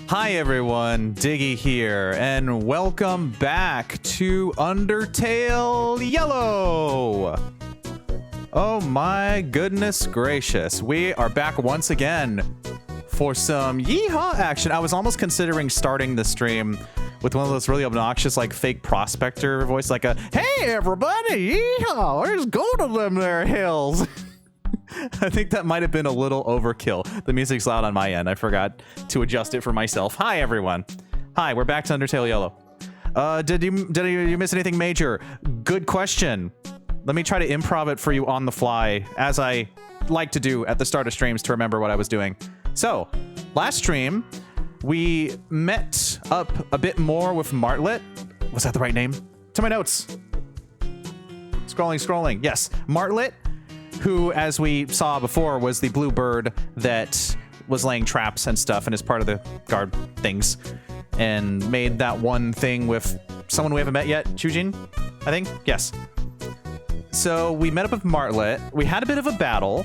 Hi everyone, Diggy here, and welcome back to Undertale Yellow! Oh my goodness gracious, we are back once again for some yeehaw action. I was almost considering starting the stream with one of those really obnoxious, like, fake prospector voice, like a, "Hey everybody, yeehaw, let's go to them there hills!" I think that might have been a little overkill. The music's loud on my end. I forgot to adjust it for myself. Hi, everyone. Hi, we're back to Undertale Yellow. Did you miss anything major? Good question. Let me try to improv it for you on the fly, as I like to do at the start of streams to remember what I was doing. So, last stream, we met up a bit more with Martlet. Was that the right name? To my notes. Scrolling. Yes, Martlet, who, as we saw before, was the blue bird that was laying traps and stuff and is part of the guard things, and made that one thing with someone we haven't met yet, Chujin, I think? Yes. So we met up with Martlet. We had a bit of a battle,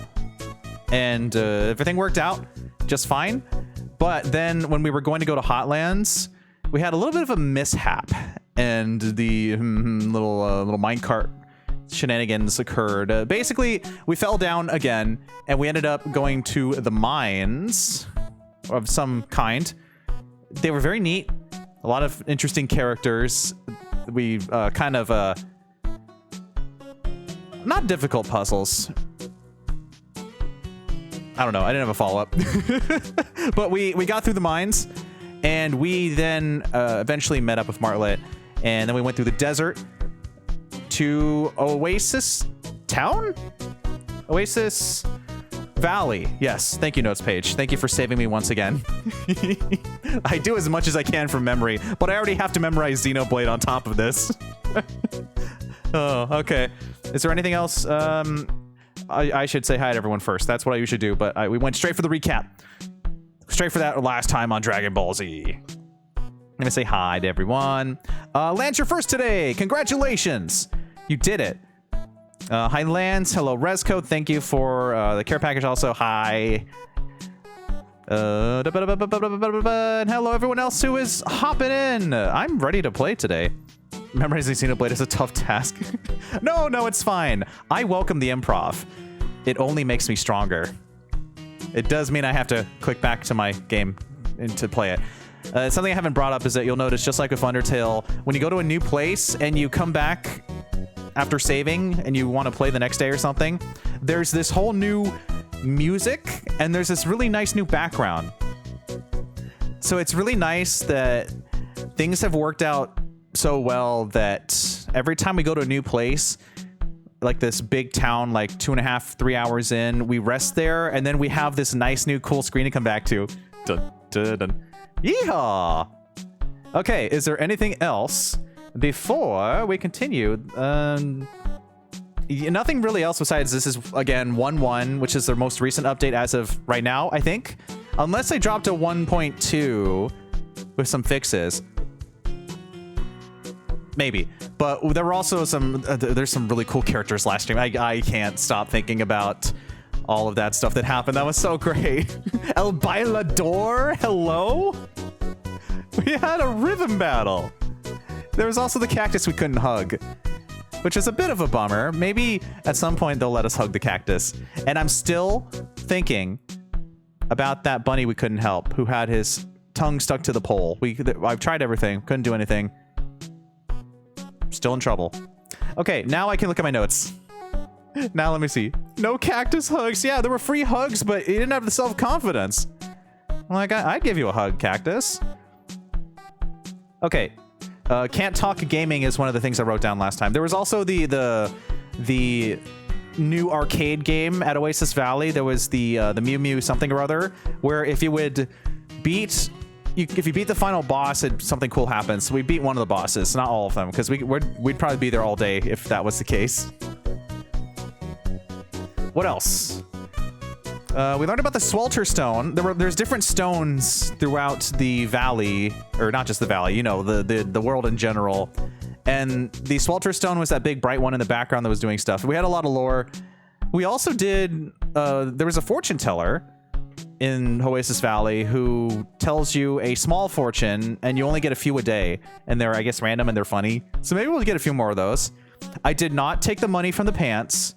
and everything worked out just fine. But then when we were going to go to Hotlands, we had a little bit of a mishap, and the little minecart shenanigans occurred. Basically, we fell down again, and we ended up going to the mines of some kind. They were very neat. A lot of interesting characters. We kind of not difficult puzzles. I don't know. I didn't have a follow-up. But we got through the mines, and we then eventually met up with Martlet, and then we went through the desert to Oasis Town? Oasis Valley. Yes, thank you, notes page. Thank you for saving me once again. I do as much as I can from memory, but I already have to memorize Xenoblade on top of this. Oh, okay. Is there anything else? I should say hi to everyone first. That's what I usually do, but we went straight for the recap. Straight for that last time on Dragon Ball Z. I'm gonna say hi to everyone. Lance, you're first today. Congratulations. You did it. Hi, Lance. Hello, Resco. Thank you for the care package also. Hi. And hello, everyone else who is hopping in. I'm ready to play today. Memorizing Xenoblade is a tough task. No, it's fine. I welcome the improv. It only makes me stronger. It does mean I have to click back to my game and to play it. Something I haven't brought up is that you'll notice, just like with Undertale, when you go to a new place and you come back after saving and you want to play the next day or something, there's this whole new music and there's this really nice new background. So it's really nice that things have worked out so well that every time we go to a new place, like this big town, like 2.5, 3 hours in, we rest there and then we have this nice new cool screen to come back to. Dun, dun, dun. Yeehaw! Okay, is there anything else before we continue? Nothing really else besides this is, again, 1.1, which is their most recent update as of right now, I think. Unless they dropped to 1.2 with some fixes. Maybe. But there were also some, there's some really cool characters last stream. I can't stop thinking about all of that stuff that happened. That was so great. El Bailador, hello? We had a rhythm battle. There was also the cactus we couldn't hug, which is a bit of a bummer. Maybe at some point they'll let us hug the cactus. And I'm still thinking about that bunny we couldn't help, who had his tongue stuck to the pole. I've tried everything, couldn't do anything. Still in trouble. Okay, now I can look at my notes. Now let me see. No cactus hugs. Yeah, there were free hugs, but he didn't have the self-confidence. Like, I'd give you a hug, cactus. Okay. Can't talk gaming is one of the things I wrote down last time. There was also the new arcade game at Oasis Valley. There was the Mew Mew something or other, where if you would beat... if you beat the final boss, something cool happens. So we beat one of the bosses, not all of them, because we'd probably be there all day if that was the case. What else? We learned about the Swelter Stone. There's different stones throughout the valley, or not just the valley, you know, the world in general. And the Swelter Stone was that big bright one in the background that was doing stuff. We had a lot of lore. We also did, there was a fortune teller in Oasis Valley who tells you a small fortune, and you only get a few a day, and they're, I guess, random and they're funny. So maybe we'll get a few more of those. I did not take the money from the pants.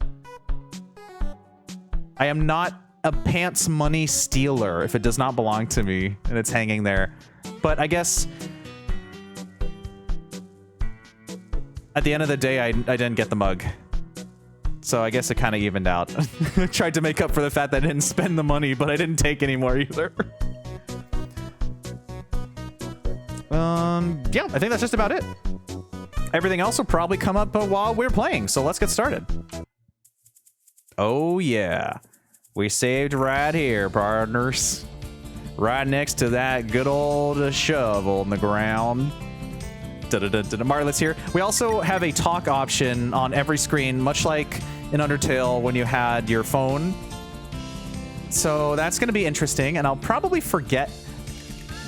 I am not a pants money stealer if it does not belong to me and it's hanging there. But I guess at the end of the day, I didn't get the mug. So I guess it kind of evened out. I tried to make up for the fact that I didn't spend the money, but I didn't take any more either. Yeah, I think that's just about it. Everything else will probably come up while we're playing, so let's get started. Oh yeah, we saved right here, partners. Right next to that good old shovel in the ground. Marlet's here. We also have a talk option on every screen, much like in Undertale when you had your phone. So that's going to be interesting, and I'll probably forget,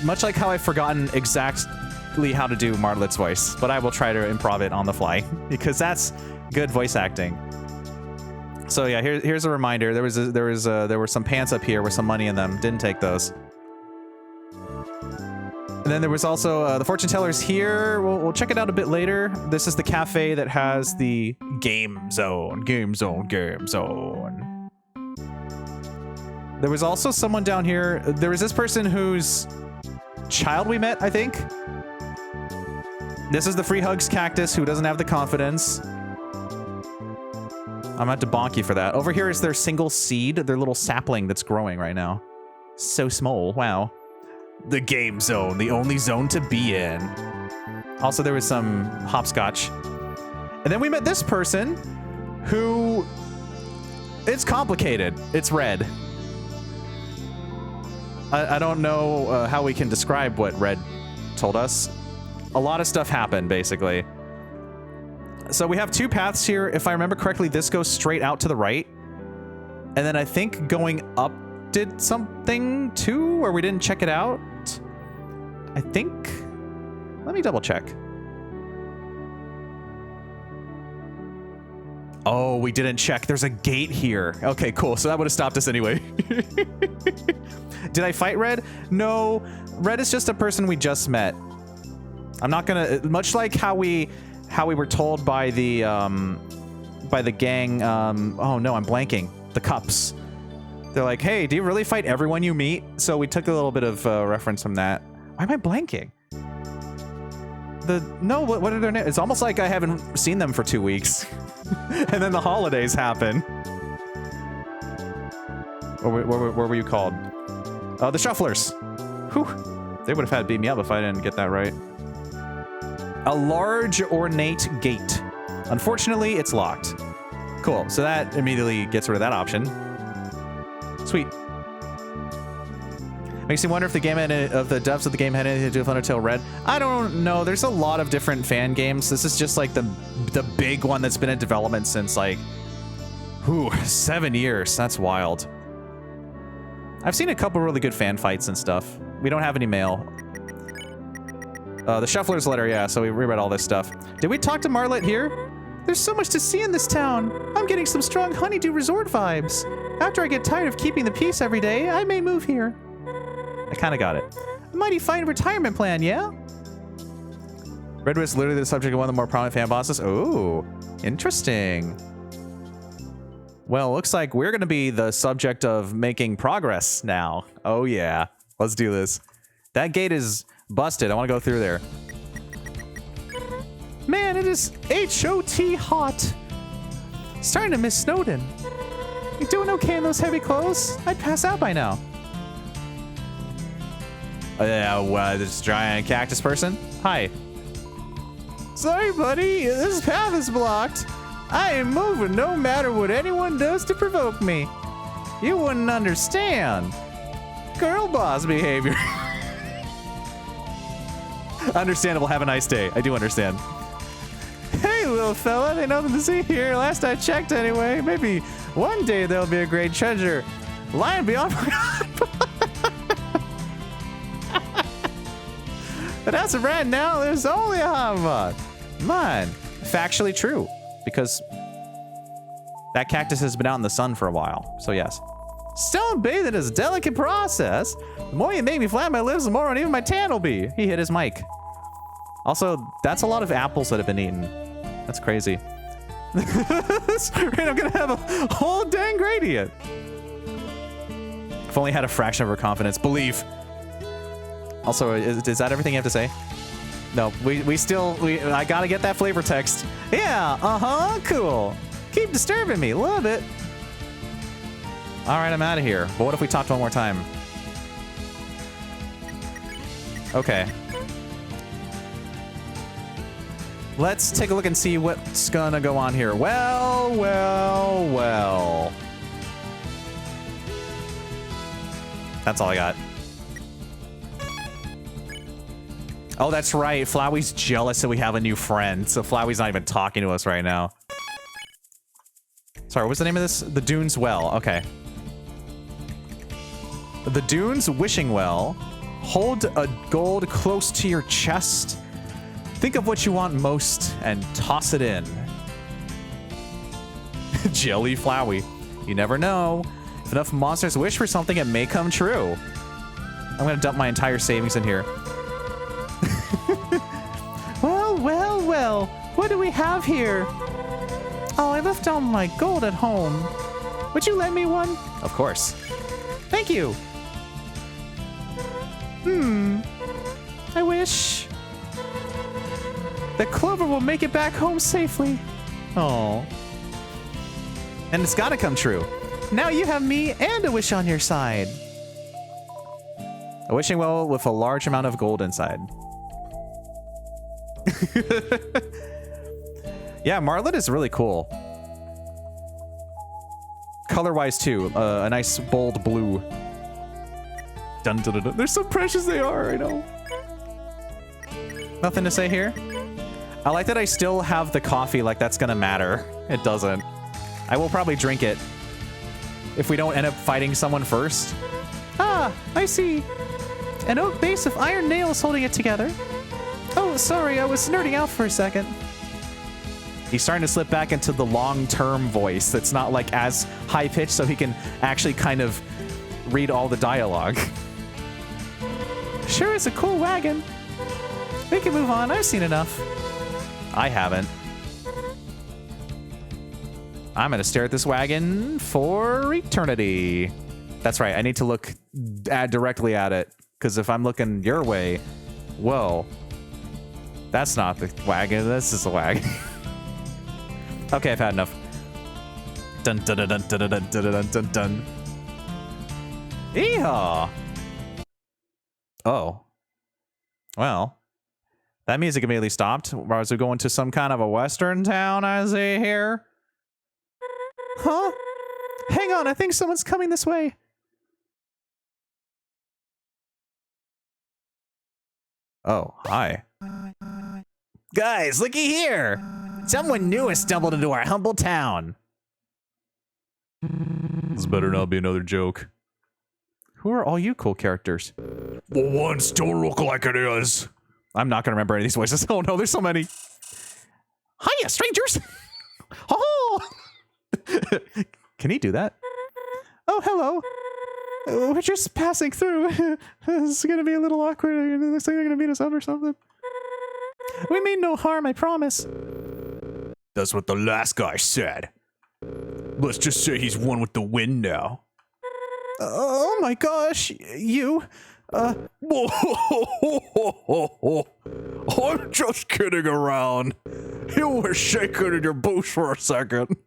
much like how I've forgotten exactly how to do Marlet's voice, but I will try to improv it on the fly because that's good voice acting. So yeah, here's a reminder. There were some pants up here with some money in them. Didn't take those. And then there was also the fortune tellers here. We'll check it out a bit later. This is the cafe that has the game zone. Game zone. There was also someone down here. There was this person whose child we met, I think. This is the free hugs cactus who doesn't have the confidence. I'm gonna have to bonk you for that. Over here is their single seed, their little sapling that's growing right now. So small, wow. The game zone, the only zone to be in. Also, there was some hopscotch. And then we met this person who, it's complicated. It's red. I don't know how we can describe what Red told us. A lot of stuff happened, basically. So we have two paths here. If I remember correctly, this goes straight out to the right. And then I think going up did something too, or we didn't check it out. I think, let me double check. Oh, we didn't check. There's a gate here. Okay, cool. So that would have stopped us anyway. Did I fight Red? No, Red is just a person we just met. I'm not gonna, much like how we were told by the gang, oh no, I'm blanking. The Cups. They're like, hey, do you really fight everyone you meet? So we took a little bit of reference from that. Why am I blanking? What are their names? It's almost like I haven't seen them for 2 weeks. And then the holidays happen. What were you called? The Shufflers. Whew. They would have had to beat me up if I didn't get that right. A large ornate gate. Unfortunately, it's locked. Cool, so that immediately gets rid of that option. Sweet. Makes me wonder if the devs of the game had anything to do with Undertale Red. I don't know. There's a lot of different fan games. This is just like the big one that's been in development since like, 7 years. That's wild. I've seen a couple really good fan fights and stuff. We don't have any mail. The Shuffler's letter, yeah, so we reread all this stuff. Did we talk to Marlet here? There's so much to see in this town. I'm getting some strong honeydew resort vibes. After I get tired of keeping the peace every day, I may move here. I kind of got it. A mighty fine retirement plan, yeah? Red was literally the subject of one of the more prominent fan bosses. Oh, interesting. Well, looks like we're going to be the subject of making progress now. Oh, yeah. Let's do this. That gate is busted. I want to go through there. Man, it is H-O-T hot. Starting to miss Snowden. You doing okay in those heavy clothes? I'd pass out by now. This giant cactus person? Hi. Sorry, buddy. This path is blocked. I am moving no matter what anyone does to provoke me. You wouldn't understand. Girl boss behavior. Understandable. Have a nice day. I do understand. Hey, little fella. Ain't nothing to see here. Last I checked, anyway. Maybe one day there'll be a great treasure lying beyond. But as of right now, there's only a hot mine. Factually true, because that cactus has been out in the sun for a while. So yes. Stone bathing is a delicate process. The more you make me flap my lips, the more uneven my tan will be. He hit his mic. Also, that's a lot of apples that have been eaten. That's crazy. Right, I'm gonna have a whole dang gradient. If only had a fraction of her confidence. Believe. Also, is that everything you have to say? No, I gotta get that flavor text. Yeah, cool. Keep disturbing me, love it. All right, I'm out of here. But what if we talked one more time? Okay. Let's take a look and see what's gonna go on here. Well. That's all I got. Oh, that's right. Flowey's jealous that we have a new friend. So Flowey's not even talking to us right now. Sorry, what's the name of this? The Dunes Well. Okay. The Dunes Wishing Well. Hold a gold close to your chest. Think of what you want most and toss it in. Jelly Flowey. You never know. If enough monsters wish for something, it may come true. I'm gonna dump my entire savings in here. Well. What do we have here? Oh, I left all my gold at home. Would you lend me one? Of course. Thank you. I wish that Clover will make it back home safely. Oh. And it's gotta come true. Now you have me and a wish on your side. A wishing well with a large amount of gold inside. Yeah, Marlet is really cool. Color-wise, too. A nice, bold blue. Dun, dun, dun, dun. They're so precious they are, I know. Nothing to say here? I like that I still have the coffee like that's gonna matter. It doesn't. I will probably drink it if we don't end up fighting someone first. Ah, I see. An oak base with iron nails holding it together. Oh, sorry, I was nerding out for a second. He's starting to slip back into the long-term voice that's not like as high-pitched, so he can actually kind of read all the dialogue. Sure is a cool wagon. We can move on, I've seen enough. I haven't. I'm gonna stare at this wagon for eternity. That's right, I need to look directly at it, because if I'm looking your way, whoa. That's not the wagon, this is the wagon. Okay, I've had enough. Dun dun dun dun dun dun dun dun dun dun. Yeehaw! Oh. Well. That music immediately stopped. Was we going to some kind of a western town, I see here? Huh? Hang on, I think someone's coming this way. Oh, hi. Guys, looky here! Someone new has stumbled into our humble town. This better not be another joke. Who are all you cool characters? Well, ones don't look like it is. I'm not gonna remember any of these voices. Oh no, there's so many. Hiya, strangers! Oh! Can he do that? Oh, hello. We're just passing through. This is gonna be a little awkward. It looks like they're gonna beat us up or something. We mean no harm, I promise. That's what the last guy said. Let's just say he's one with the wind now. Oh my gosh, you... I'm just kidding around. You were shaking in your boots for a second.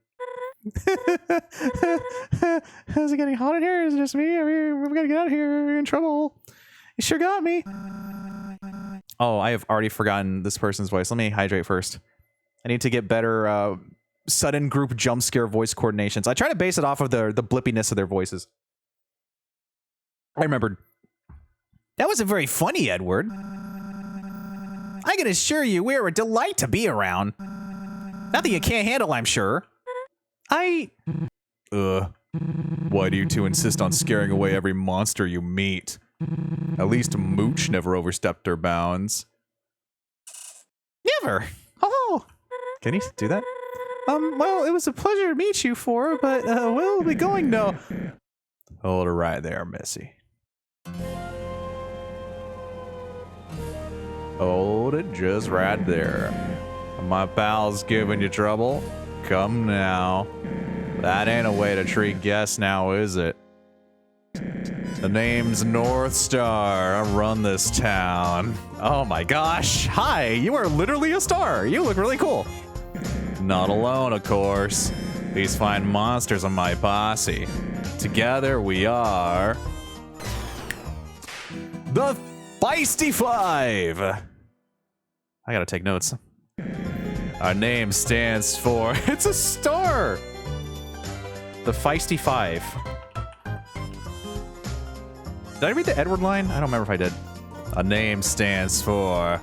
Is it getting hot in here? Is it just me? We're gonna get out of here. We're in trouble. You sure got me. Oh, I have already forgotten this person's voice. Let me hydrate first. I need to get better sudden group jump scare voice coordinations. I try to base it off of the blippiness of their voices. I remembered. That wasn't very funny, Edward. I can assure you we're a delight to be around. Nothing you can't handle, I'm sure. Why do you two insist on scaring away every monster you meet? At least Mooch never overstepped her bounds. Never! Oh! Can he do that? Well, it was a pleasure to meet you four, but we'll be going now. Hold her right there, Missy. Hold it just right there. My pal's giving you trouble. Come now. That ain't a way to treat guests now, is it? The name's North Star. I run this town. Oh my gosh. Hi, you are literally a star. You look really cool. Not alone, of course. These fine monsters are my posse. Together we are... the Feisty Five! I gotta take notes. Our name stands for... it's a star! The Feisty Five. Did I read the Edward line? I don't remember if I did. Our name stands for...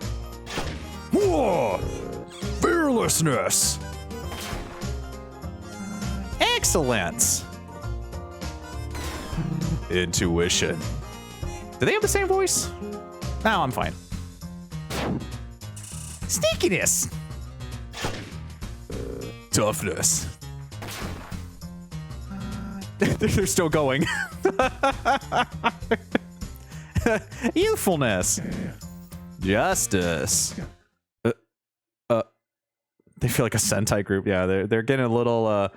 whoa! Fearlessness! Excellence! Intuition. Do they have the same voice? No, I'm fine. Sneakiness! Toughness. They're still going. Youthfulness. Justice. They feel like a Sentai group. Yeah, they're getting a little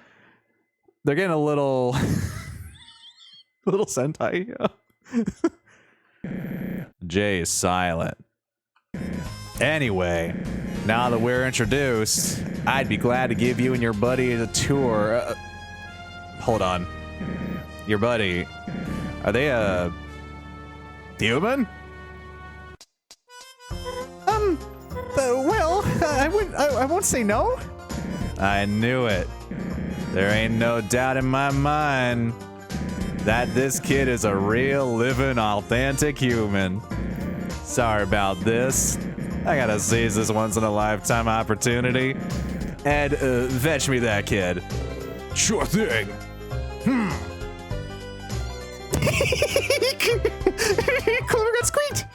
they're getting a little little Sentai. Jay is silent. Anyway, now that we're introduced, I'd be glad to give you and your buddy a tour. Hold on. Your buddy, are they a human? Well, I won't say no. I knew it. There ain't no doubt in my mind that this kid is a real, living, authentic human. Sorry about this. I gotta seize this once-in-a-lifetime opportunity. Ed, fetch me that kid. Sure thing. Clover got squeaked.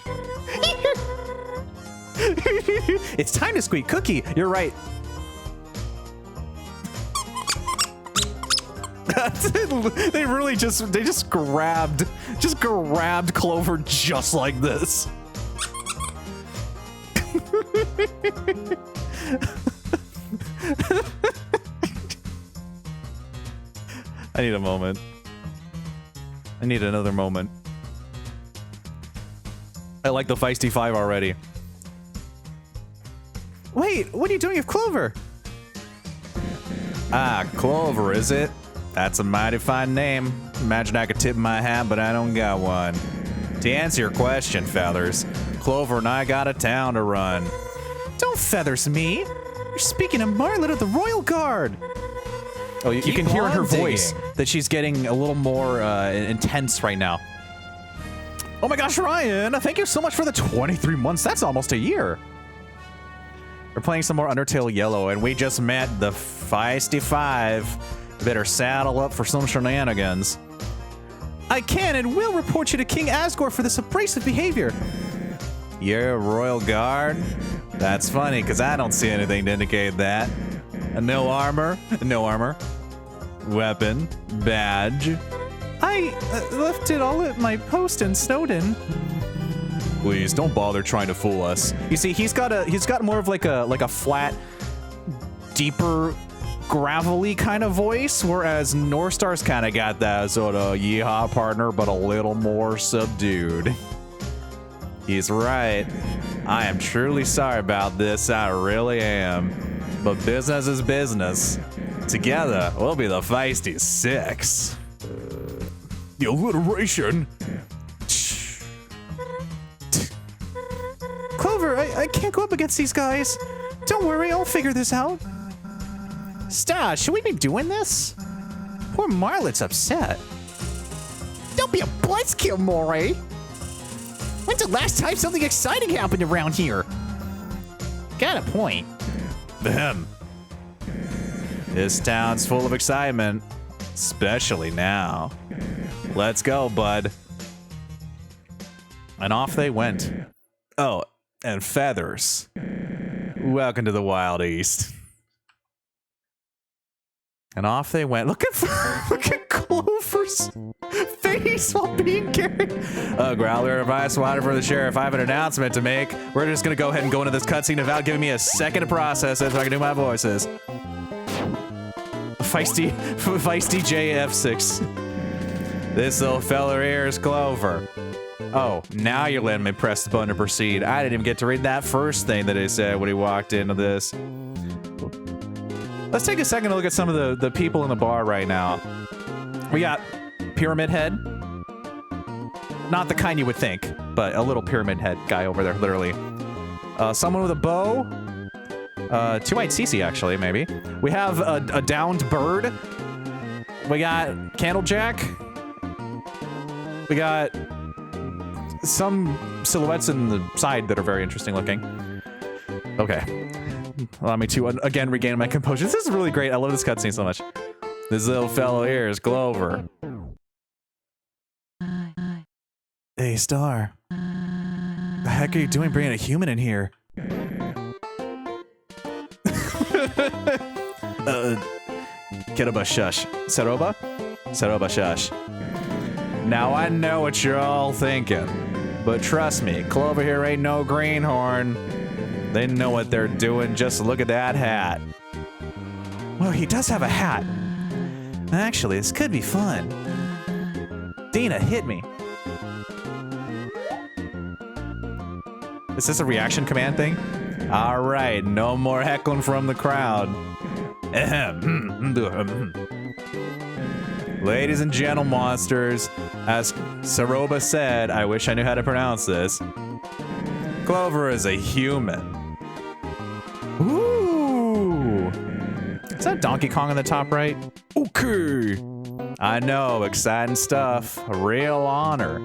It's time to squeak Cookie. You're right. They really just grabbed Clover just like this. I need a moment. I need another moment. I like the Feisty Five already. Wait, what are you doing with Clover? Ah, Clover, is it? That's a mighty fine name. Imagine I could tip my hat, but I don't got one. To answer your question, Feathers, Clover and I got a town to run. Don't Feathers me. You're speaking of Marlet of the Royal Guard. Oh, you can hear in her voice that she's getting a little more intense right now. Oh my gosh, Ryan, thank you so much for the 23 months. That's almost a year. We're playing some more Undertale Yellow, and we just met the Feisty Five. You better saddle up for some shenanigans. I can and will report you to King Asgore for this abrasive behavior. You're a Royal Guard? That's funny, because I don't see anything to indicate that. No armor? No armor. Weapon? Badge? I left it all at my post in Snowden. Please don't bother trying to fool us. You see, he's got more of like a flat, deeper, gravelly kind of voice, whereas North Star's kind of got that sort of yeehaw partner, but a little more subdued. He's right. I am truly sorry about this. I really am. But business is business. Together, we'll be the Feisty Six. The alliteration. Clover, I can't go up against these guys. Don't worry, I'll figure this out. Stas, should we be doing this? Poor Marlet's upset. Don't be a buzzkill, Moray. When's the last time something exciting happened around here? Got a point. Ahem. This town's full of excitement, especially now. Let's go, bud. And off they went. Oh, and Feathers. Welcome to the Wild East. And off they went. Look at Clover's face while being carried. Growler of Ice Water for the Sheriff. I have an announcement to make. We're just gonna go ahead and go into this cutscene without giving me a second to process it so I can do my voices. Feisty JF6. This little fella here is Clover. Oh, now you're letting me press the button to proceed. I didn't even get to read that first thing that he said when he walked into this. Let's take a second to look at some of the people in the bar right now. We got Pyramid Head. Not the kind you would think, but a little Pyramid Head guy over there, literally. Someone with a bow. Two-eyed Cece, actually, maybe. We have a downed bird. We got Candlejack. We got some silhouettes in the side that are very interesting looking. Okay. Allow me to, again, regain my composure. This is really great. I love this cutscene so much. This little fellow here is Clover. Hey, Star. The heck are you doing bringing a human in here? Keroba shush. Seroba? Seroba shush. Now I know what you're all thinking, but trust me, Clover here ain't no greenhorn. They know what they're doing, just look at that hat. Well, he does have a hat. Actually, this could be fun. Dina, hit me. Is this a reaction command thing? All right, no more heckling from the crowd. Ladies and gentle monsters, as Seroba said, I wish I knew how to pronounce this. Clover is a human. Ooh! Is that Donkey Kong on the top right? Okay! I know, exciting stuff. A real honor.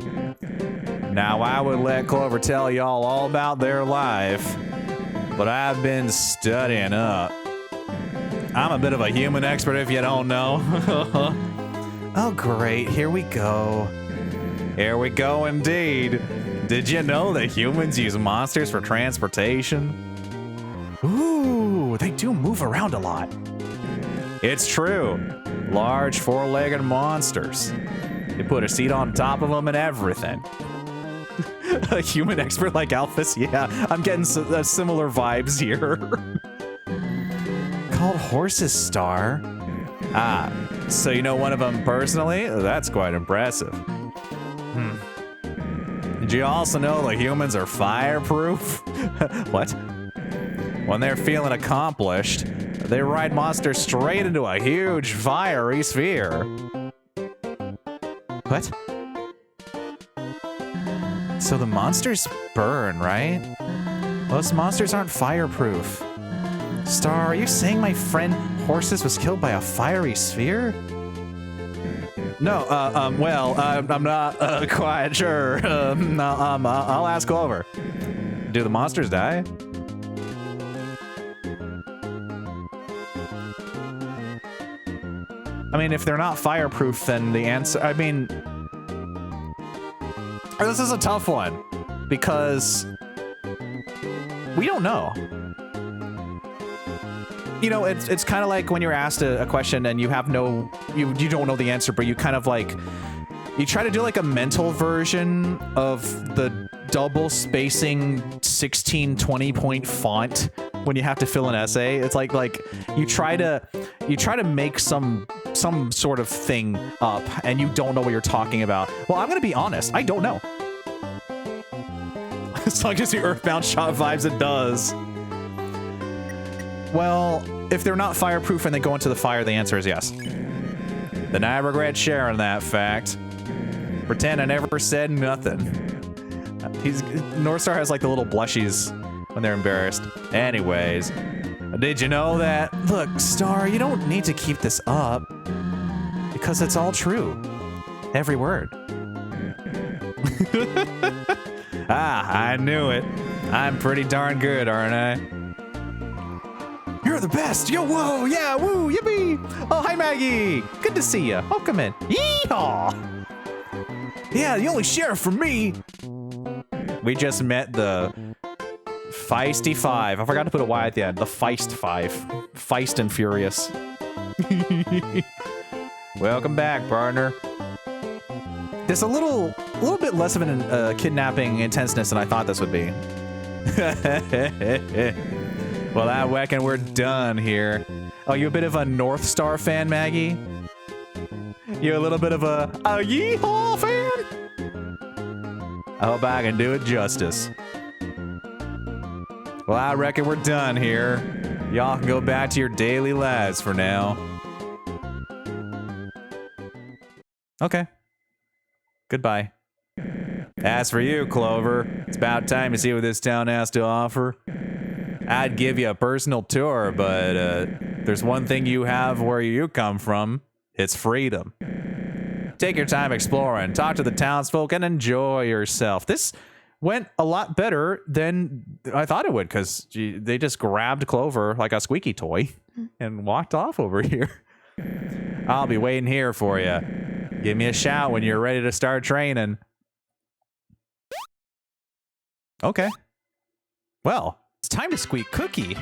Now, I would let Clover tell y'all all about their life, but I've been studying up. I'm a bit of a human expert if you don't know. Oh, great. Here we go. Here we go indeed. Did you know that humans use monsters for transportation? Ooh, they do move around a lot. It's true. Large four-legged monsters. You put a seat on top of them and everything. A human expert like Alphys? Yeah, I'm getting similar vibes here. Called horses, Star. Ah, so you know one of them personally? That's quite impressive. Did you also know that humans are fireproof? What? When they're feeling accomplished, they ride monsters straight into a huge fiery sphere. What? So the monsters burn, right? Most monsters aren't fireproof. Star, are you saying my friend Horses was killed by a fiery sphere? No, well, I'm not quite sure. I'll ask Clover. Do the monsters die? I mean, if they're not fireproof, then the answer, I mean, this is a tough one because we don't know. You know, it's kind of like when you're asked a question and you have no, you don't know the answer, but you kind of like, you try to do like a mental version of the double spacing 1620 point font when you have to fill an essay. It's like you try to make some sort of thing up and you don't know what you're talking about. Well, I'm gonna be honest, I don't know. As long as the Earthbound shot vibes, it does. Well, if they're not fireproof and they go into the fire, the answer is yes. Then I regret sharing that fact. Pretend I never said nothing. Northstar has like the little blushies when they're embarrassed. Anyways, did you know that? Look, Star, you don't need to keep this up because it's all true. Every word. Ah, I knew it. I'm pretty darn good, aren't I? You're the best! Yo, whoa, yeah, woo, yippee! Oh, hi, Maggie! Good to see ya. Welcome in. Yeehaw! Yeah, the only sheriff for me! We just met the Feisty 5. I forgot to put a Y at the end. The Feist 5. Feist and Furious. Welcome back, partner. There's a little bit less of an kidnapping intenseness than I thought this would be. Well, I reckon we're done here. Oh, you a bit of a North Star fan, Maggie? You a little bit of a yeehaw fan? I hope I can do it justice. Well, I reckon we're done here. Y'all can go back to your daily lives for now. Okay. Goodbye. As for you, Clover, it's about time to see what this town has to offer. I'd give you a personal tour, but there's one thing you have where you come from. It's freedom. Take your time exploring, talk to the townsfolk, and enjoy yourself. This went a lot better than I thought it would, because they just grabbed Clover like a squeaky toy and walked off over here. I'll be waiting here for you. Give me a shout when you're ready to start training. Okay. Well, it's time to squeak Cookie.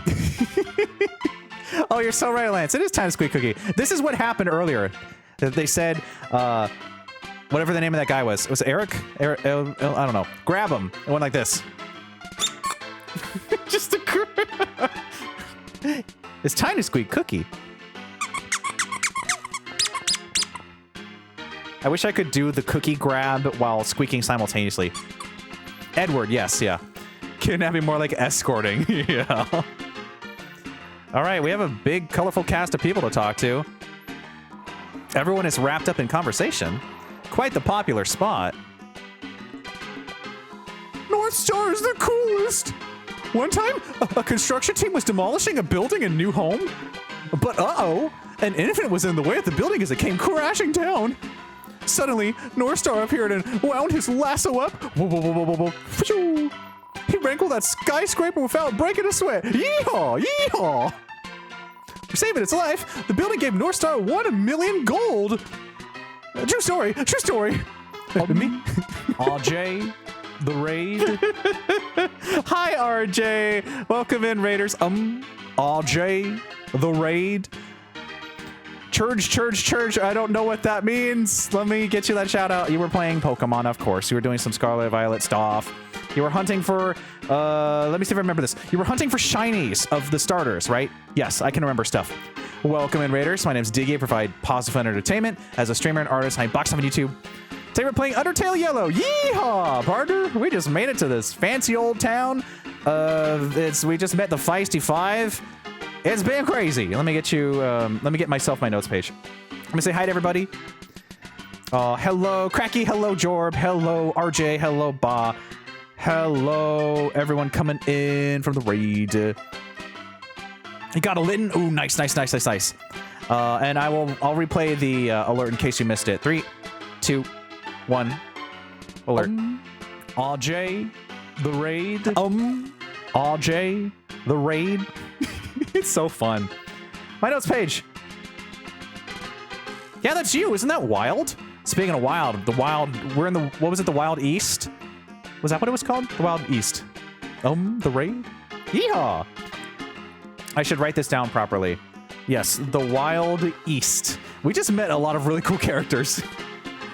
Oh, you're so right, Lance. It is time to squeak Cookie. This is what happened earlier. They said, whatever the name of that guy was. Was it Eric? I don't know. Grab him. It went like this. Just a grab. It's time to squeak Cookie. I wish I could do the cookie grab while squeaking simultaneously. Edward, yes, yeah. Kidnapping more like escorting. Yeah. All right, we have a big, colorful cast of people to talk to. Everyone is wrapped up in conversation. Quite the popular spot. North Star is the coolest. One time, a construction team was demolishing a building in New Home. But uh-oh, an infant was in the way of the building as it came crashing down. Suddenly, North Star appeared and wound his lasso up. He wrangled that skyscraper without breaking a sweat. Yeehaw! Yeehaw! For saving its life, the building gave North Star 1 million gold. True story. True story. Me? RJ, the raid. Hi, RJ. Welcome in, Raiders. RJ, the raid. Church. I don't know what that means. Let me get you that shout out. You were playing Pokemon, of course. You were doing some Scarlet Violet stuff. You were hunting for, let me see if I remember this. You were hunting for shinies of the starters, right? Yes, I can remember stuff. Welcome in, Raiders. My name's Diggy. I provide positive entertainment as a streamer and artist. I box on YouTube. Today we're playing Undertale Yellow. Yeehaw, partner. We just made it to this fancy old town. We just met the Feisty 5. It's been crazy. Let me get you, let me get myself my notes page. Let me say hi to everybody. Hello, Cracky. Hello, Jorb. Hello, RJ. Hello, Ba. Hello, everyone coming in from the raid. You got a Litten? Ooh, nice. And I'll replay the alert in case you missed it. 3, 2, 1. Alert. RJ, the raid. RJ, the raid. It's so fun. My notes page. Yeah, that's you. Isn't that wild? Speaking of wild, we're in the, what was it? The Wild East? Was that what it was called? The Wild East. The raid? Yeehaw! I should write this down properly. Yes, the Wild East. We just met a lot of really cool characters.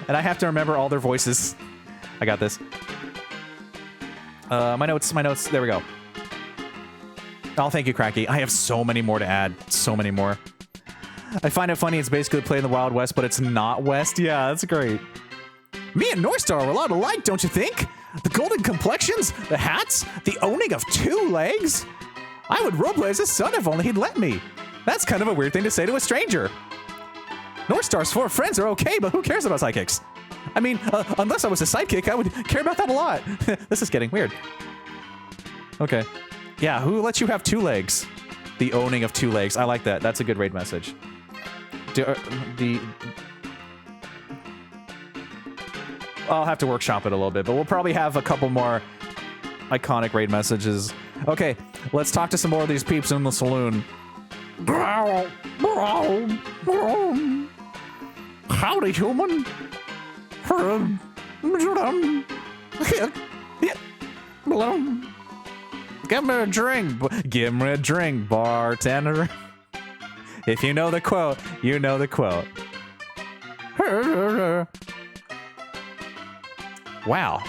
And I have to remember all their voices. I got this. My notes, there we go. Oh, thank you, Cracky. I have so many more to add. So many more. I find it funny it's basically playing the Wild West, but it's not West. Yeah, that's great. Me and North Star are a lot alike, don't you think? The golden complexions, the hats, the owning of 2 legs. I would roleplay as his son if only he'd let me. That's kind of a weird thing to say to a stranger. North Star's 4 friends are okay, but who cares about sidekicks? I mean, unless I was a sidekick, I would care about that a lot. This is getting weird. Okay. Yeah, who lets you have 2 legs? The owning of 2 legs. I like that. That's a good raid message. I'll have to workshop it a little bit, but we'll probably have a couple more iconic raid messages. Okay, let's talk to some more of these peeps in the saloon. Howdy, human. Give me a drink. Give me a drink, bartender. If you know the quote, you know the quote. Wow.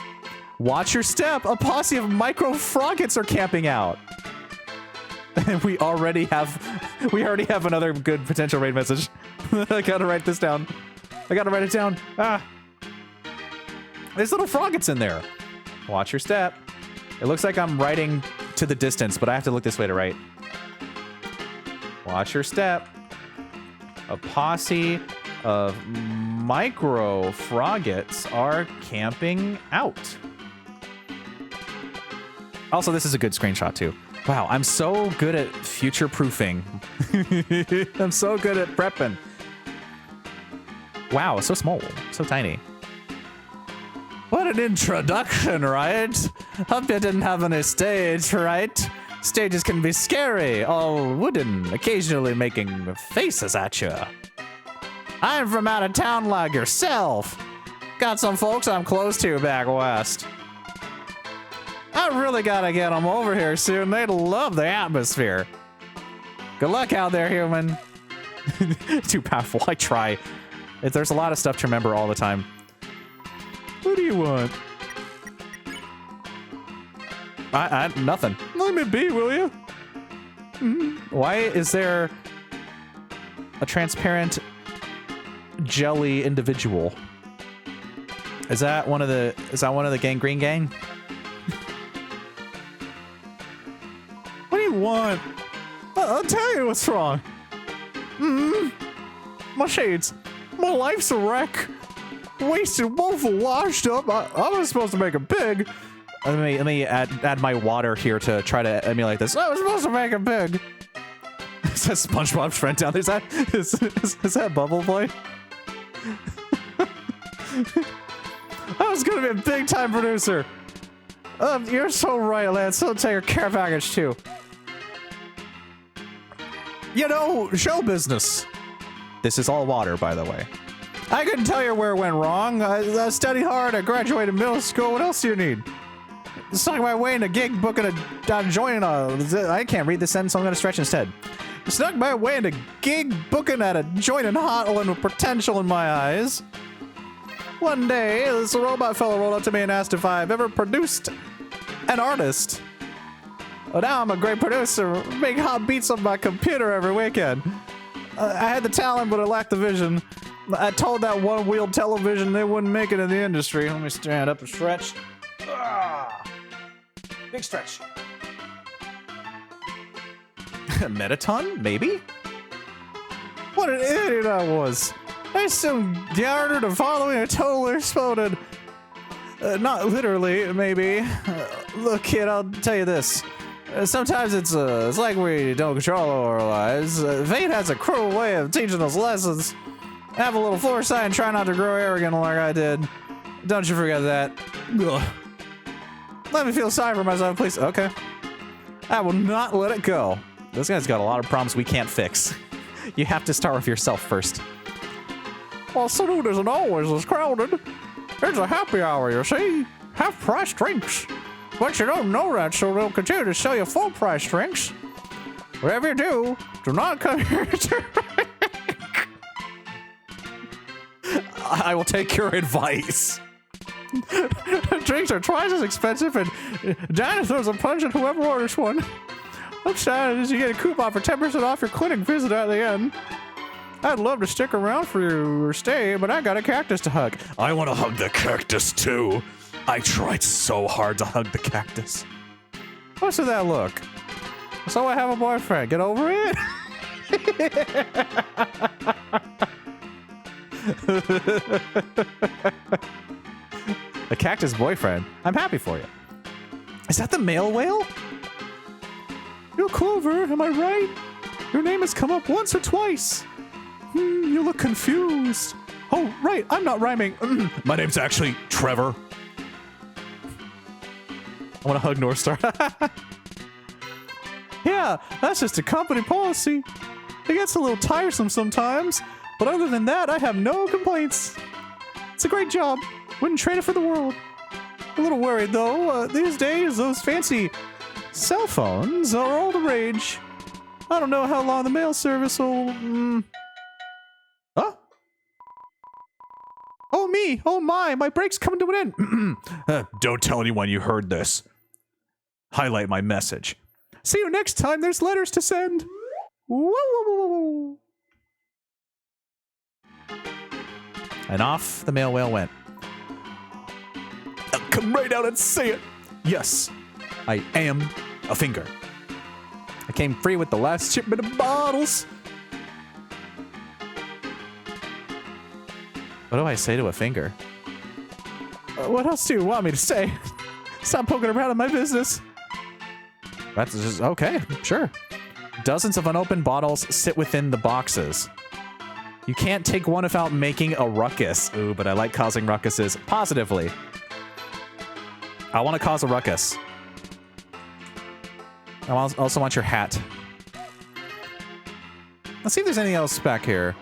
Watch your step. A posse of micro froggets are camping out. And we already have another good potential raid message. I gotta write this down. I gotta write it down. Ah. There's little froggets in there. Watch your step. It looks like I'm writing to the distance, but I have to look this way to write. Watch your step. A posse of micro froggets are camping out. Also, this is a good screenshot too. Wow, I'm so good at future-proofing. I'm so good at prepping. Wow, so small, so tiny. What an introduction, right? Hope you didn't have any stage, right? Stages can be scary, all wooden, occasionally making faces at you. I'm from out of town like yourself. Got some folks I'm close to back west. I really gotta get them over here soon. They'd love the atmosphere. Good luck out there, human. Too powerful. I try. There's a lot of stuff to remember all the time. What do you want? Nothing. Let me be, will you? Why is there a transparent jelly individual? Is that one of the gangrene gang? What do you want? I'll tell you what's wrong. My shades. My life's a wreck. Wasted, woeful, washed up. I was supposed to make a pig. Let me add my water here to try to emulate this. I was supposed to make a pig. It says SpongeBob's friend down there. Is that Bubble Boy? I was gonna be a big time producer. You're so right, Lance. So take your care package too. You know, show business. This is all water, by the way. I couldn't tell you where it went wrong. I studied hard. I graduated middle school. What else do you need? Snuck my way in a gig booking joining a... I can't read this sentence, so I'm going to stretch instead. Snuck my way into gig booking at a joint and hotline with potential in my eyes. One day, this robot fellow rolled up to me and asked if I've ever produced an artist. Well, now I'm a great producer, make hot beats on my computer every weekend. I had the talent, but I lacked the vision. I told that one-wheeled television they wouldn't make it in the industry. Let me stand up and stretch. Big stretch. Metaton, maybe? What an idiot I was. I assumed Garner to follow me and totally exploded. Not literally, maybe. Look, kid, I'll tell you this. Sometimes it's like we don't control our lives. Fate has a cruel way of teaching us lessons. Have a little foresight and try not to grow arrogant like I did. Don't you forget that. Ugh. Let me feel sorry for myself, please. Okay. I will not let it go. This guy's got a lot of problems we can't fix. You have to start with yourself first. Well, saloon isn't always as crowded. It's a happy hour, you see. Half-price drinks. But you don't know that, so they'll continue to sell you full-price drinks. Whatever you do not come here to... I will take your advice. Drinks are twice as expensive, and Diana throws a punch at whoever orders one. Upside is you get a coupon for 10% off your clinic visit at the end. I'd love to stick around for your stay, but I got a cactus to hug. I want to hug the cactus too. I tried so hard to hug the cactus. What's with that look? So I have a boyfriend. Get over it. A cactus boyfriend. I'm happy for you. Is that the male whale? You're Clover, am I right? Your name has come up once or twice. You look confused. Oh, right, I'm not rhyming. My name's actually Trevor. I want to hug North Star. Yeah, that's just a company policy. It gets a little tiresome sometimes, but other than that, I have no complaints. It's a great job. Wouldn't trade it for the world. A little worried, though. These days, those fancy cell phones are all the rage. I don't know how long the mail service will... Huh? Oh me, oh my break's coming to an end. Don't tell anyone you heard this. Highlight my message. See you next time there's letters to send. Woo, woo, woo, woo. And off the male whale went. I'll come right out and say it. Yes, I am a finger. I came free with the last shipment of bottles. What do I say to a finger? What else do you want me to say? Stop poking around in my business. That's just, okay, sure. Dozens of unopened bottles sit within the boxes. You can't take one without making a ruckus. Ooh, but I like causing ruckuses positively. I want to cause a ruckus. I also want your hat. Let's see if there's anything else back here.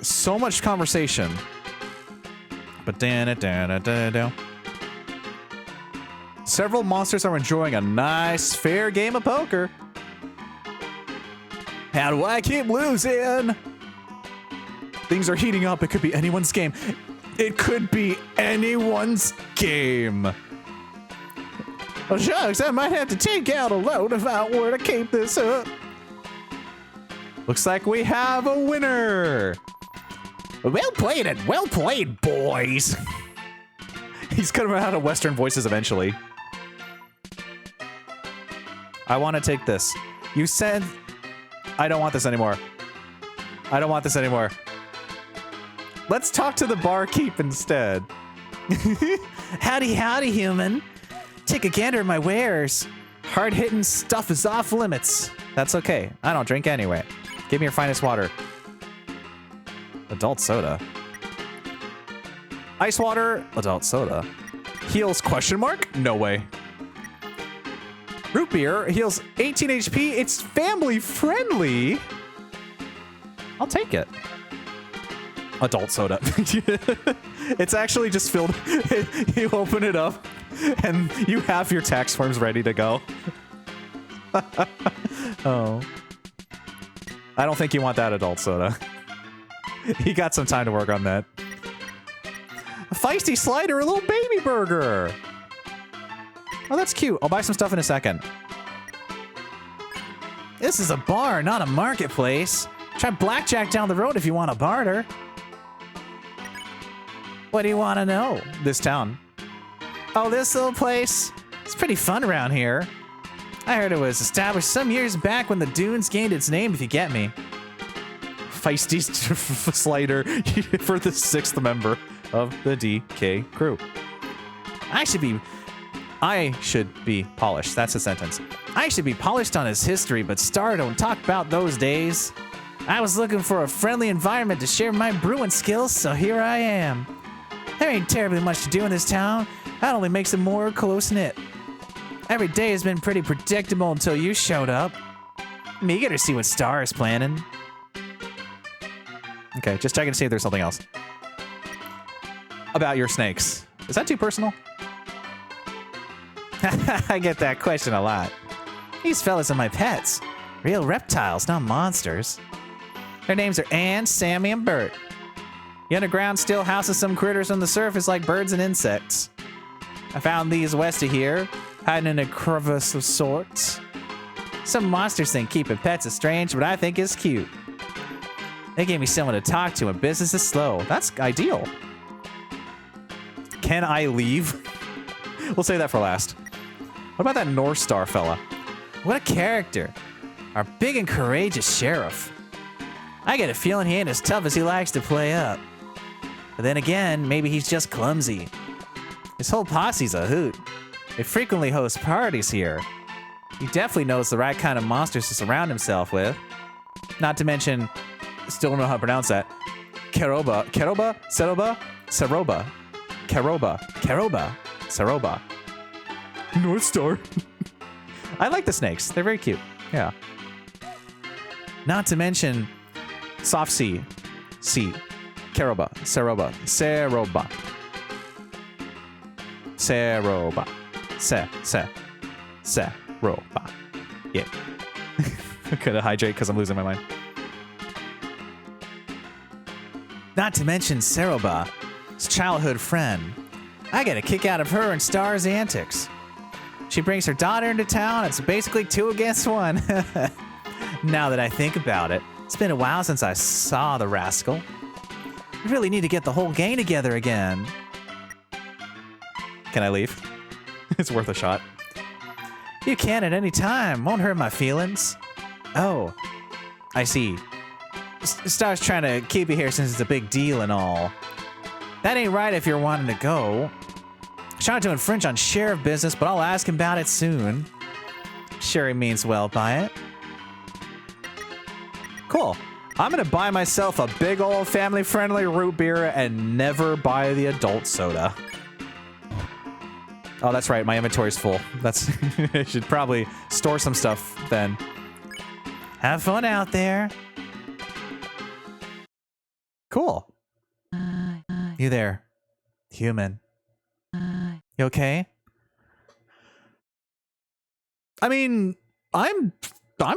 So much conversation. But several monsters are enjoying a nice, fair game of poker. How do I keep losing? Things are heating up. It could be anyone's game. It could be anyone's game. Well, shucks, I might have to take out a load if I were to keep this up. Looks like we have a winner. Well played, boys. He's gonna run out of Western voices eventually. I want to take this. You said... I don't want this anymore. I don't want this anymore. Let's talk to the barkeep instead. Howdy, howdy, human. Take a gander at my wares. Hard-hitting stuff is off limits. That's okay. I don't drink anyway. Give me your finest water. Adult soda. Ice water. Adult soda. Heals question mark? No way. Root beer heals 18 HP. It's family friendly. I'll take it. Adult soda. It's actually just filled. You open it up and you have your tax forms ready to go. Oh. I don't think you want that adult soda. You got some time to work on that. A feisty slider, a little baby burger. Oh, that's cute. I'll buy some stuff in a second. This is a bar, not a marketplace. Try blackjack down the road if you want to barter. What do you want to know? This town. Oh, this little place. It's pretty fun around here. I heard it was established some years back when the dunes gained its name, if you get me. Feisty slider for the 6th member of the DK crew. I should be polished. That's a sentence. I should be polished on his history, but Star don't talk about those days. I was looking for a friendly environment to share my brewing skills, so here I am. There ain't terribly much to do in this town. That only makes it more close-knit. Every day has been pretty predictable until you showed up. I'm eager to see what Star is planning. Okay, just checking to see if there's something else. About your snakes. Is that too personal? I get that question a lot. These fellas are my pets. Real reptiles, not monsters. Their names are Anne, Sammy, and Bert. The underground still houses some critters on the surface like birds and insects. I found these west of here, hiding in a crevice of sorts. Some monsters think keeping pets is strange, but I think it's cute. They gave me someone to talk to when business is slow. That's ideal. Can I leave? We'll save that for last. What about that North Star fella? What a character. Our big and courageous sheriff. I get a feeling he ain't as tough as he likes to play up. But then again, maybe he's just clumsy. His whole posse's a hoot. They frequently host parties here. He definitely knows the right kind of monsters to surround himself with. Not to mention, still don't know how to pronounce that. Caroba, Seroba, Saroba. North Star. I like the snakes. They're very cute. Yeah. Not to mention Soft C. Caroba. Saroba. Saroba. Yeah. I'm gonna hydrate because I'm losing my mind. Not to mention Seroba, his childhood friend. I get a kick out of her and Star's antics. She brings her daughter into town. It's basically 2 against 1. Now that I think about it, it's been a while since I saw the rascal. We really need to get the whole gang together again. Can I leave? It's worth a shot. You can at any time. Won't hurt my feelings. Oh, I see. Star's trying to keep you here since it's a big deal and all. That ain't right if you're wanting to go. Trying to infringe on sheriff business, but I'll ask him about it soon. Sure he means well by it. Cool. I'm gonna buy myself a big old family-friendly root beer and never buy the adult soda. Oh, that's right. My inventory's full. That's I should probably store some stuff then. Have fun out there. Cool. You there, human? You okay? I mean, I'm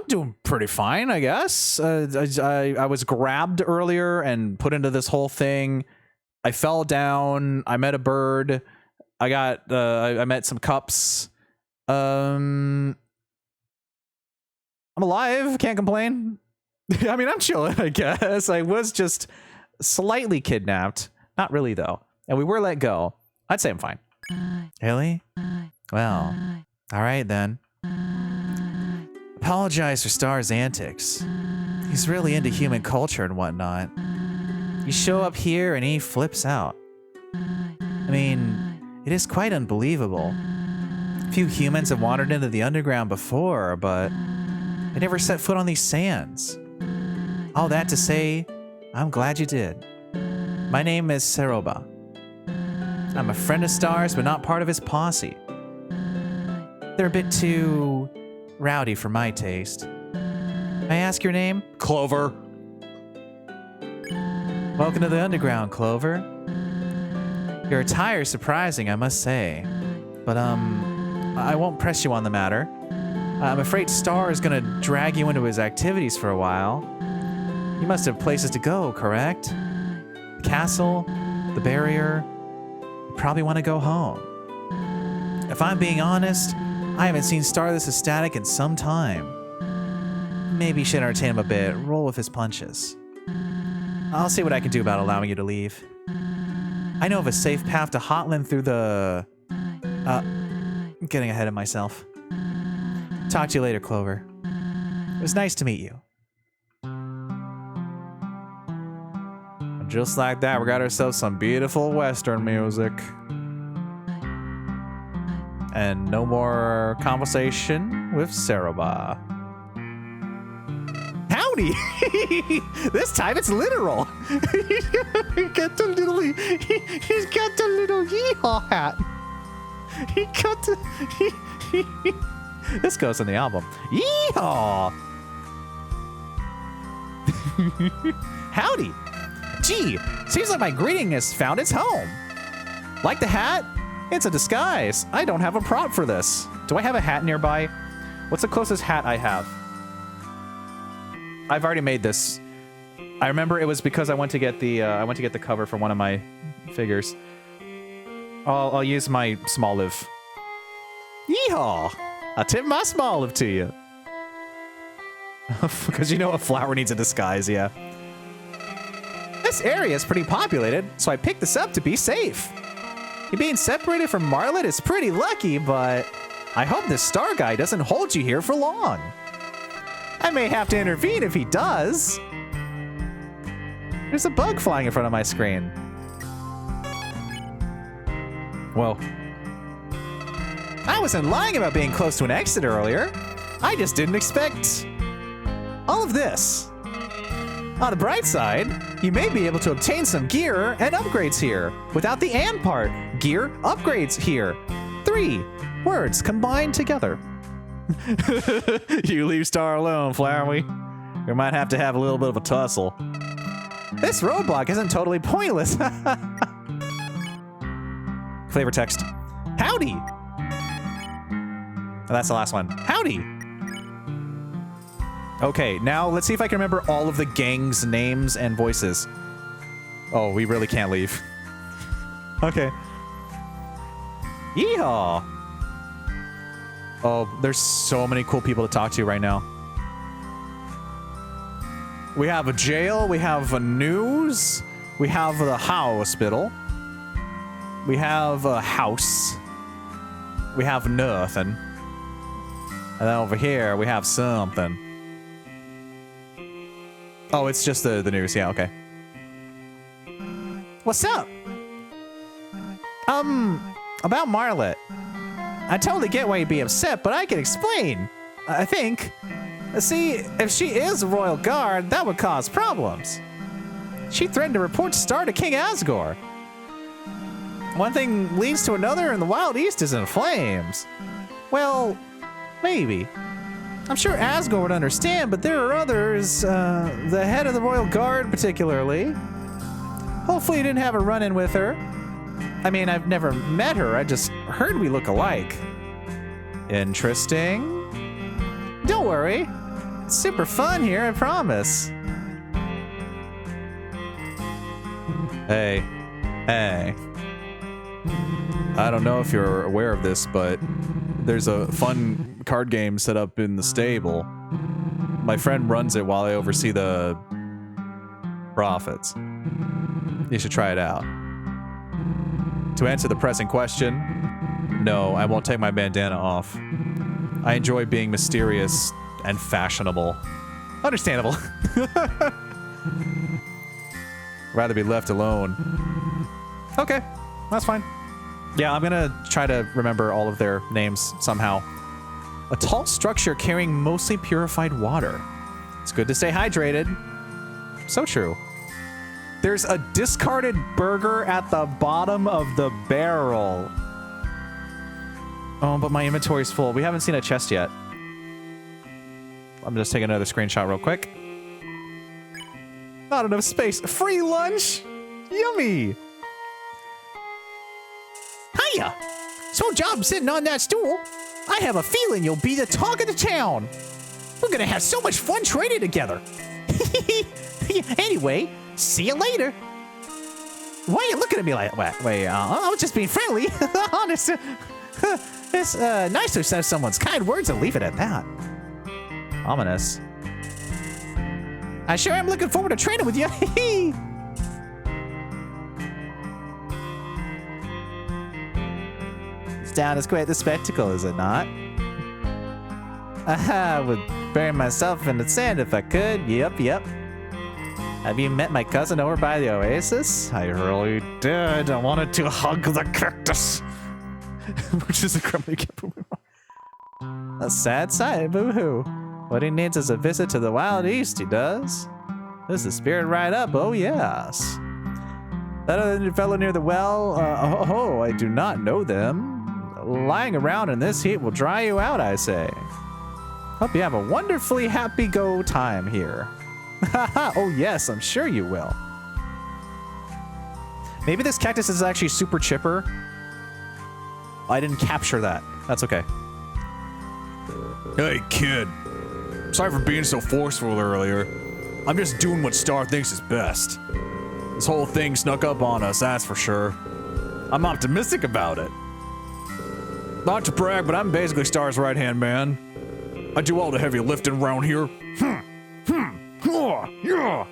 doing pretty fine, I guess. I was grabbed earlier and put into this whole thing. I fell down. I met a bird. I met some cups. I'm alive. Can't complain. I mean, I'm chilling, I guess. I was just slightly kidnapped. Not really, though. And we were let go. I'd say I'm fine. Really? Well, all right then. Apologize for Star's antics. He's really into human culture and whatnot. You show up here and he flips out. I mean, it is quite unbelievable. A few humans have wandered into the underground before, but they never set foot on these sands. All that to say, I'm glad you did. My name is Seroba. I'm a friend of Star's, but not part of his posse. They're a bit too rowdy for my taste. May I ask your name? Clover. Welcome to the underground, Clover. Your attire is surprising, I must say. But, I won't press you on the matter. I'm afraid Star is gonna drag you into his activities for a while. You must have places to go, correct? The castle, the barrier. You probably want to go home. If I'm being honest, I haven't seen Star this ecstatic in some time. Maybe you should entertain him a bit, roll with his punches. I'll see what I can do about allowing you to leave. I know of a safe path to Hotland through the... I'm getting ahead of myself. Talk to you later, Clover. It was nice to meet you. And just like that, we got ourselves some beautiful Western music. And no more conversation with Seroba. Howdy! This time it's literal. He's got the little yeehaw hat. He got the... This goes in the album. Yeehaw! Howdy! Gee, seems like my greeting has found its home. Like the hat? It's a disguise. I don't have a prop for this. Do I have a hat nearby? What's the closest hat I have? I've already made this. I remember it was because I went to get the cover for one of my figures. I'll use my small live. Yeehaw! I tip my small live to you. Because you know a flower needs a disguise, yeah. This area is pretty populated, so I picked this up to be safe. You being separated from Marlet is pretty lucky, but I hope this Star guy doesn't hold you here for long. I may have to intervene if he does. There's a bug flying in front of my screen. Whoa. I wasn't lying about being close to an exit earlier. I just didn't expect all of this. On the bright side, you may be able to obtain some gear and upgrades here without the "and" part. Gear upgrades here. 3 words combined together. You leave Star alone, Flowery. We might have to have a little bit of a tussle. This roadblock isn't totally pointless. Flavor text. Howdy! Oh, that's the last one. Howdy! Okay, now let's see if I can remember all of the gang's names and voices. Oh, we really can't leave. Okay. Yeehaw! Oh, there's so many cool people to talk to right now. We have a jail, we have a news, we have the hospital, we have a house, we have nothing, and then over here we have something. Oh, it's just the news, yeah, okay. What's up? About Marlet. I totally get why you'd be upset, but I can explain. I think. See, if she is a royal guard, that would cause problems. She threatened to report Star to King Asgore. One thing leads to another, and the Wild East is in flames. Well, maybe. I'm sure Asgore would understand, but there are others, the head of the royal guard particularly. Hopefully you didn't have a run-in with her. I mean, I've never met her, I just heard we look alike. Interesting. Don't worry. It's super fun here, I promise. Hey. Hey. I don't know if you're aware of this, but there's a fun card game set up in the stable. My friend runs it while I oversee the profits. You should try it out. To answer the pressing question, no, I won't take my bandana off. I enjoy being mysterious and fashionable. Understandable. Rather be left alone. Okay, that's fine. Yeah, I'm gonna try to remember all of their names somehow. A tall structure carrying mostly purified water. It's good to stay hydrated. So true. There's a discarded burger at the bottom of the barrel. Oh, but my inventory's full. We haven't seen a chest yet. I'm just taking another screenshot real quick. Not enough space. Free lunch? Yummy! Hiya! So job sitting on that stool. I have a feeling you'll be the talk of the town. We're gonna have so much fun trading together. Anyway, see you later. Why are you looking at me like that? Wait, I was just being friendly. Honest. It's nice to accept someone's kind words and leave it at that. Ominous. I sure am looking forward to training with you. This town is quite the spectacle, is it not? I would bury myself in the sand if I could. Yep. Have you met my cousin over by the oasis? I really did. I wanted to hug the cactus. Which is a grumpy kid. A sad sight, boo-hoo. What he needs is a visit to the Wild East, he does. This is spirit right up, oh yes. That other fellow near the well, I do not know them. Lying around in this heat will dry you out, I say. Hope you have a wonderfully happy go time here. Haha, oh yes, I'm sure you will. Maybe this cactus is actually super chipper. I didn't capture that. That's okay. Hey, kid. Sorry for being so forceful earlier. I'm just doing what Star thinks is best. This whole thing snuck up on us, that's for sure. I'm optimistic about it. Not to brag, but I'm basically Star's right-hand man. I do all the heavy lifting around here. Yeah.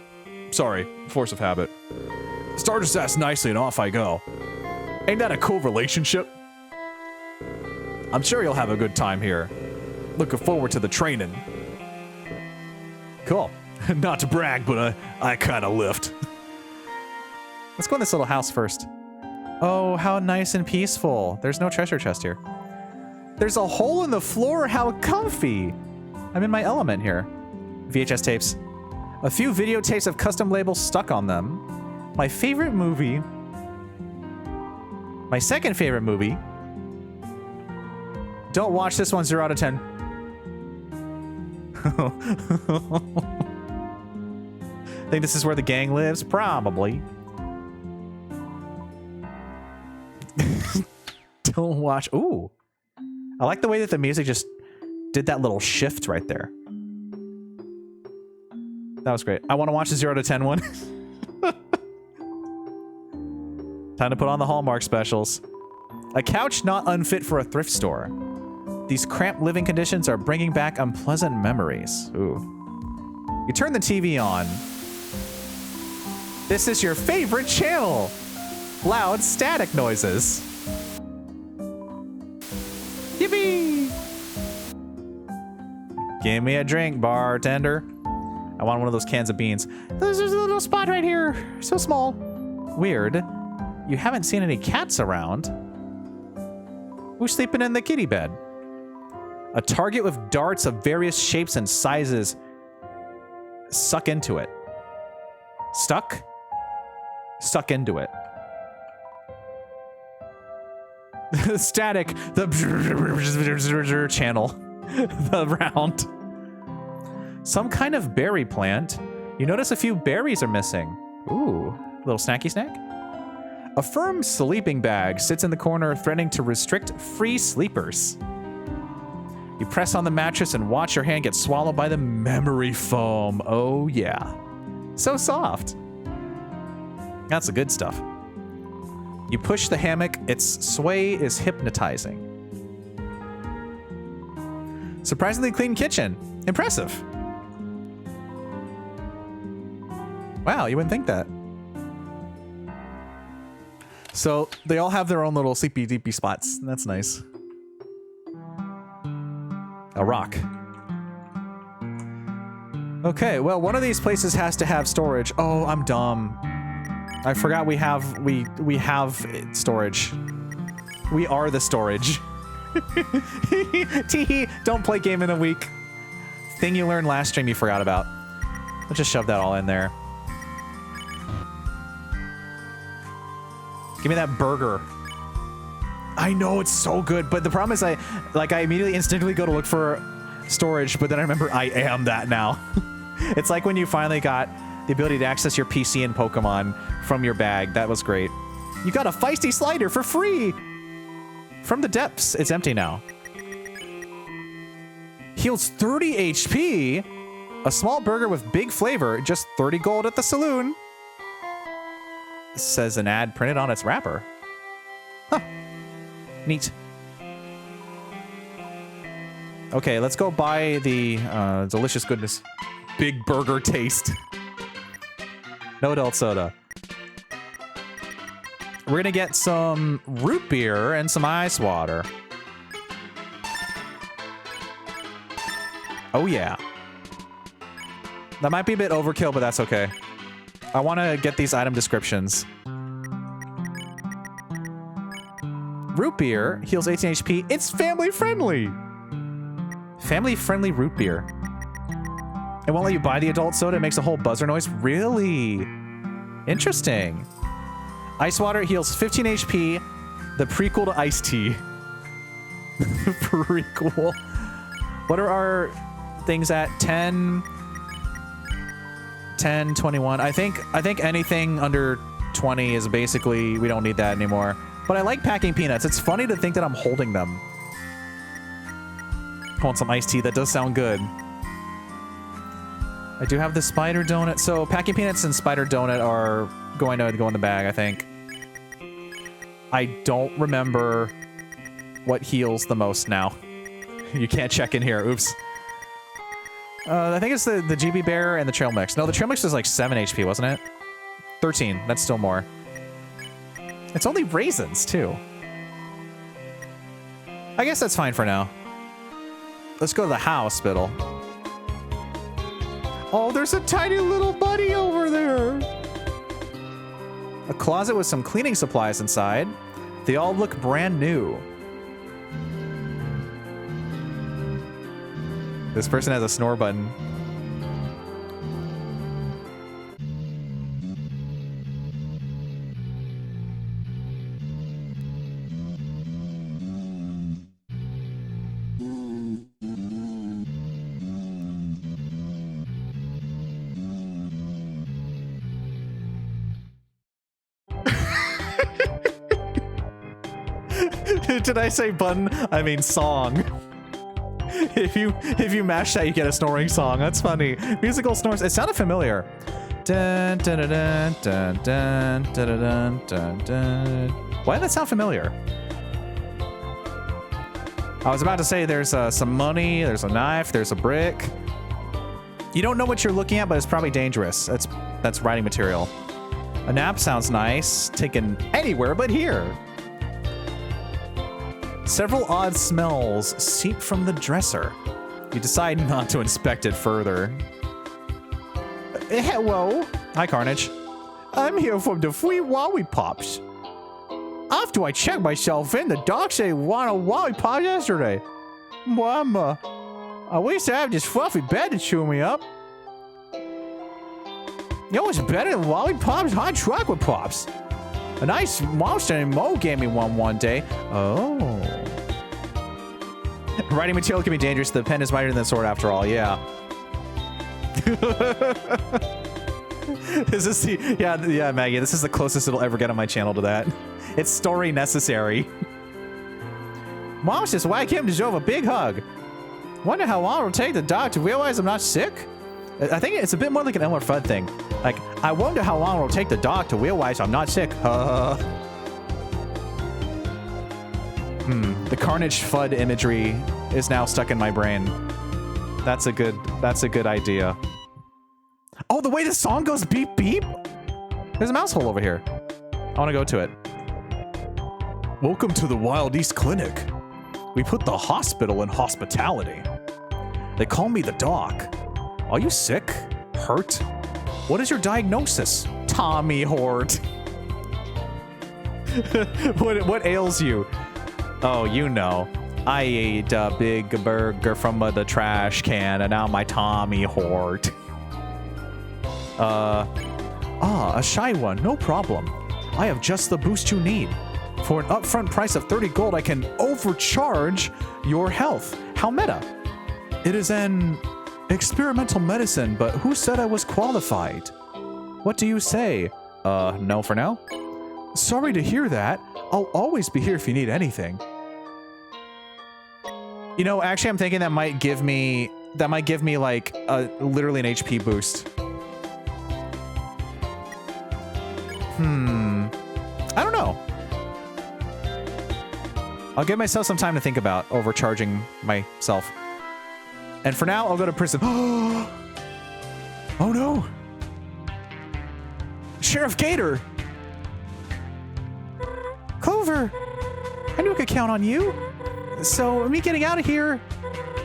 Sorry, force of habit. Star just asks nicely and off I go. Ain't that a cool relationship? I'm sure you'll have a good time here. Looking forward to the training. Cool. Not to brag, but I kind of lift. Let's go in this little house first. Oh, how nice and peaceful. There's no treasure chest here. There's a hole in the floor. How comfy. I'm in my element here. VHS tapes. A few videotapes of custom labels stuck on them. My favorite movie. My second favorite movie. Don't watch this one, 0 out of 10. Think this is where the gang lives? Probably. Don't watch. Ooh. I like the way that the music just did that little shift right there. That was great. I want to watch the 0 to 10 one. Time to put on the Hallmark specials. A couch not unfit for a thrift store. These cramped living conditions are bringing back unpleasant memories. Ooh. You turn the TV on. This is your favorite channel. Loud static noises. Yippee! Give me a drink, bartender. I want one of those cans of beans. There's a little spot right here. So small. Weird. You haven't seen any cats around. Who's sleeping in the kitty bed? A target with darts of various shapes and sizes. Suck into it. Stuck? Suck into it. Static. The channel. The round. Some kind of berry plant. You notice a few berries are missing. Ooh, little snacky snack. A firm sleeping bag sits in the corner, threatening to restrict free sleepers. You press on the mattress and watch your hand get swallowed by the memory foam. Oh yeah. So soft. That's the good stuff. You push the hammock, its sway is hypnotizing. Surprisingly clean kitchen. Impressive. Wow, you wouldn't think that. So they all have their own little sleepy deepy spots. That's nice. A rock. Okay, well, one of these places has to have storage. Oh, I'm dumb. I forgot we have storage. We are the storage. Teehee, don't play game in a week. Thing you learned last stream you forgot about. Let's just shove that all in there. Give me that burger. I know it's so good, but the problem is I immediately instinctively go to look for storage, but then I remember I am that now. It's like when you finally got the ability to access your PC in Pokemon from your bag. That was great. You got a Feisty slider for free! From the depths. It's empty now. Heals 30 HP. A small burger with big flavor. Just 30 gold at the saloon. Says an ad printed on its wrapper. Huh. Neat. Okay, let's go buy the delicious goodness. Big burger taste. No adult soda. We're gonna get some root beer and some ice water. Oh yeah. That might be a bit overkill, but that's okay. I want to get these item descriptions. Root beer heals 18 HP. It's family friendly. Family friendly root beer. It won't let you buy the adult soda. It makes a whole buzzer noise. Really? Interesting. Ice water heals 15 HP. The prequel to iced tea. Prequel. What are our things at? 10, 21. I think anything under 20 is basically, we don't need that anymore. But I like packing peanuts. It's funny to think that I'm holding them. I want some iced tea. That does sound good. I do have the spider donut. So packing peanuts and spider donut are going to go in the bag, I think. I don't remember what heals the most now. You can't check in here. Oops. I think it's the GB Bear and the Trail Mix. No, the Trail Mix is like 7 HP, wasn't it? 13. That's still more. It's only raisins, too. I guess that's fine for now. Let's go to the hospital. Oh, there's a tiny little buddy over there. A closet with some cleaning supplies inside. They all look brand new. This person has a snore button. Did I say button? I mean song. If you mash that, you get a snoring song. That's funny. Musical snores. It sounded familiar. Dun, dun, dun, dun, dun, dun, dun, dun, dun, dun. Why did that sound familiar? I was about to say there's some money, there's a knife, there's a brick. You don't know what you're looking at, but it's probably dangerous. That's writing material. A nap sounds nice, taken anywhere but here. Several odd smells seep from the dresser. You decide not to inspect it further. Hello. Hi, Carnage. I'm here from the free lollipops. After I checked myself in, the doc said he wanted a lollipop yesterday. Mama, at least I have this fluffy bed to chew me up. You know what's better than lollipops? Hot chocolate pops. A nice monster named Mo gave me one day. Oh. Writing material can be dangerous. The pen is mightier than the sword after all. Yeah. This is the, yeah, Maggie, this is the closest it'll ever get on my channel to that. It's story necessary. Mom's just whack him deserve a big hug. Wonder how long it'll take the doc to realize I'm not sick? I think it's a bit more like an Elmer Fudd thing. Like, I wonder how long it'll take the doc to realize I'm not sick. The Carnage Fudd imagery is now stuck in my brain. That's a good idea. Oh, the way the song goes beep beep? There's a mouse hole over here. I want to go to it. Welcome to the Wild East Clinic. We put the hospital in hospitality. They call me the doc. Are you sick? Hurt? What is your diagnosis? Tommy Hort. What ails you? Oh, you know. I ate a big burger from the trash can and now my Tommy Hort. A shy one, no problem. I have just the boost you need. For an upfront price of 30 gold, I can overcharge your health. How meta? It is an experimental medicine, but who said I was qualified? What do you say? No for now? Sorry to hear that. I'll always be here if you need anything. You know, actually, I'm thinking that might give me like literally an HP boost. I don't know. I'll give myself some time to think about overcharging myself. And for now, I'll go to prison. Oh no! Sheriff Gator! Clover! I knew I could count on you. So, me getting out of here,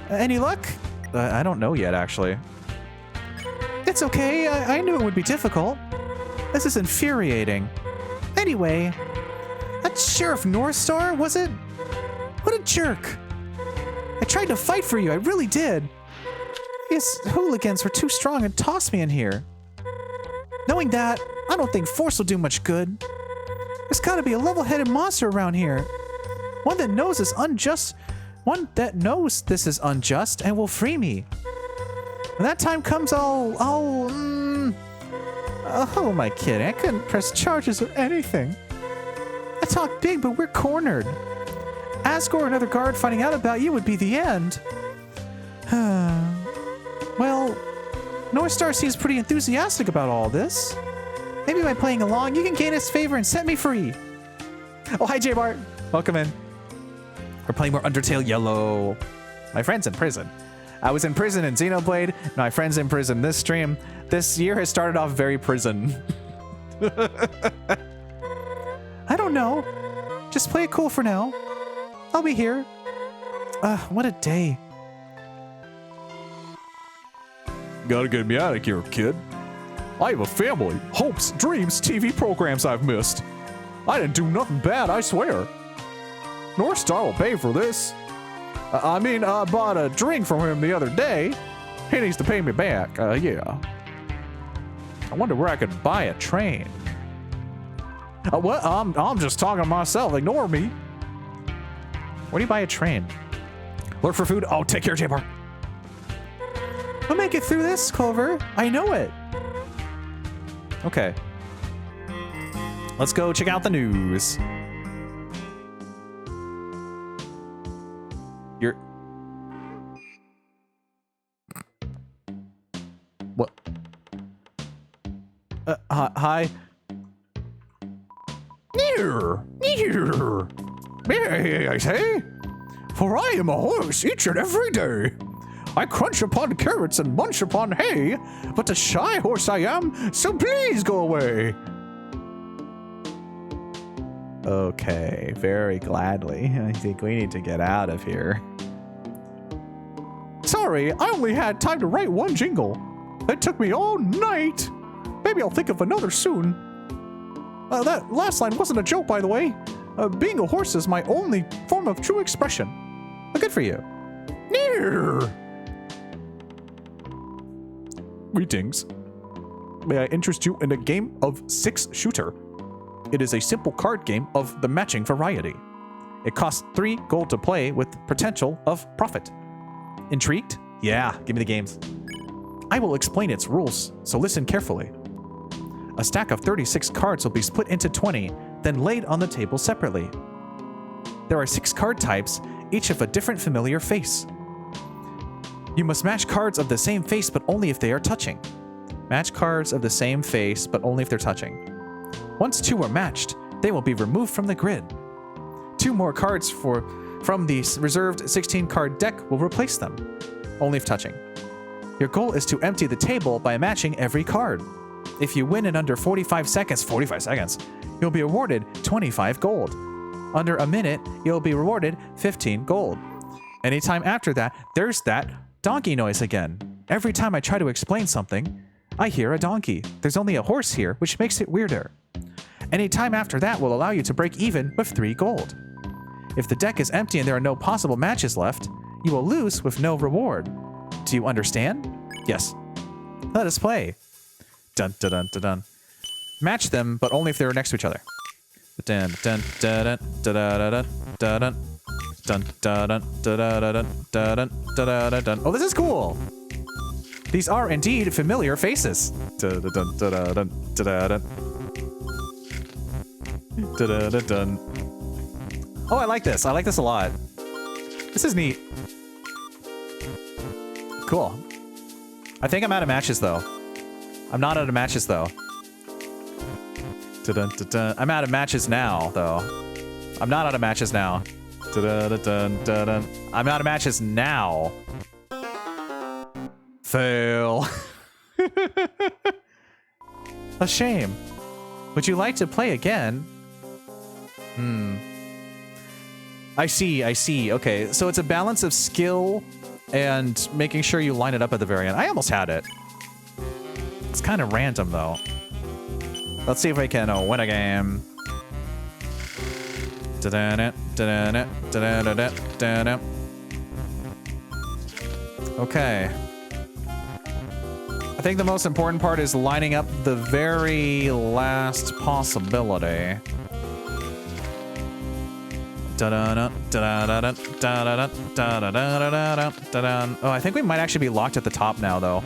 any luck? I don't know yet, actually. It's okay. I knew it would be difficult. This is infuriating. Anyway, that Sheriff Northstar, was it? What a jerk. I tried to fight for you, I really did. His hooligans were too strong and tossed me in here. Knowing that, I don't think force will do much good. There's gotta be a level-headed monster around here. One that knows this is unjust and will free me. When that time comes, oh, who am I kidding? I couldn't press charges or anything. I talk big, but we're cornered. Asgore or another guard finding out about you would be the end. Well, Northstar seems pretty enthusiastic about all this. Maybe by playing along, you can gain his favor and set me free. Oh, hi, J-Bart. Welcome in. We're playing more Undertale Yellow. My friend's in prison. I was in prison in Xenoblade. My friend's in prison this stream. This year has started off very prison. I don't know. Just play it cool for now. I'll be here. What a day. Gotta get me out of here, kid. I have a family, hopes, dreams, TV programs I've missed. I didn't do nothing bad, I swear. Northstar will pay for this. I bought a drink from him the other day. He needs to pay me back, yeah. I wonder where I could buy a train. What? I'm just talking to myself, ignore me. Where do you buy a train? Look for food? Oh, take care, J-Bar. I'll make it through this, Clover. I know it. Okay. Let's go check out the news. What? Hi. Near, near. May I say? For I am a horse each and every day. I crunch upon carrots and munch upon hay, but a shy horse I am, so please go away. Okay, very gladly. I think we need to get out of here. Sorry, I only had time to write one jingle. It took me all night. Maybe I'll think of another soon. That last line wasn't a joke, by the way. Being a horse is my only form of true expression. Good for you. Near. Greetings. May I interest you in a game of 6-shooter? It is a simple card game of the matching variety. It costs 3 gold to play with potential of profit. Intrigued? Yeah, give me the games. I will explain its rules, so listen carefully. A stack of 36 cards will be split into 20, then laid on the table separately. There are 6 card types, each of a different familiar face. You must match cards of the same face, but only if they are touching. Match cards of the same face, but only if they're touching. Once 2 are matched, they will be removed from the grid. 2 more cards from the reserved 16-card deck will replace them, Only if touching. Your goal is to empty the table by matching every card. If you win in under 45 seconds, you'll be awarded 25 gold. Under a minute, you'll be rewarded 15 gold. Anytime after that, there's that donkey noise again. Every time I try to explain something, I hear a donkey. There's only a horse here, which makes it weirder. Any time after that will allow you to break even with 3 gold. If the deck is empty and there are no possible matches left, you will lose with no reward. Do you understand? Yes. Let us play. Dun dun dun dun dun. Match them, but only if they're next to each other. Dun dun dun dun dun dun dun dun dun dun dun dun dun. Oh, this is cool. These are indeed familiar faces. Dun dun dun dun dun dun dun dun dun. Oh, I like this. I like this a lot. This is neat. Cool. I think I'm out of matches, though. I'm not out of matches, though. Dun-dun-dun-dun. I'm out of matches now, though. I'm not out of matches now. Dun-dun-dun-dun-dun. I'm out of matches now. Fail. A shame. Would you like to play again? I see. Okay, so it's a balance of skill and making sure you line it up at the very end. I almost had it. It's kind of random, though. Let's see if I can win a game. Okay. I think the most important part is lining up the very last possibility. Oh, I think we might actually be locked at the top now, though.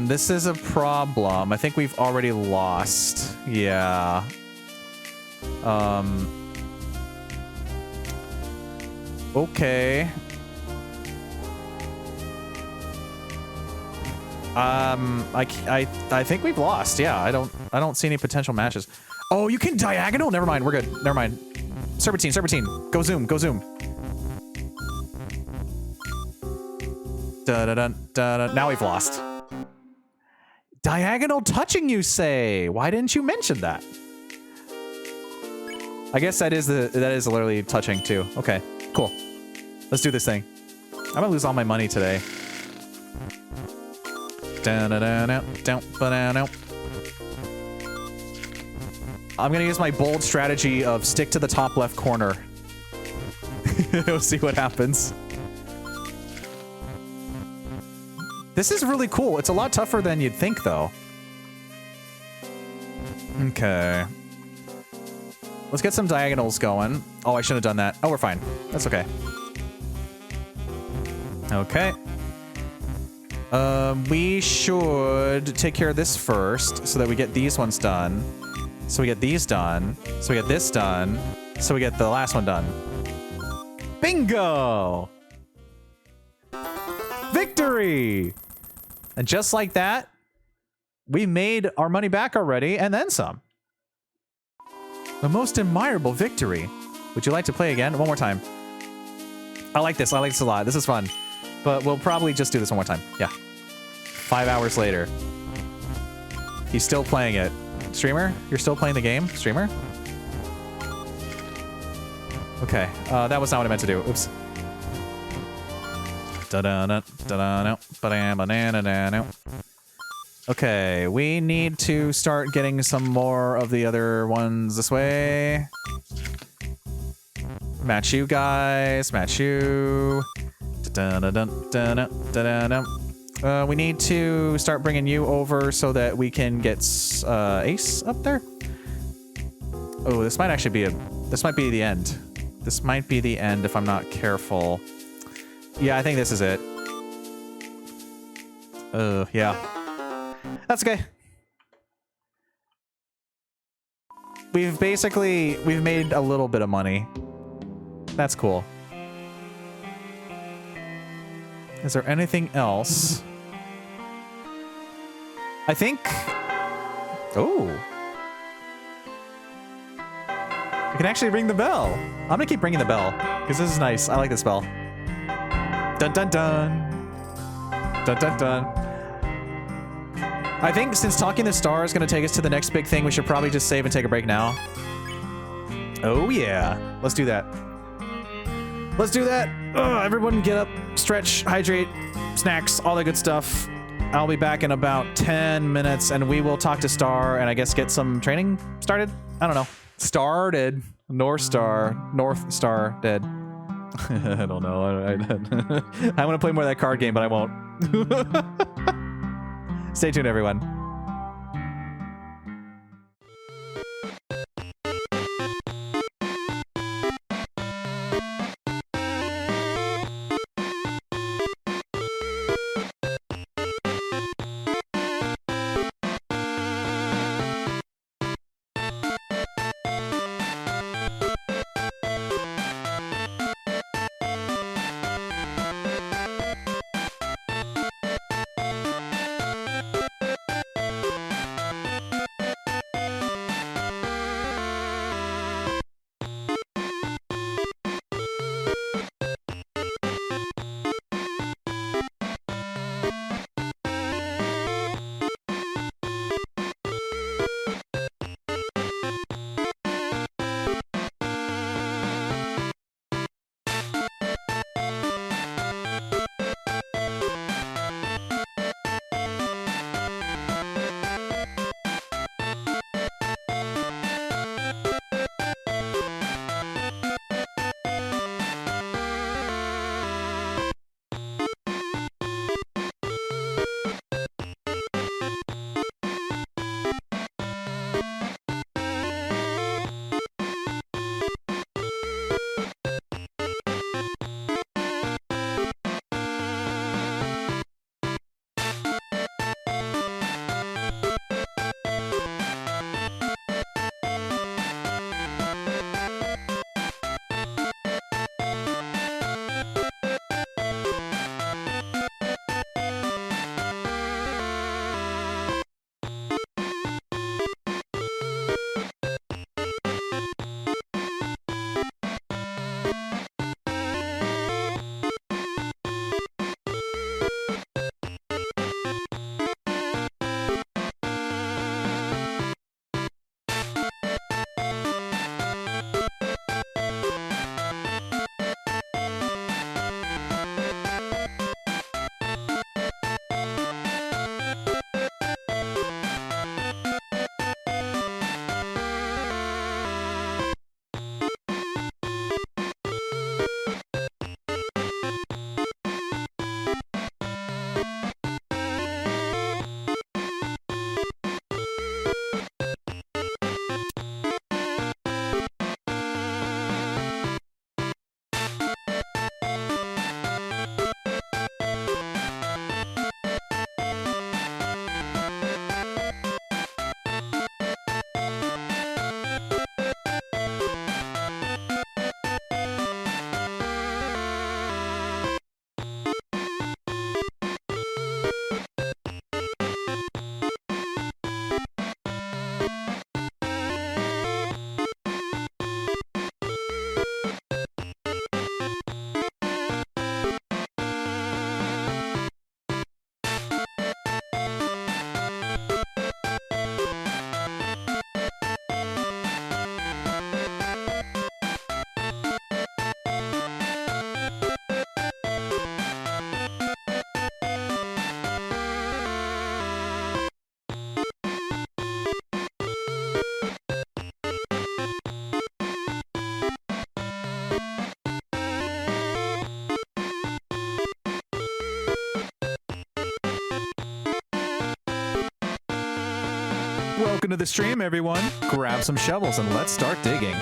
This is a problem. I think we've already lost. Yeah. Okay. I think we've lost. Yeah, I don't see any potential matches. Oh, you can diagonal? Never mind. We're good. Never mind. Serpentine. Go zoom. Now we've lost. Diagonal touching, you say? Why didn't you mention that? I guess that is literally touching too. Okay, cool. Let's do this thing. I'm gonna lose all my money today. I'm gonna use my bold strategy of stick to the top left corner. We'll see what happens. This is really cool. It's a lot tougher than you'd think, though. Okay. Let's get some diagonals going. Oh, I shouldn't have done that. Oh, we're fine. That's okay. Okay. We should take care of this first so that we get these ones done. So we get these done. So we get this done. So we get the last one done. Bingo! Victory! And just like that, We made our money back already, and then some. The most admirable victory. Would you like to play again? One more time. I like this. I like this a lot. This is fun. But we'll probably just do this one more time. Yeah. 5 hours later. He's still playing it. Streamer, you're still playing the game? Streamer? Okay. That was not what I meant to do. Oops. Okay, we need to start getting some more of the other ones this way. Match you guys, match you. We need to start bringing you over so that we can get Ace up there. Oh, this might actually be this might be the end. This might be the end if I'm not careful. Yeah, I think this is it. Yeah. That's okay. We've made a little bit of money. That's cool. Is there anything else? I think... Oh. I can actually ring the bell. I'm gonna keep ringing the bell, because this is nice. I like this bell. Dun dun dun. Dun dun dun. I think since talking to Star is gonna take us to the next big thing, we should probably just save and take a break now. Oh yeah. Let's do that. Let's do that. Everyone get up, stretch, hydrate, snacks, all that good stuff. I'll be back in about 10 minutes and we will talk to Star and I guess get some training started. I don't know. Started. North Star dead. I don't know. I want to play more of that card game, but I won't. Stay tuned, everyone. Welcome to the stream, everyone. Grab some shovels and let's start digging.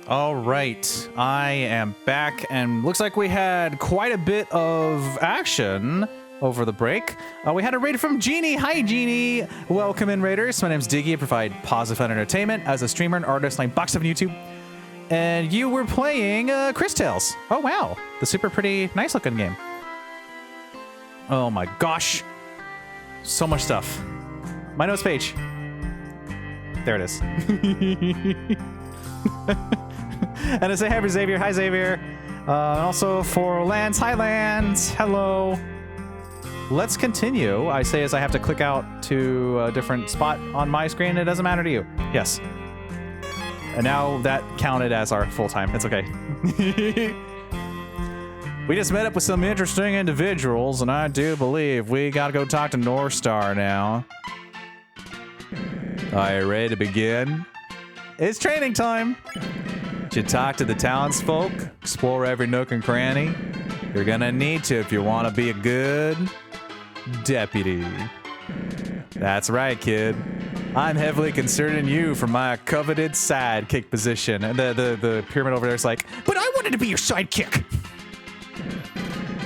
All right, I am back, and looks like we had quite a bit of action over the break. We had a raid from Jeannie. Hi, Jeannie. Welcome in, raiders. My name's Diggy. I provide positive fun entertainment as a streamer and artist like Box of YouTube. And you were playing Chris Tales. Oh, wow. The super pretty, nice looking game. Oh my gosh. So much stuff. My notes page. There it is. And I say hi for Xavier. Hi, Xavier. Also for Lance. Hi, Lance. Hello. Let's continue. I say as I have to click out to a different spot on my screen. It doesn't matter to you. Yes. And now that counted as our full time. It's okay. We just met up with some interesting individuals, and I do believe we gotta go talk to North Star now. Are you ready to begin? It's training time. You talk to the townsfolk, explore every nook and cranny. You're gonna need to if you want to be a good deputy. That's right, kid. I'm heavily considering you for my coveted sidekick position. And the pyramid over there is like, but I wanted to be your sidekick.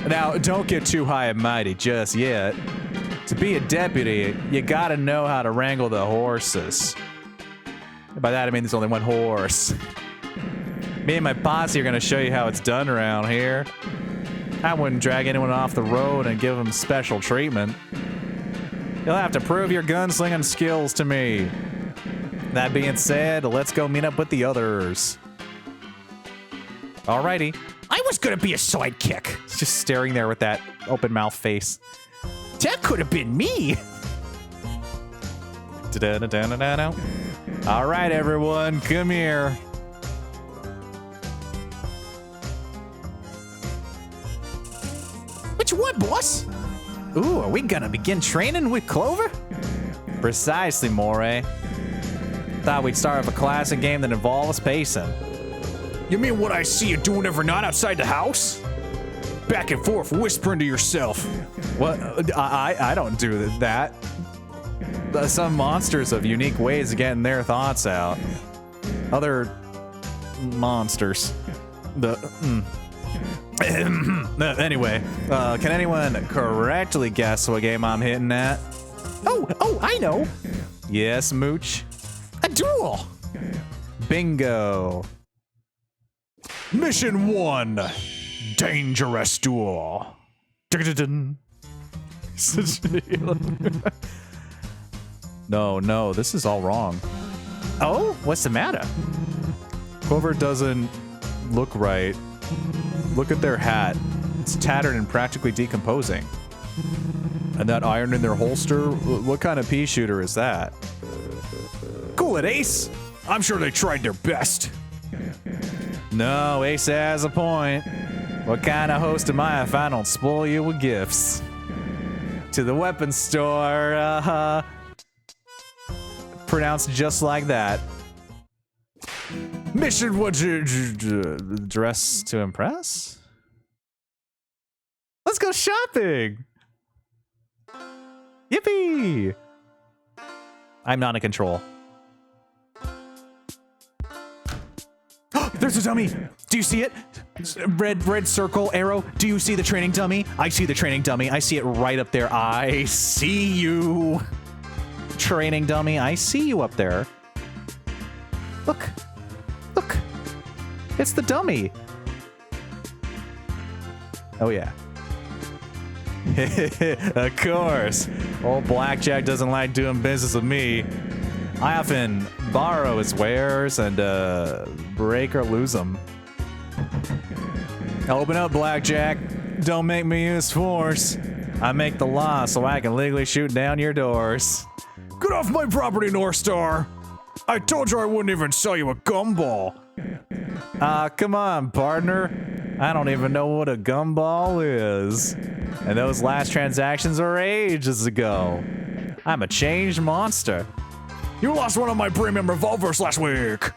Now, don't get too high and mighty just yet. To be a deputy, you gotta know how to wrangle the horses. By that I mean there's only one horse. Me and my posse are gonna show you how it's done around here. I wouldn't drag anyone off the road and give them special treatment. You'll have to prove your gunslinging skills to me. That being said, let's go meet up with the others. Alrighty. I was gonna be a sidekick. He's just staring there with that open mouth face. That could have been me. All right, everyone, come here. Which one, boss? Ooh, are we gonna begin training with Clover? Precisely, Moray. Thought we'd start with a classic game that involves pacing. You mean what I see you doing every night outside the house? Back and forth, whispering to yourself. What? I don't do that. Some monsters have unique ways of getting their thoughts out. Other monsters. Anyway, can anyone correctly guess what game I'm hitting at? Oh, I know. Yes, Mooch. A duel. Bingo. Mission 1. Dangerous duel. No, this is all wrong. Oh, what's the matter? Clover doesn't look right. Look at their hat. It's tattered and practically decomposing. And that iron in their holster? What kind of pea shooter is that? Cool it, Ace. I'm sure they tried their best. No, Ace has a point. What kind of host am I if I don't spoil you with gifts? To the weapons store, pronounced just like that. Mission 1. Dress to impress? Let's go shopping! Yippee! I'm not in control. There's a dummy! Do you see it? Red circle, arrow. Do you see the training dummy? I see the training dummy. I see it right up there. I see you. Training dummy, I see you up there. Look. Look. It's the dummy. Oh, yeah. Of course. Old Blackjack doesn't like doing business with me. I often borrow his wares and break or lose them. Open up, Blackjack. Don't make me use force. I make the law so I can legally shoot down your doors. Get off my property, North Star. I told you I wouldn't even sell you a gumball. Come on, partner. I don't even know what a gumball is. And those last transactions are ages ago. I'm a changed monster. You lost one of my premium revolvers last week.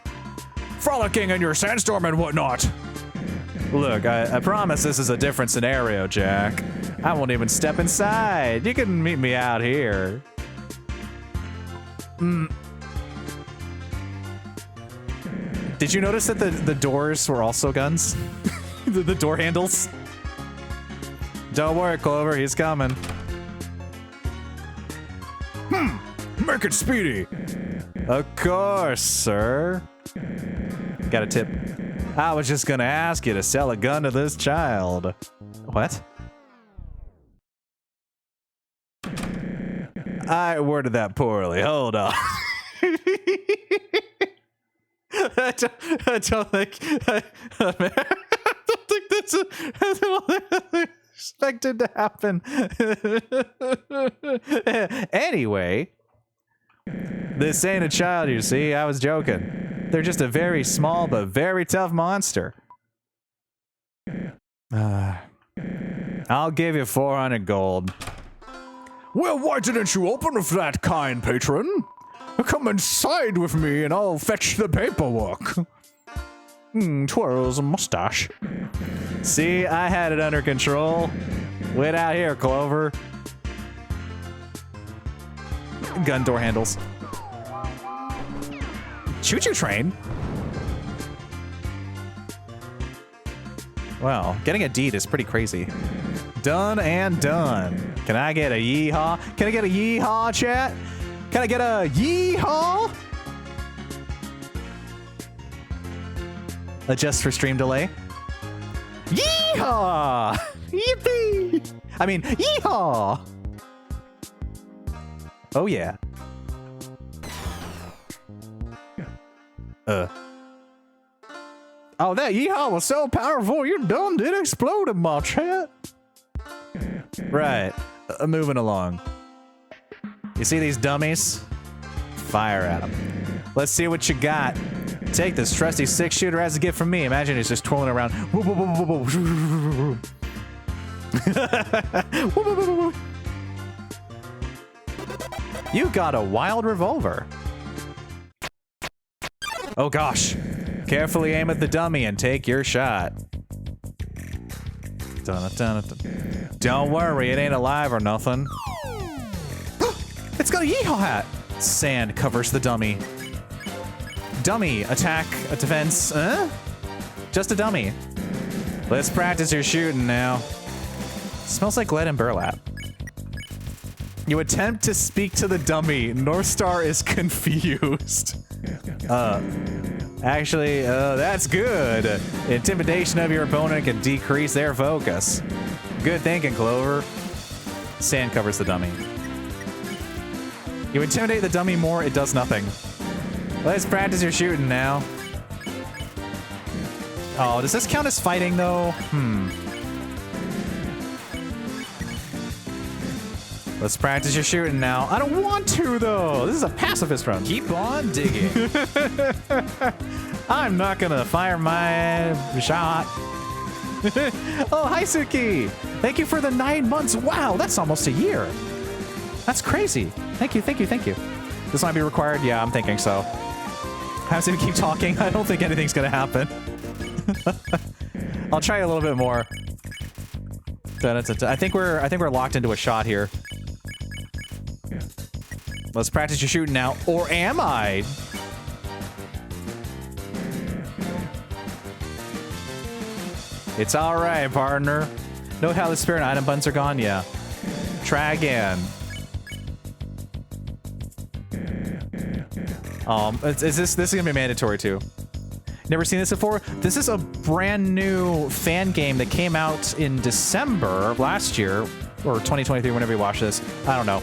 Frolicking in your sandstorm and whatnot. Look, I promise this is a different scenario, Jack. I won't even step inside. You can meet me out here. Did you notice that the doors were also guns? the door handles? Don't worry, Clover, he's coming. Make it speedy. Of course, sir. Got a tip. I was just gonna ask you to sell a gun to this child. What? I worded that poorly. Hold on. I don't think that's expected to happen. Anyway, this ain't a child, you see. I was joking. They're just a very small but very tough monster. I'll give you 400 gold. Well, why didn't you open with that, kind patron? Come inside with me and I'll fetch the paperwork. Twirls a mustache. See, I had it under control. Wait out here, Clover. Gun door handles. Choo-choo train? Well, getting a deed is pretty crazy. Done and done. Can I get a yeehaw? Can I get a yeehaw, chat? Can I get a yeehaw? Adjust for stream delay. Yeehaw! Yippee! I mean, yeehaw! Oh yeah. Oh, that yeehaw was so powerful, your dome did explode in my chat. Right. Moving along. You see these dummies? Fire at them. Let's see what you got. Take this trusty 6-shooter as a gift from me. Imagine it's just twirling around. You got a wild revolver. Oh gosh. Carefully aim at the dummy and take your shot. Don't worry, it ain't alive or nothing. It's got a yeehaw hat. Sand covers the dummy. Dummy, attack, a defense. Just a dummy. Let's practice your shooting now. Smells like lead and burlap. You attempt to speak to the dummy. North Star is confused. Actually, that's good. Intimidation of your opponent can decrease their focus. Good thinking, Clover. Sand covers the dummy. You intimidate the dummy more, it does nothing. Let's practice your shooting now. Oh, does this count as fighting, though? Let's practice your shooting now. I don't want to, though. This is a pacifist run. Keep on digging. I'm not gonna fire my shot. Oh, hi, Suki. Thank you for the 9 months. Wow, that's almost a year. That's crazy. Thank you, thank you, thank you. This might be required? Yeah, I'm thinking so. I'm gonna keep talking. I don't think anything's gonna happen. I'll try a little bit more. I think we're locked into a shot here. Let's practice your shooting now. Or am I? It's all right, partner. Note how the spirit item buttons are gone? Yeah. Try again. This is gonna be mandatory too. Never seen this before? This is a brand new fan game that came out in December of last year, or 2023, whenever you watch this. I don't know.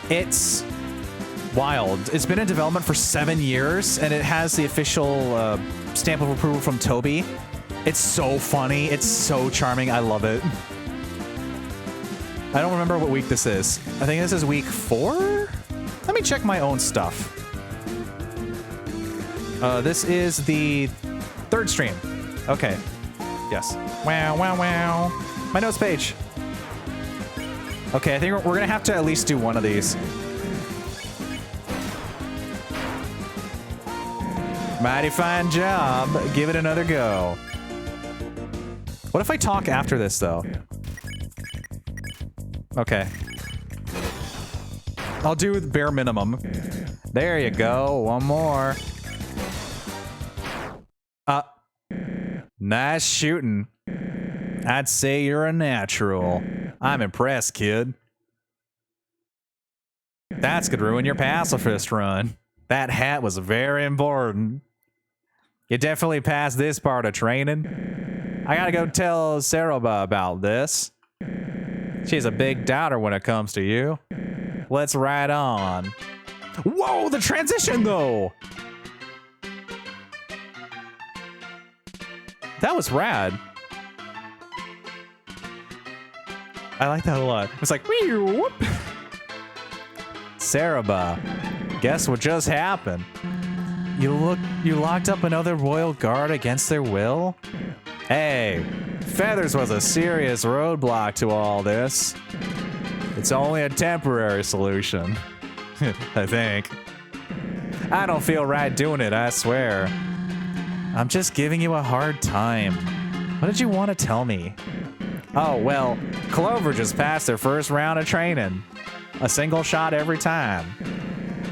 It's wild. It's been in development for 7 years, and it has the official stamp of approval from Toby. It's so funny. It's so charming. I love it. I don't remember what week this is. I think this is week 4? Let me check my own stuff. This is the 3rd stream. Okay. Yes. Wow, wow, wow. My notes page. Okay, I think we're gonna have to at least do one of these. Mighty fine job. Give it another go. What if I talk after this, though? Okay. I'll do the bare minimum. There you go. One more. Nice shooting. I'd say you're a natural. I'm impressed, kid. That's gonna ruin your pacifist run. That hat was very important. You definitely passed this part of training. I gotta go tell Saroba about this. She's a big doubter when it comes to you. Let's ride on. Whoa, the transition though! That was rad. I like that a lot. It's like, whoop. Saroba, guess what just happened? You locked up another royal guard against their will? Hey, Feathers was a serious roadblock to all this. It's only a temporary solution. I think. I don't feel right doing it, I swear. I'm just giving you a hard time. What did you want to tell me? Oh, well, Clover just passed their first round of training. A single shot every time.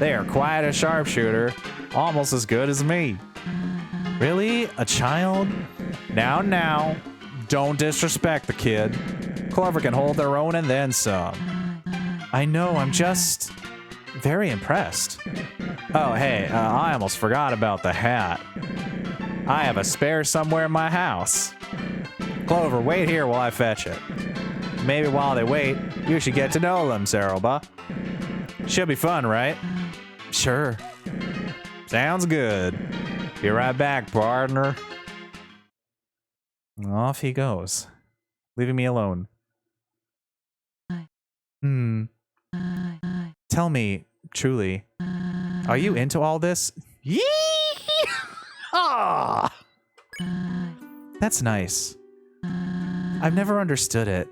They are quite a sharpshooter, almost as good as me. Really? A child? Now, don't disrespect the kid. Clover can hold their own and then some. I know, I'm just very impressed. Oh, hey, I almost forgot about the hat. I have a spare somewhere in my house. Clover, wait here while I fetch it. Maybe while they wait, you should get to know them, Saroba. Should be fun, right? Sure. Sounds good. Be right back, partner. Off he goes, leaving me alone. Tell me, truly, are you into all this? Yee! Ah! That's nice. I've never understood it.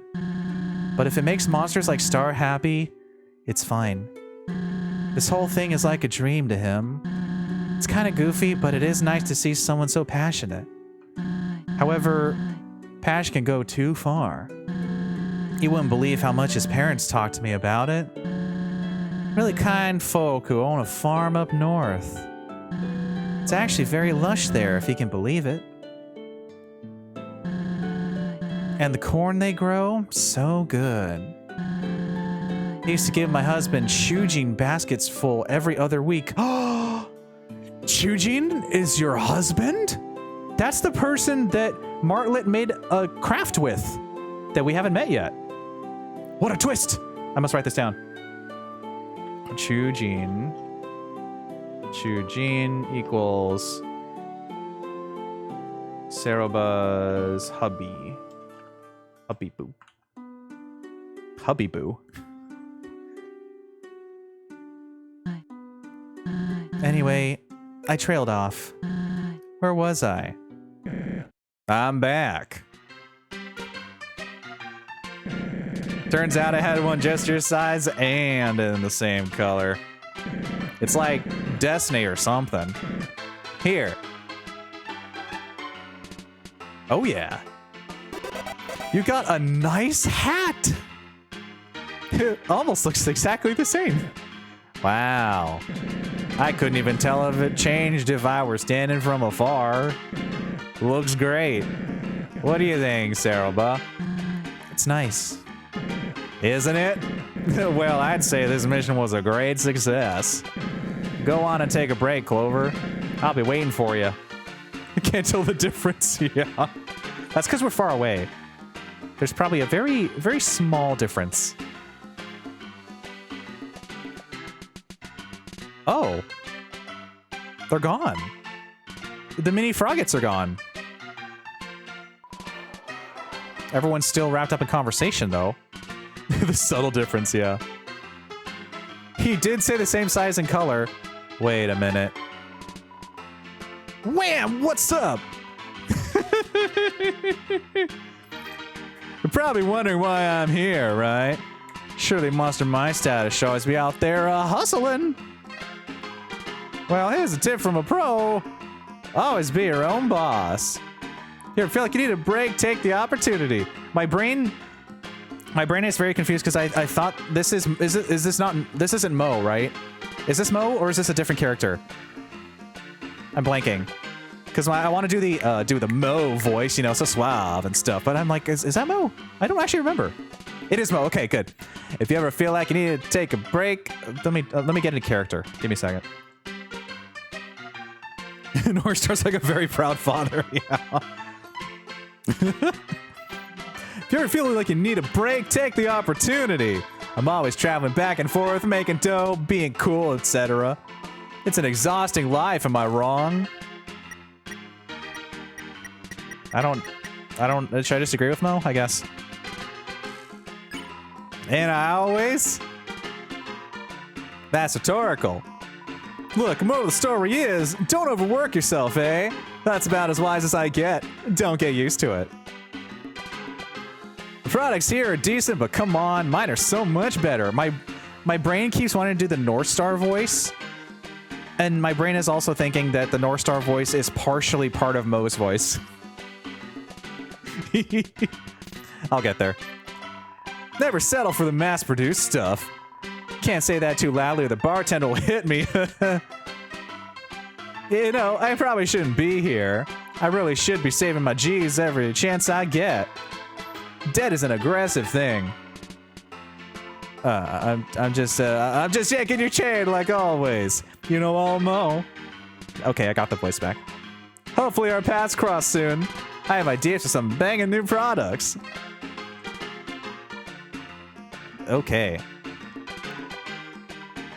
But if it makes monsters like Star happy, it's fine. This whole thing is like a dream to him. It's kind of goofy, but it is nice to see someone so passionate. However, passion can go too far. You wouldn't believe how much his parents talked to me about it. Really kind folk who own a farm up north. It's actually very lush there, if you can believe it. And the corn they grow, so good. I used to give my husband Chujin baskets full every other week. Chujin is your husband? That's the person that Martlet made a craft with that we haven't met yet. What a twist! I must write this down. Chujin equals Saroba's hubby. Hubby boo. Hubby boo. Anyway, I trailed off. Where was I? I'm back. Turns out I had one just your size and in the same color. It's like Destiny or something. Here. Oh yeah. You got a nice hat. It almost looks exactly the same. Wow. I couldn't even tell if it changed if I were standing from afar. Looks great. What do you think, Saroba? It's nice. Isn't it? Well, I'd say this mission was a great success. Go on and take a break, Clover. I'll be waiting for you. I can't tell the difference. Yeah. That's because we're far away. There's probably a very, very small difference. Oh. They're gone. The mini froggets are gone. Everyone's still wrapped up in conversation, though. The subtle difference, yeah. He did say the same size and color. Wait a minute. Wham! What's up? You're probably wondering why I'm here, right? Surely Monster My status should always be out there hustling. Well, here's a tip from a pro. Always be your own boss. You ever feel like you need a break? Take the opportunity. My brain is very confused because I thought this isn't Mo, right? Is this Mo or is this a different character? I'm blanking. Because I want to do the Mo voice, you know, so suave and stuff. But I'm like, is that Mo? I don't actually remember. It is Mo. Okay, good. If you ever feel like you need to take a break, let me get into character. Give me a second. North Star's like a very proud father. Yeah. If you're feeling like you need a break, take the opportunity. I'm always traveling back and forth, making dough, being cool, etc. It's an exhausting life, am I wrong? I don't, should I disagree with Mo? I guess. And I always... That's rhetorical. Look, moral of the story is, don't overwork yourself, eh? That's about as wise as I get. Don't get used to it. The products here are decent, but come on, mine are so much better. My brain keeps wanting to do the North Star voice, and my brain is also thinking that the North Star voice is partially part of Mo's voice. I'll get there. Never settle for the mass-produced stuff. Can't say that too loudly or the bartender will hit me. You know, I probably shouldn't be here. I really should be saving my G's every chance I get. Debt is an aggressive thing. I'm just yanking your chain like always. You know, all Mo. Okay, I got the voice back. Hopefully our paths cross soon. I have ideas for some banging new products. Okay.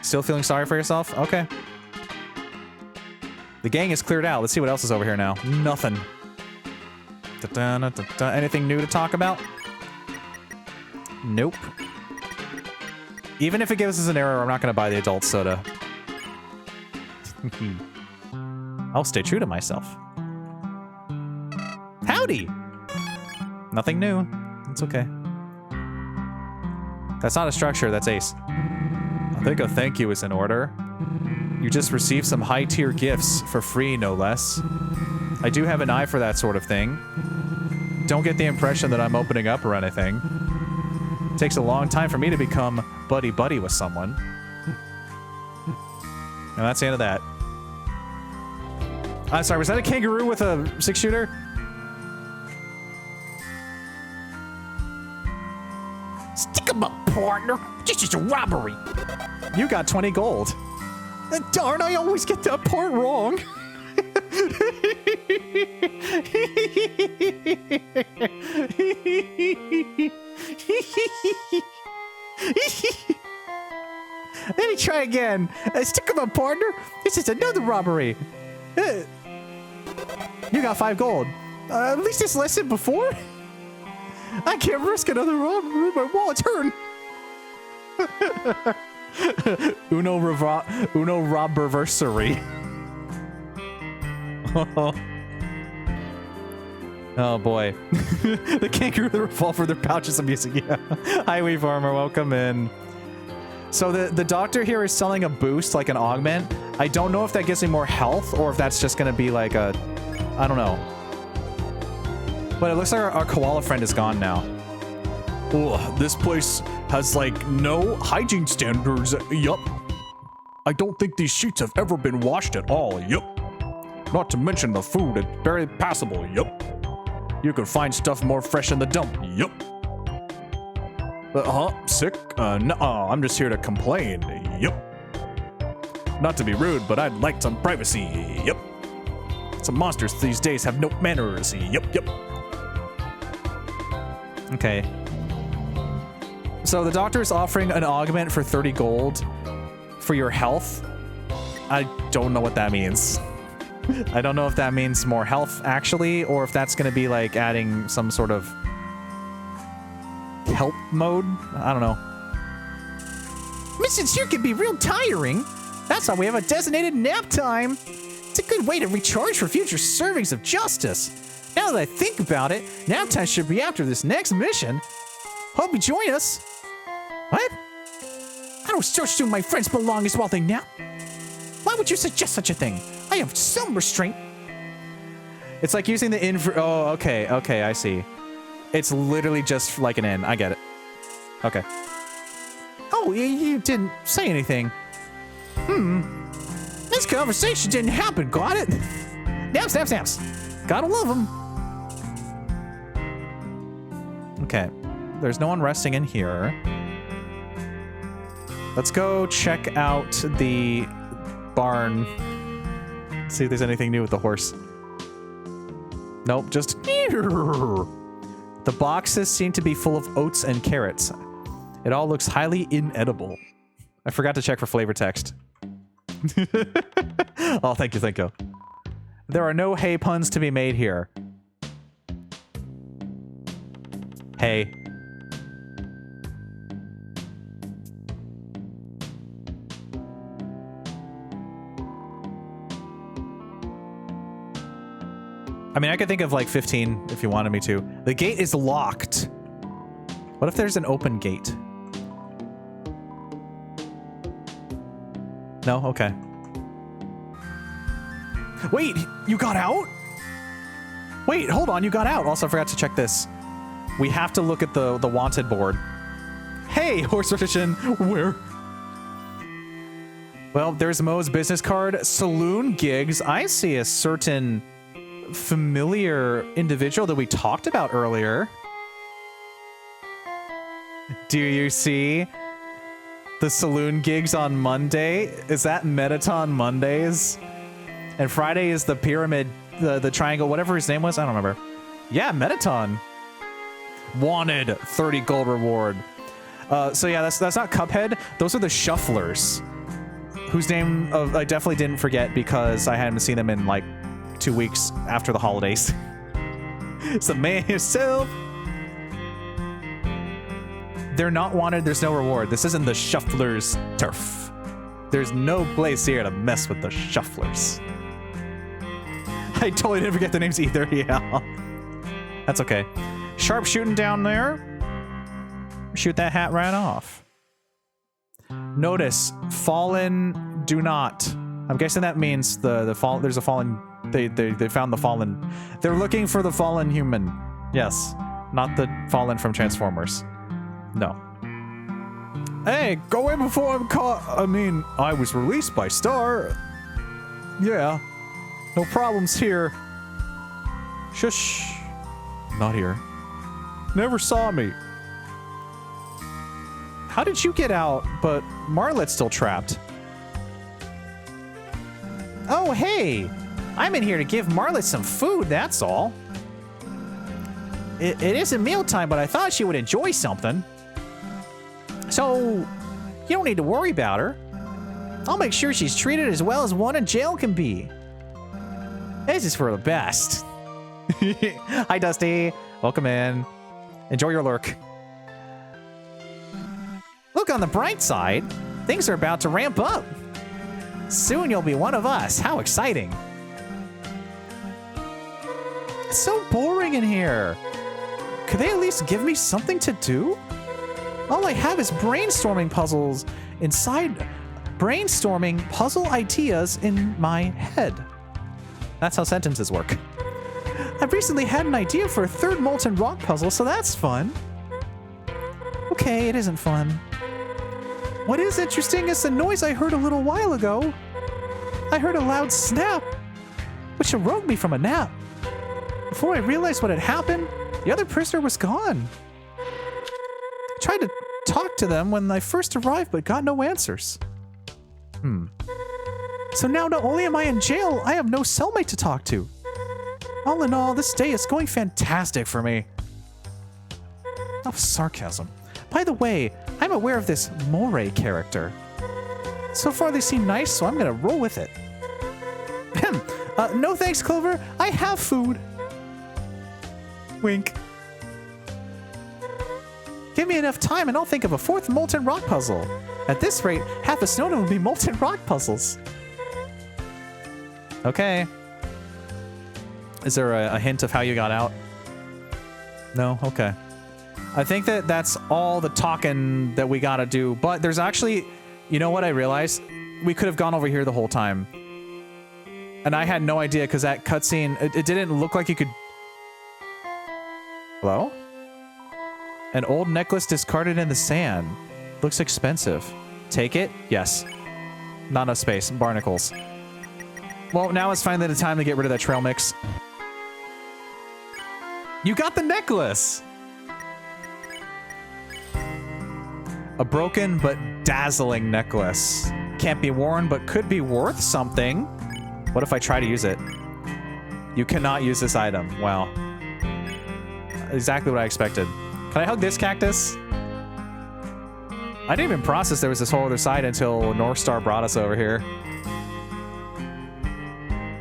Still feeling sorry for yourself? Okay. The gang is cleared out. Let's see what else is over here now. Nothing. Anything new to talk about? Nope. Even if it gives us an error, I'm not going to buy the adult soda. I'll stay true to myself. Howdy! Nothing new. It's okay. That's not a structure, that's Ace. I think a thank you is in order. You just received some high-tier gifts for free, no less. I do have an eye for that sort of thing. Don't get the impression that I'm opening up or anything. It takes a long time for me to become buddy-buddy with someone. And that's the end of that. I'm sorry, was that a kangaroo with a 6-shooter? Stick 'em up, partner. This is a robbery. You got 20 gold. Darn, I always get that part wrong. Let me try again. Stick 'em up, partner. This is another robbery. You got 5 gold. At least it's less than before. I can't risk another robbery. My wallet's hurting. Uno robberversary. Oh boy. The kangaroo, the revolver, their pouches I'm using. Yeah. Hi, Wee Farmer. Welcome in. So the doctor here is selling a boost, like an augment. I don't know if that gives me more health or if that's just going to be like a... I don't know. But it looks like our koala friend is gone now. Ugh, this place has, like, no hygiene standards. Yup. I don't think these sheets have ever been washed at all. Yup. Not to mention the food is very passable. Yup. You can find stuff more fresh in the dump. Yup. Sick? No, I'm just here to complain. Yup. Not to be rude, but I'd like some privacy. Yup. Some monsters these days have no manners. Yup, yup. Okay. So the doctor is offering an augment for 30 gold for your health. I don't know what that means. I don't know if that means more health, actually, or if that's going to be like adding some sort of help mode. I don't know. Missions here can be real tiring. That's why we have a designated nap time. It's a good way to recharge for future servings of justice. Now that I think about it, nap time should be after this next mission. Hope you join us. What? I don't search through my friends' belongings while they nap. Why would you suggest such a thing? I have some restraint. It's like using the inn for... Oh, okay, okay, I see. It's literally just like an inn. I get it. Okay. Oh, you didn't say anything. This conversation didn't happen, got it? Stamps, stamps, stamps. Gotta love them. Okay. There's no one resting in here. Let's go check out the barn. See if there's anything new with the horse. Nope, just... The boxes seem to be full of oats and carrots. It all looks highly inedible. I forgot to check for flavor text. Oh, thank you, thank you. There are no hay puns to be made here. Hay. I mean, I could think of like 15 if you wanted me to. The gate is locked. What if there's an open gate? No? Okay. Wait, you got out? Wait, hold on, you got out. Also, I forgot to check this. We have to look at the wanted board. Hey, horse edition, where? Well, there's Mo's business card. Saloon gigs. I see a certain familiar individual that we talked about earlier. Do you see the saloon gigs on Monday? Is that Metaton Mondays? And Friday is the pyramid, the triangle, whatever his name was. I don't remember. Yeah, Metaton. Wanted 30 gold reward. So yeah, that's not Cuphead. Those are the Shufflers, whose name I definitely didn't forget because I hadn't seen them in like 2 weeks after the holidays. It's the man himself. They're not wanted. There's no reward. This isn't the Shufflers' turf. There's no place here to mess with the Shufflers. I totally didn't forget the names either. Yeah, that's okay. Sharp shooting down there. Shoot that hat right off. Notice fallen. Do not. I'm guessing that means the fall. There's a fallen. They found the fallen. They're looking for the fallen human. Yes, not the fallen from Transformers. No. Hey, go in before I'm caught. I mean, I was released by Star. Yeah, no problems here. Shush. Not here. Never saw me. How did you get out, but Marlet's still trapped? Oh, hey. I'm in here to give Marlet some food, that's all. It isn't mealtime, but I thought she would enjoy something. So, you don't need to worry about her. I'll make sure she's treated as well as one in jail can be. This is for the best. Hi, Dusty. Welcome in. Enjoy your lurk. Look on the bright side. Things are about to ramp up. Soon you'll be one of us. How exciting. It's so boring in here. Could they at least give me something to do? All I have is brainstorming puzzles inside. Brainstorming puzzle ideas in my head. That's how sentences work. I've recently had an idea for a third molten rock puzzle, so that's fun. Okay, it isn't fun. What is interesting is the noise I heard a little while ago. I heard a loud snap, which awoke me from a nap. Before I realized what had happened, the other prisoner was gone. I tried to talk to them when I first arrived, but got no answers. So now not only am I in jail, I have no cellmate to talk to. All in all, this day is going fantastic for me. Oh, sarcasm. By the way, I'm aware of this Moray character. So far they seem nice, so I'm gonna roll with it. No thanks, Clover. I have food. Wink. Give me enough time and I'll think of a fourth molten rock puzzle. At this rate, half a Snowdome will be molten rock puzzles. Okay. Is there a hint of how you got out? No? Okay. I think that's all the talking that we gotta do, but there's actually, you know what I realized? We could have gone over here the whole time. And I had no idea because that cutscene, it didn't look like you could... Hello? An old necklace discarded in the sand. Looks expensive. Take it? Yes. Not enough space. Barnacles. Well, now it's finally the time to get rid of that trail mix. You got the necklace! A broken but dazzling necklace. Can't be worn, but could be worth something. What if I try to use it? You cannot use this item. Wow. Exactly what I expected. Can I hug this cactus? I didn't even process there was this whole other side until North Star brought us over here.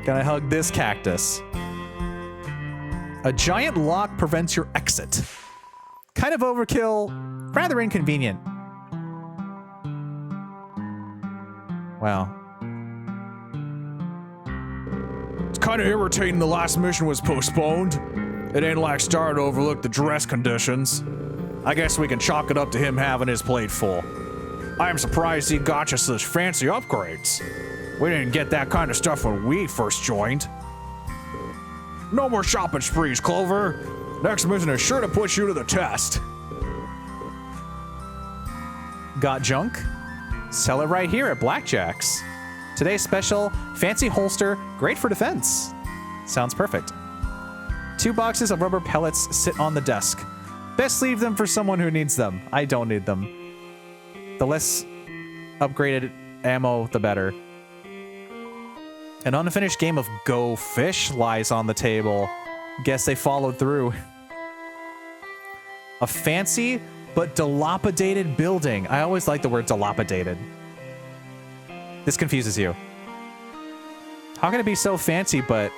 Can I hug this cactus? A giant lock prevents your exit. Kind of overkill, rather inconvenient. Wow. It's kind of irritating the last mission was postponed. It ain't like Star to overlook the dress conditions. I guess we can chalk it up to him having his plate full. I am surprised he got you such fancy upgrades. We didn't get that kind of stuff when we first joined. No more shopping sprees, Clover. Next mission is sure to put you to the test. Got junk? Sell it right here at Blackjack's. Today's special, fancy holster, great for defense. Sounds perfect. 2 boxes of rubber pellets sit on the desk. Best leave them for someone who needs them. I don't need them. The less upgraded ammo, the better. An unfinished game of Go Fish lies on the table. Guess they followed through. A fancy but dilapidated building. I always like the word dilapidated. This confuses you. How can it be so fancy but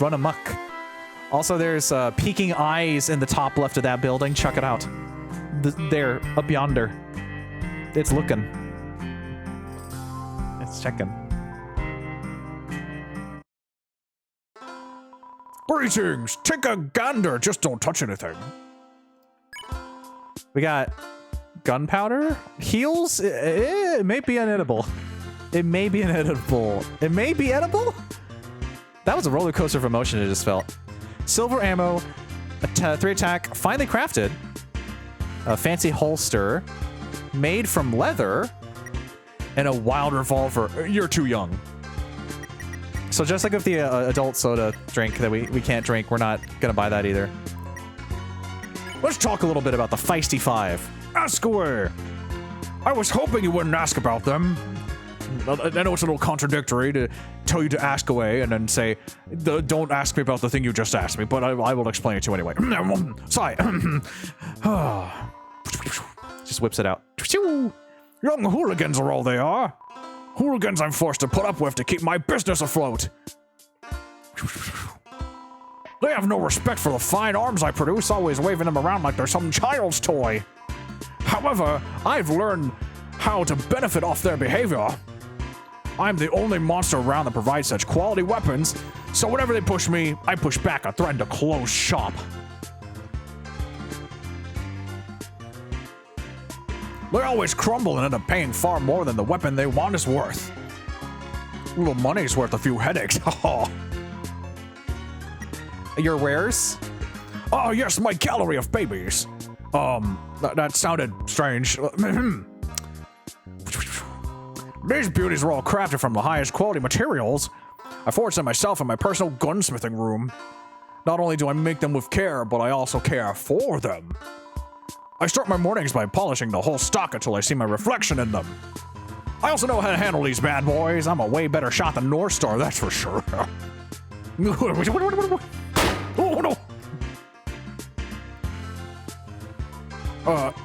run amok? Also, there's peeking eyes in the top left of that building. Check it out. There, up yonder. It's looking. It's checking. Greetings! Take a gander, just don't touch anything. We got gunpowder? Heals? It may be inedible. It may be inedible. It may be edible? That was a roller coaster of emotion it just felt. Silver ammo, 3 attack, finely crafted. A fancy holster, made from leather, and a wild revolver. You're too young. So just like with the adult soda drink that we can't drink, we're not gonna buy that either. Let's talk a little bit about the Feisty 5. Ask away. I was hoping you wouldn't ask about them. I know it's a little contradictory to tell you to ask away and then say, don't ask me about the thing you just asked me, but I will explain it to you anyway. Sigh. Just whips it out. Young hooligans are all they are. Hooligans I'm forced to put up with to keep my business afloat. They have no respect for the fine arms I produce, always waving them around like they're some child's toy. However, I've learned how to benefit off their behavior. I'm the only monster around that provides such quality weapons, so whenever they push me, I push back, a threat to close shop. They always crumble and end up paying far more than the weapon they want is worth. A little money's worth a few headaches. Your wares? Oh yes, my gallery of babies. That sounded strange. These beauties were all crafted from the highest quality materials. I forged them myself in my personal gunsmithing room. Not only do I make them with care, but I also care for them. I start my mornings by polishing the whole stock until I see my reflection in them. I also know how to handle these bad boys. I'm a way better shot than North Star, that's for sure. Oh no!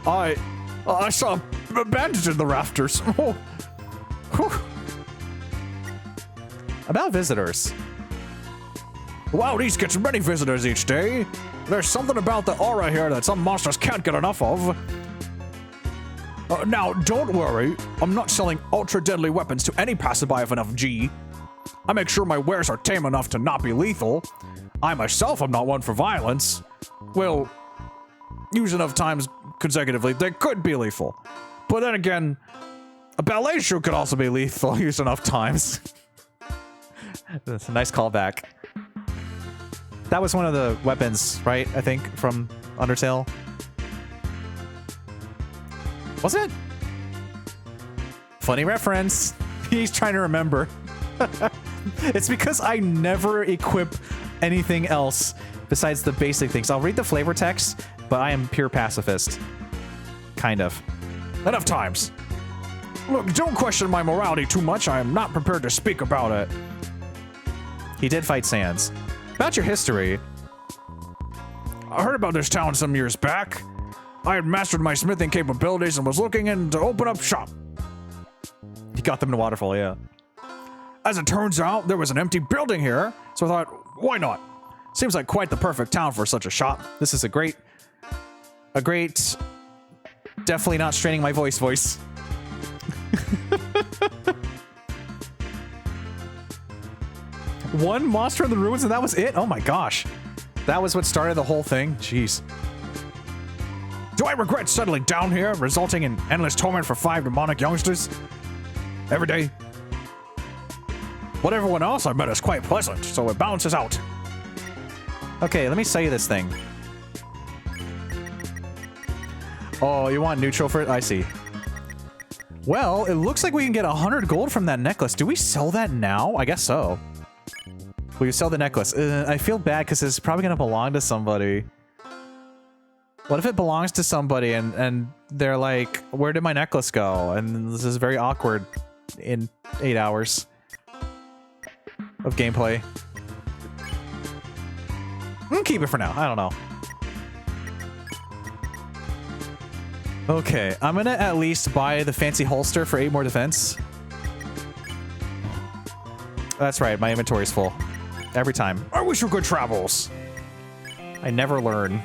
I saw a bandage in the rafters. Oh. About visitors. Wow, these gets many visitors each day. There's something about the aura here that some monsters can't get enough of. Now, don't worry. I'm not selling ultra-deadly weapons to any passerby of enough G. I make sure my wares are tame enough to not be lethal. I myself am not one for violence. Well, use enough times consecutively, they could be lethal. But then again, a ballet shoe could also be lethal used enough times. That's a nice callback. That was one of the weapons, right? I think, from Undertale. Was it? Funny reference. He's trying to remember. It's because I never equip anything else besides the basic things. I'll read the flavor text, but I am pure pacifist. Kind of. Enough times. Look, don't question my morality too much. I am not prepared to speak about it. He did fight Sans. About your history. I heard about this town some years back. I had mastered my smithing capabilities and was looking in to open up shop. You got them in Waterfall, yeah. As it turns out, there was an empty building here, so I thought, why not? Seems like quite the perfect town for such a shop. This is a great, definitely not straining my voice. One monster in the ruins and that was it? Oh my gosh. That was what started the whole thing? Jeez. Do I regret settling down here, resulting in endless torment for 5 demonic youngsters? Every day? What everyone else I've met is quite pleasant, so it balances out. Okay, let me sell you this thing. Oh, you want neutral for it? I see. Well, it looks like we can get 100 gold from that necklace. Do we sell that now? I guess so. Will you sell the necklace? I feel bad because it's probably going to belong to somebody. What if it belongs to somebody and they're like, where did my necklace go? And this is very awkward in 8 hours of gameplay. Keep it for now. I don't know. Okay, I'm gonna at least buy the fancy holster for 8 more defense. That's right, my inventory's full. Every time. I wish you good travels. I never learn.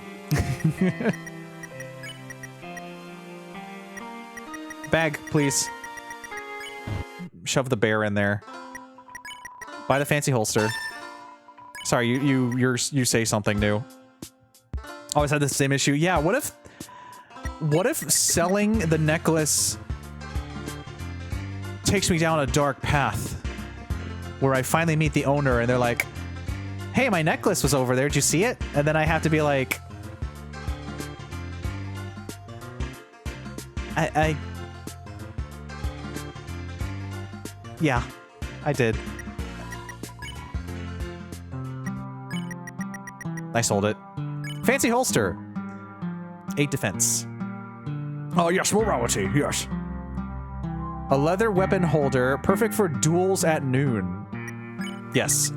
Bag, please. Shove the bear in there. Buy the fancy holster. Sorry, you say something new. Always had the same issue. Yeah, what if selling the necklace takes me down a dark path where I finally meet the owner and they're like, hey, my necklace was over there. Did you see it? And then I have to be like, yeah, I did. I sold it. Fancy holster. 8 defense. Oh, yes, morality, yes. A leather weapon holder, perfect for duels at noon. Yes.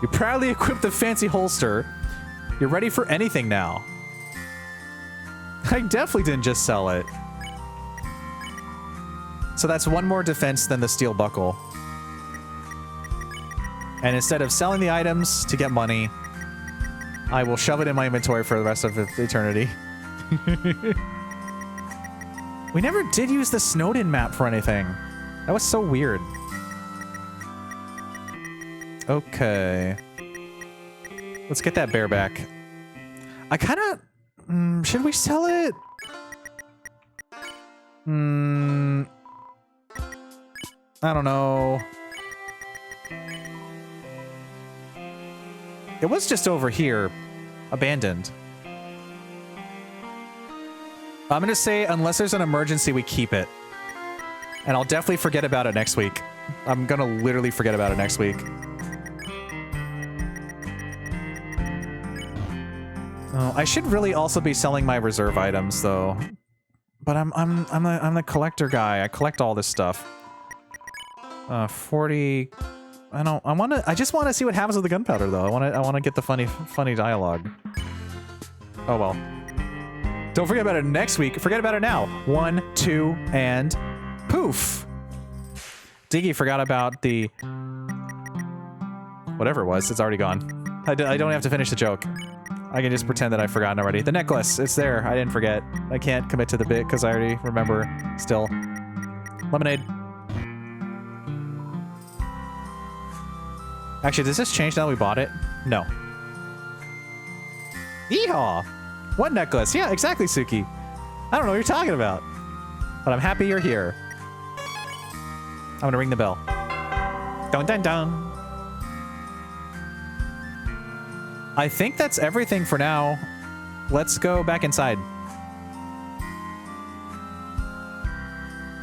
You proudly equipped the fancy holster. You're ready for anything now. I definitely didn't just sell it. So that's 1 more defense than the steel buckle. And instead of selling the items to get money, I will shove it in my inventory for the rest of eternity. We never did use the Snowden map for anything. That was so weird. Okay. Let's get that bear back. I kind of... should we sell it? I don't know. It was just over here. Abandoned. I'm gonna say, unless there's an emergency, we keep it. And I'll definitely forget about it next week. I'm gonna literally forget about it next week. Oh, I should really also be selling my reserve items, though. But I'm the collector guy. I collect all this stuff. 40... I just want to see what happens with the gunpowder, though. I want to get the funny dialogue. Oh, well. Don't forget about it next week. Forget about it now. 1, 2, and poof. Diggy forgot about the... whatever it was. It's already gone. I don't have to finish the joke. I can just pretend that I've forgotten already. The necklace. It's there. I didn't forget. I can't commit to the bit because I already remember still. Lemonade. Actually, does this change now that we bought it? No. Yeehaw! What necklace? Yeah, exactly, Suki. I don't know what you're talking about. But I'm happy you're here. I'm gonna ring the bell. Dun dun dun. I think that's everything for now. Let's go back inside.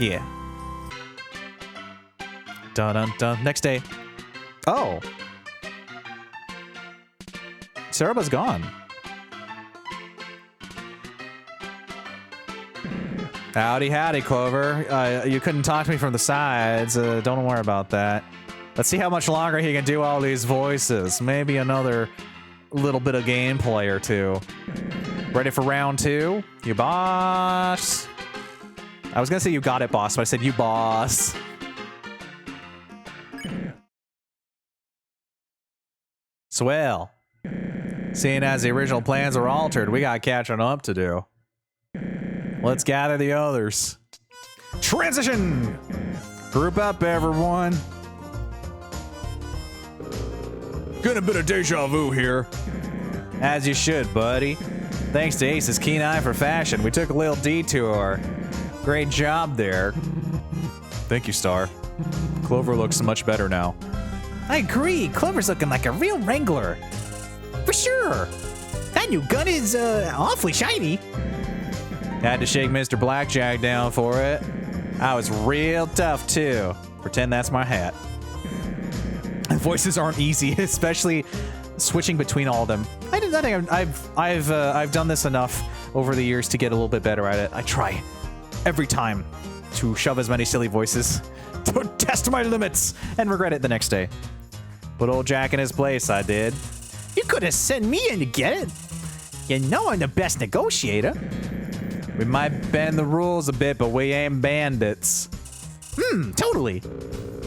Yeah. Dun dun dun. Next day. Oh. Cereba's gone. Howdy, howdy, Clover. You couldn't talk to me from the sides. Don't worry about that. Let's see how much longer he can do all these voices. Maybe another little bit of gameplay or two. Ready for round 2? You boss. I was gonna say you got it, boss, but I said you boss. Swell. Seeing as the original plans were altered, we got catching up to do. Let's gather the others. Transition! Group up, everyone. Getting a bit of deja vu here. As you should, buddy. Thanks to Ace's keen eye for fashion, we took a little detour. Great job there. Thank you, Star. Clover looks much better now. I agree. Clover's looking like a real wrangler. For sure. That new gun is awfully shiny. Had to shake Mr. Blackjack down for it. I was real tough, too. Pretend that's my hat. Voices aren't easy, especially switching between all of them. I think I've done this enough over the years to get a little bit better at it. I try every time to shove as many silly voices to test my limits and regret it the next day. Put old Jack in his place, I did. You could have sent me in to get it. You know I'm the best negotiator. We might bend the rules a bit, but we ain't bandits. Totally.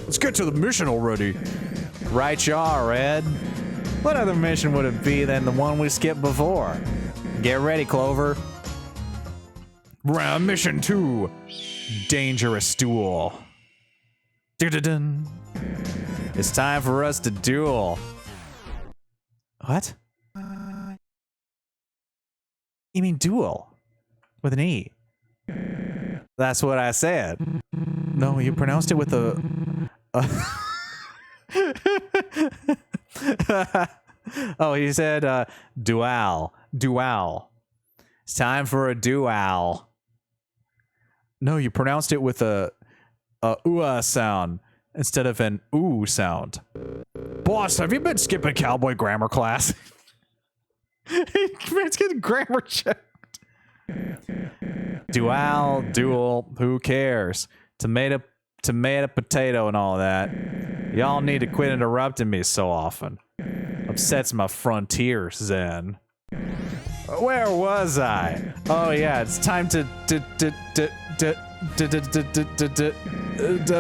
Let's get to the mission already. Right you are, Red. What other mission would it be than the one we skipped before? Get ready, Clover. Round mission 2. Dangerous duel. Dun-dun-dun. It's time for us to duel. What? You mean duel? With an E. That's what I said. No, you pronounced it with a oh, he said dual. Dual. It's time for a duel. No, you pronounced it with a sound instead of an ooh sound. Boss, have you been skipping cowboy grammar class? Man's getting grammar checked. Dual, duel, who cares? Tomato, potato, and all that. Y'all need to quit interrupting me so often. Upsets my frontier zen. Where was I? Oh yeah, it's time to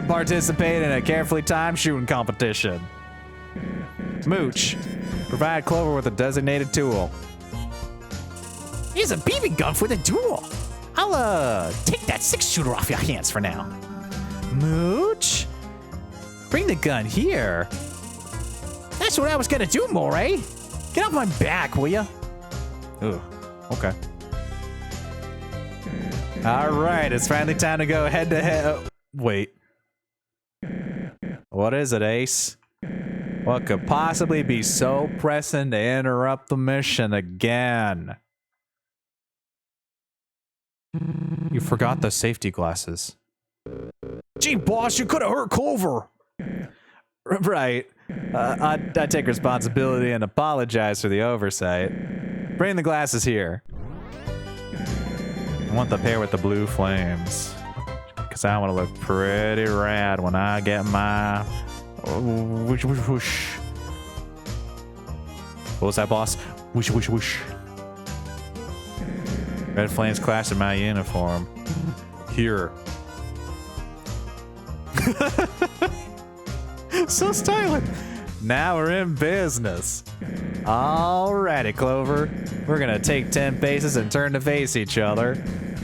participate in a carefully timed shooting competition. Mooch, provide Clover with a designated tool. Here's a BB gun for the duel. I'll take that 6-shooter off your hands for now. Mooch? Bring the gun here. That's what I was gonna do, Moray. Get off my back, will ya? Ugh, okay. All right, it's finally time to go head to head. Oh, wait. What is it, Ace? What could possibly be so pressing to interrupt the mission again? You forgot the safety glasses. Gee, boss, you could have hurt Clover. Right. I take responsibility and apologize for the oversight. Bring the glasses here. I want the pair with the blue flames. Because I want to look pretty rad when I get my... whoosh, whoosh, whoosh. What was that, boss? Whoosh, whoosh, whoosh. Red flames clash in my uniform. Here. So stylish. Now we're in business. Alrighty, Clover. We're gonna take 10 paces and turn to face each other.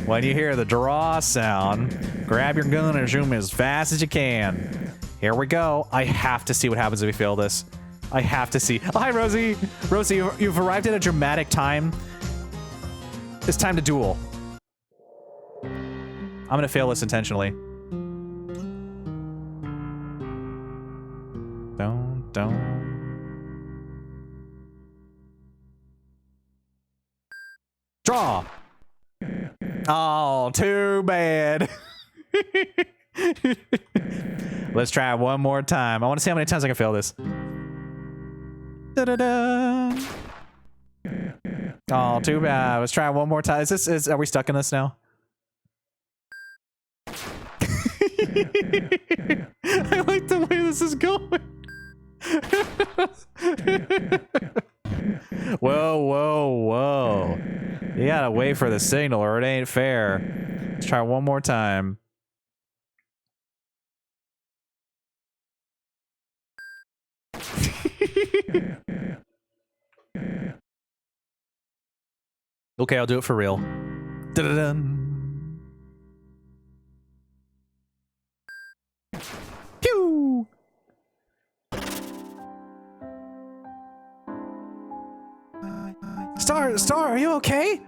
When you hear the draw sound, grab your gun and shoot me as fast as you can. Here we go. I have to see what happens if we fail this. I have to see. Oh, hi, Rosie. Rosie, you've arrived at a dramatic time. It's time to duel. I'm gonna fail this intentionally. Don't. Draw. Oh, too bad. Let's try it one more time. I want to see how many times I can fail this. Da-da-da. Oh, too bad. Let's try it one more time. Are we stuck in this now? I like the way this is going. Whoa, whoa, whoa. You gotta wait for the signal or it ain't fair. Let's try one more time. Okay, I'll do it for real. Da-da-dun. Pew! Star, are you okay?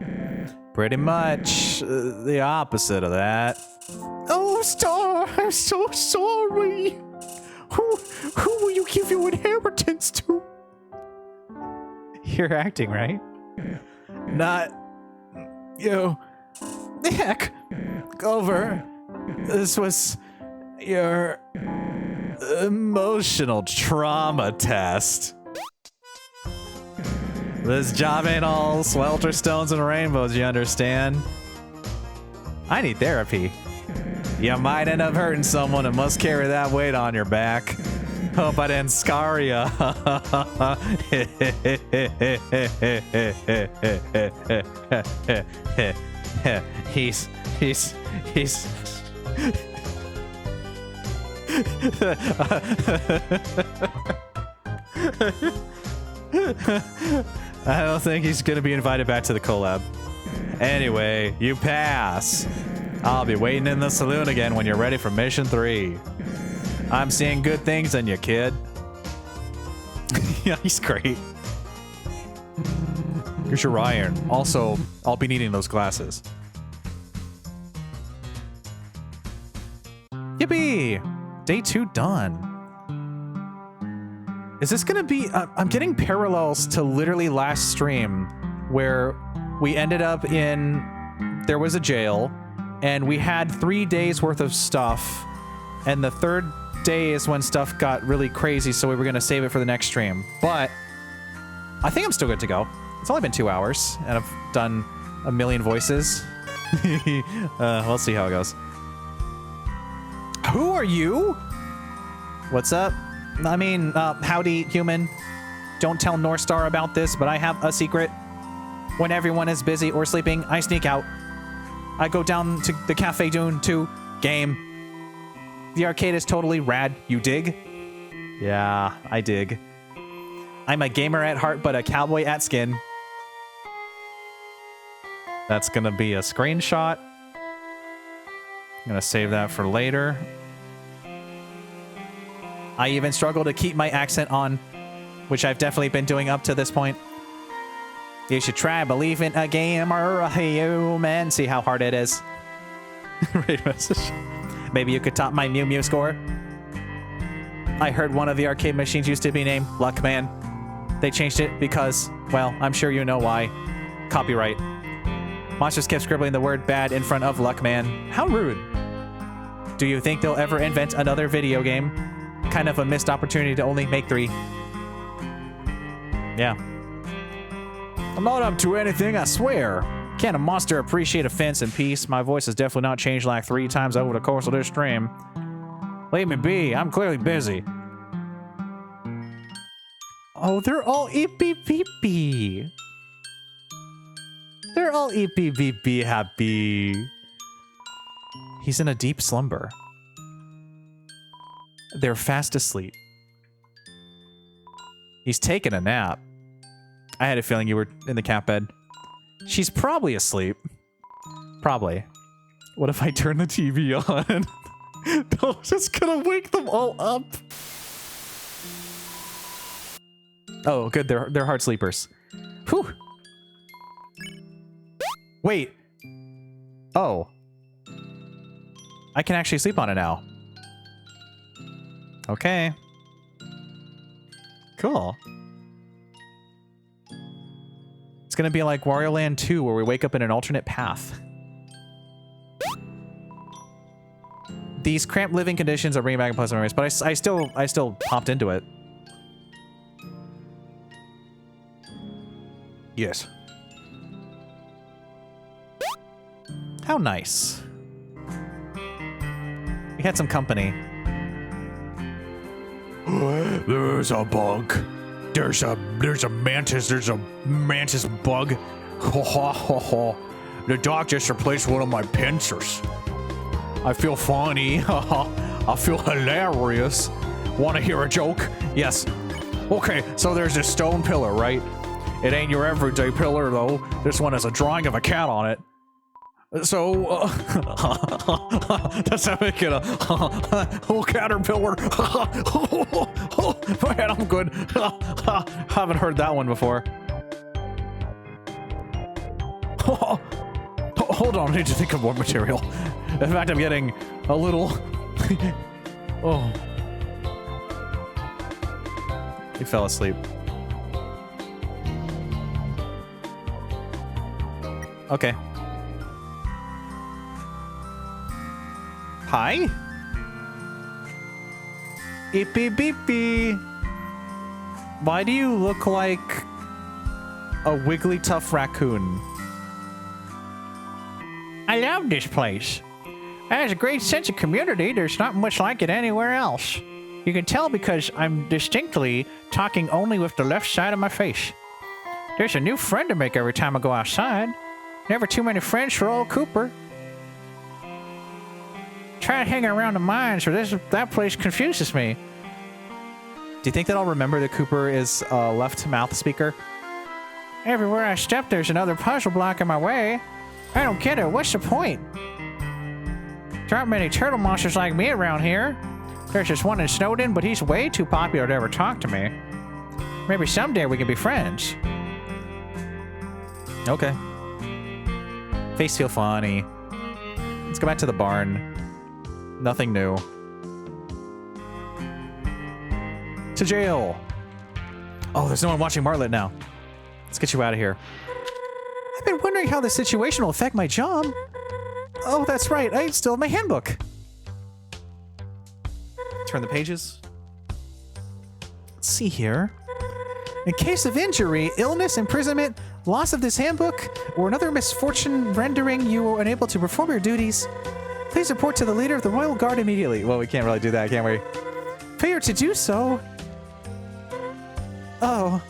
Pretty much the opposite of that. Oh, Star, I'm so sorry. Who will you give your inheritance to? You're acting, right? Not you. Heck, Clover, this was your emotional trauma test. This job ain't all swelter stones and rainbows, you understand? I need therapy. You might end up hurting someone and must carry that weight on your back. Hope I didn't scar ya. He's I don't think he's gonna be invited back to the collab. Anyway, you pass. I'll be waiting in the saloon again when you're ready for mission 3. I'm seeing good things in you, kid. Yeah, he's great. Here's your iron. Also, I'll be needing those glasses. Yippee! Day 2 done. Is this gonna be... I'm getting parallels to literally last stream where we ended up in... There was a jail and we had 3 days worth of stuff, and the third day is when stuff got really crazy, so we were gonna save it for the next stream. But I think I'm still good to go. It's only been 2 hours and I've done a million voices. We'll see how it goes. Who are you? What's up? I mean, howdy, human. Don't tell North Star about this, but I have a secret. When everyone is busy or sleeping, I sneak out. I go down to the Cafe Dune to game. The arcade is totally rad. You dig? Yeah, I dig. I'm a gamer at heart, but a cowboy at skin. That's gonna be a screenshot. I'm gonna save that for later. I even struggle to keep my accent on, which I've definitely been doing up to this point. You should try believing a gamer, a human. See how hard it is. Raid message. Maybe you could top my Mew Mew score. I heard one of the arcade machines used to be named Luckman. They changed it because, well, I'm sure you know why. Copyright. Monsters kept scribbling the word bad in front of Luckman. How rude. Do you think they'll ever invent another video game? Kind of a missed opportunity to only make 3. Yeah. I'm not up to anything, I swear. Can't a monster appreciate offense and peace? My voice has definitely not changed like 3 times over the course of this stream. Leave me be, I'm clearly busy. Oh, they're all eepy-peepy. They're all eepy-peepy happy. He's in a deep slumber. They're fast asleep. He's taking a nap. I had a feeling you were in the cat bed. She's probably asleep. Probably. What if I turn the TV on? I'm just gonna wake them all up. Oh, good. They're hard sleepers. Whew. Wait. Oh. I can actually sleep on it now. Okay. Cool. It's gonna be like Wario Land 2, where we wake up in an alternate path. These cramped living conditions are bringing back unpleasant memories, but I still popped into it. Yes. How nice. We had some company. There's a bug. There's a mantis. There's a mantis bug. The doc just replaced one of my pincers. I feel funny. I feel hilarious. Want to hear a joke? Yes. Okay, so there's this stone pillar, right? It ain't your everyday pillar, though. This one has a drawing of a cat on it. So, that's how make it a whole caterpillar. Man, I'm good. Haven't heard that one before. Hold on, I need to think of more material. In fact, I'm getting a little... Oh. He fell asleep. Okay. Hi? Beepy beepy. Why do you look like a wiggly tough raccoon? I love this place. It has a great sense of community. There's not much like it anywhere else. You can tell because I'm distinctly talking only with the left side of my face. There's a new friend to make every time I go outside. Never too many friends for old Cooper. Try hanging around the mines, or that place confuses me. Do you think that I'll remember that Cooper is a left mouth speaker? Everywhere I step, there's another puzzle block in my way. I don't get it. What's the point? There aren't many turtle monsters like me around here. There's just one in Snowden, but he's way too popular to ever talk to me. Maybe someday we can be friends. Okay. Face feel funny. Let's go back to the barn. Nothing new. To jail. Oh, there's no one watching Martlet now. Let's get you out of here. I've been wondering how the situation will affect my job. Oh, that's right. I still have my handbook. Turn the pages. Let's see here. In case of injury, illness, imprisonment, loss of this handbook, or another misfortune rendering you unable to perform your duties, please report to the leader of the Royal Guard immediately. Well, we can't really do that, can we? Failure to do so. Oh.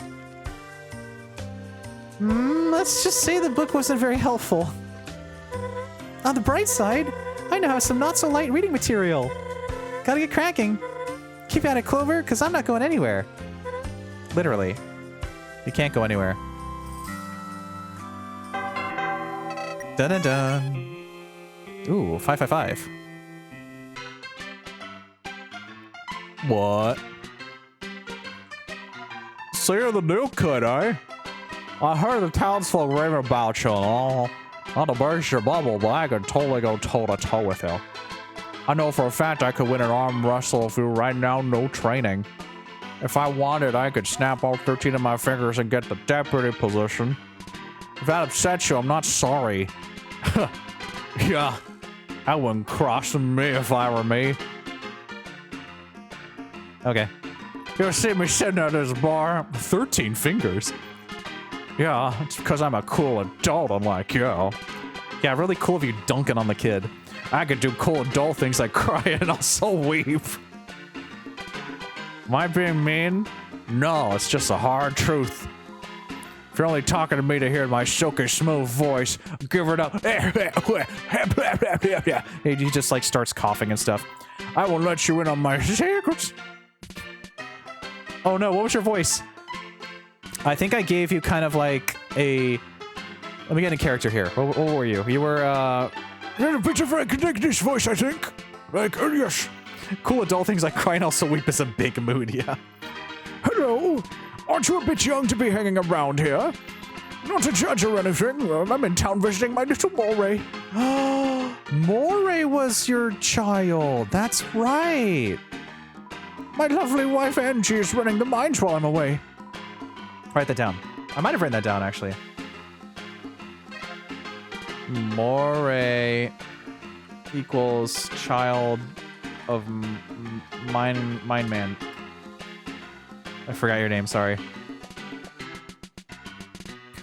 Let's just say the book wasn't very helpful. On the bright side, I now have some not-so-light reading material. Gotta get cracking. Keep at it, Clover, because I'm not going anywhere. Literally. You can't go anywhere. Dun-dun-dun. Ooh, 555. What? See the new kid, eh? I heard the townsfolk raving about you and all. Not to burst your bubble, but I could totally go toe-to-toe with you. I know for a fact I could win an arm wrestle with you right now, no training. If I wanted, I could snap all 13 of my fingers and get the deputy position. If that upsets you, I'm not sorry. Yeah, that wouldn't cross me if I were me. Okay. You'll see me sitting at this bar. 13 fingers. Yeah, it's because I'm a cool adult unlike you. Yeah, really cool of you dunking on the kid. I could do cool adult things like cry and also weep. Am I being mean? No, it's just a hard truth. If you're only talking to me to hear my silky smooth voice, give it up. He just like starts coughing and stuff. I will let you in on my secrets. Oh no, what was your voice? I think I gave you kind of like a... Let me get in character here. What were you? You were, You're a bit of a ridiculous voice, I think. Like, yes. Cool adult things like crying also weep is a big mood, yeah. Hello. Aren't you a bit young to be hanging around here? Not to judge or anything. I'm in town visiting my little Moray. Moray was your child. That's right. My lovely wife Angie is running the mines while I'm away. Write that down. I might have written that down, actually. Moray equals child of Mine Man. I forgot your name, sorry.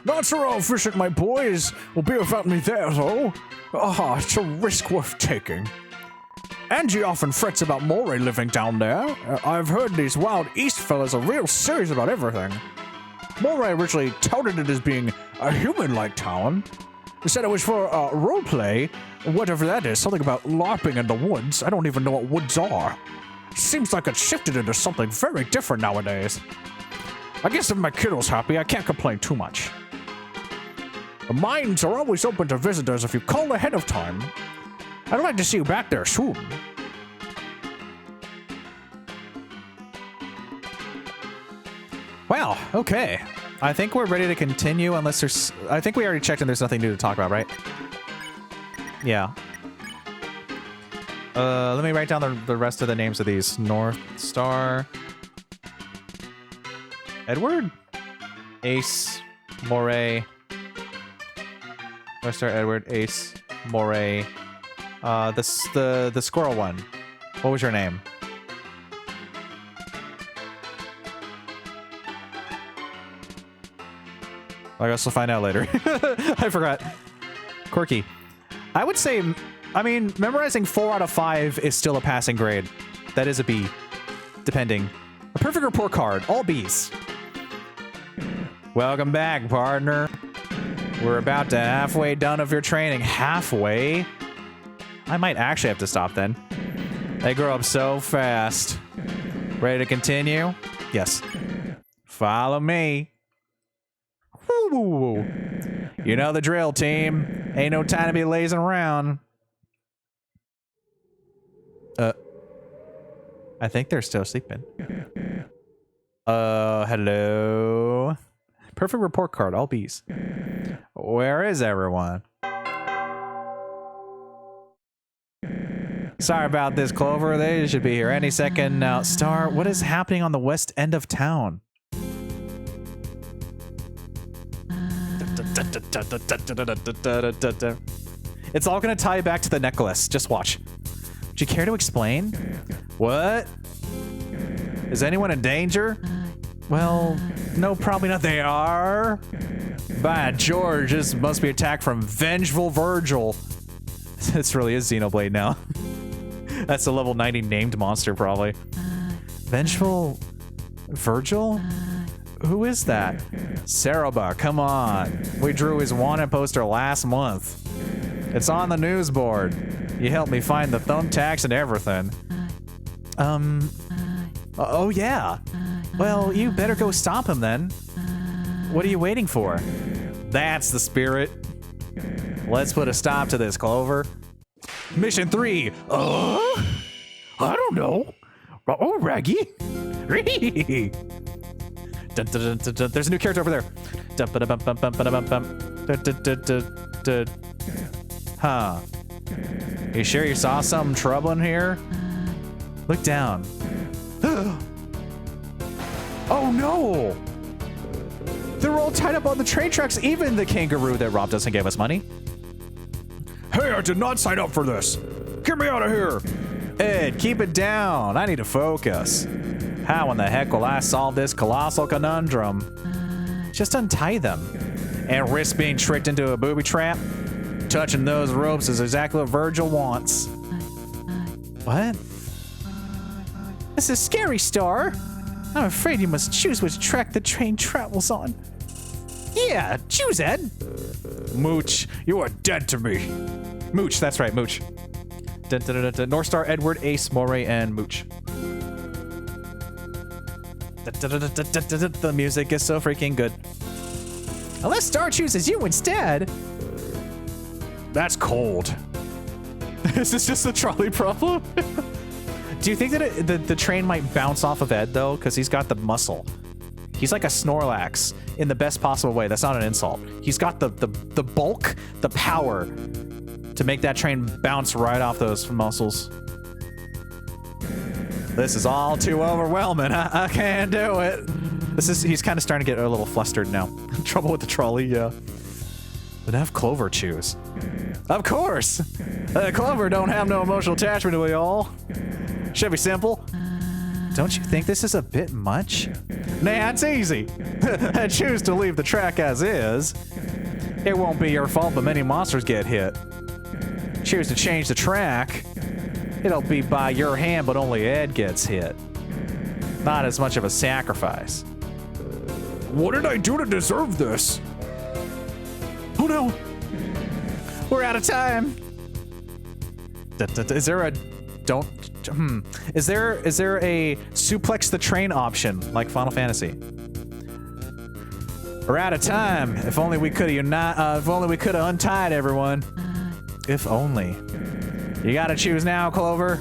Not so efficient, my boys, will be without me there, though. Ah, it's a risk worth taking. Angie often frets about Moray living down there. I've heard these Wild East fellas are real serious about everything. Moray originally touted it as being a human-like town. He said it was for roleplay, whatever that is, something about LARPing in the woods. I don't even know what woods are. Seems like it's shifted into something very different nowadays. I guess if my kiddo's happy, I can't complain too much. The mines are always open to visitors if you call ahead of time. I'd like to see you back there soon. Wow, okay. I think we're ready to continue unless there's... I think we already checked and there's nothing new to talk about, right? Yeah. Let me write down the rest of the names of these. North Star... Edward? Ace, Moray... North Star, Edward, Ace, Moray... the squirrel one. What was your name? I guess we'll find out later. I forgot. Quirky. I would say, I mean, memorizing 4 out of 5 is still a passing grade. That is a B, depending. A perfect report card, all Bs. Welcome back, partner. We're about to halfway done of your training. Halfway? I might actually have to stop then. They grow up so fast. Ready to continue? Yes. Follow me. Woo. You know the drill, team. Ain't no time to be lazing around. I think they're still sleeping. Hello. Perfect report card, all B's. Where is everyone? Sorry about this, Clover. They should be here any second now. Star, what is happening on the west end of town? It's all gonna tie back to the necklace. Just watch. Would you care to explain? What? Is anyone in danger? Well, no, probably not. They are. By George, this must be attack from Vengeful Virgil. This really is Xenoblade now. That's a level 90 named monster, probably. Vengeful Virgil? Who is that? Saraba, come on. We drew his wanted poster last month. It's on the news board. You helped me find the thumbtacks and everything. Oh yeah. Well, you better go stop him then. What are you waiting for? That's the spirit. Let's put a stop to this, Clover. Mission 3. I don't know. Oh, Raggy. There's a new character over there. Huh. You sure you saw some trouble in here? Look down. Oh no! They're all tied up on the train tracks, even the kangaroo that robbed us and gave us money. Hey, I did not sign up for this. Get me out of here. Ed, keep it down. I need to focus. How in the heck will I solve this colossal conundrum? Just untie them. And risk being tricked into a booby trap? Touching those ropes is exactly what Virgil wants. What? This is scary, Star. I'm afraid you must choose which track the train travels on. Yeah, choose, Ed. Mooch, you are dead to me. Mooch, that's right, Mooch. North Star, Edward, Ace, Moray, and Mooch. The music is so freaking good. Unless Star chooses you instead. That's cold. This is just a trolley problem. Do you think that the train might bounce off of Ed, though? Because he's got the muscle. He's like a Snorlax in the best possible way. That's not an insult. He's got the bulk, the power to make that train bounce right off those muscles. This is all too overwhelming. I can't do it. He's kind of starting to get a little flustered now. Trouble with the trolley, yeah. But have Clover choose. Of course! Clover don't have no emotional attachment to y'all. Should be simple. Don't you think this is a bit much? Nah, it's easy. I choose to leave the track as is. It won't be your fault, but many monsters get hit. Choose to change the track. It'll be by your hand, but only Ed gets hit. Not as much of a sacrifice. What did I do to deserve this? Oh no! We're out of time! Is there a... Don't... Is there a suplex the train option, like Final Fantasy? We're out of time. If only we could have if only we could have untied everyone. If only. You gotta choose now, Clover.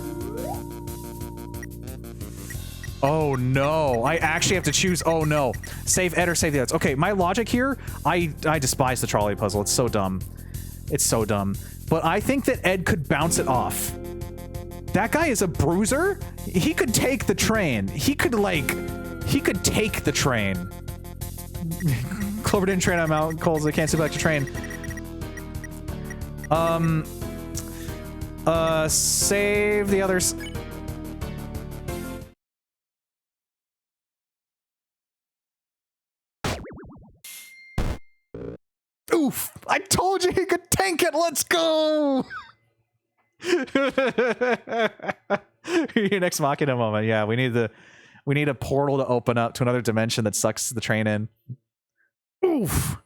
Oh no, I actually have to choose. Oh no. Save Ed or save the others. Okay, my logic here, I despise the trolley puzzle. It's so dumb. It's so dumb. But I think that Ed could bounce it off. That guy is a bruiser. He could take the train. He could take the train. Clover didn't train him out. Coles, I can't see back to train. Save the others. Oof! I told you he could tank it. Let's go. Your next Machina moment. Yeah, we need a portal to open up to another dimension that sucks the train in. Oof.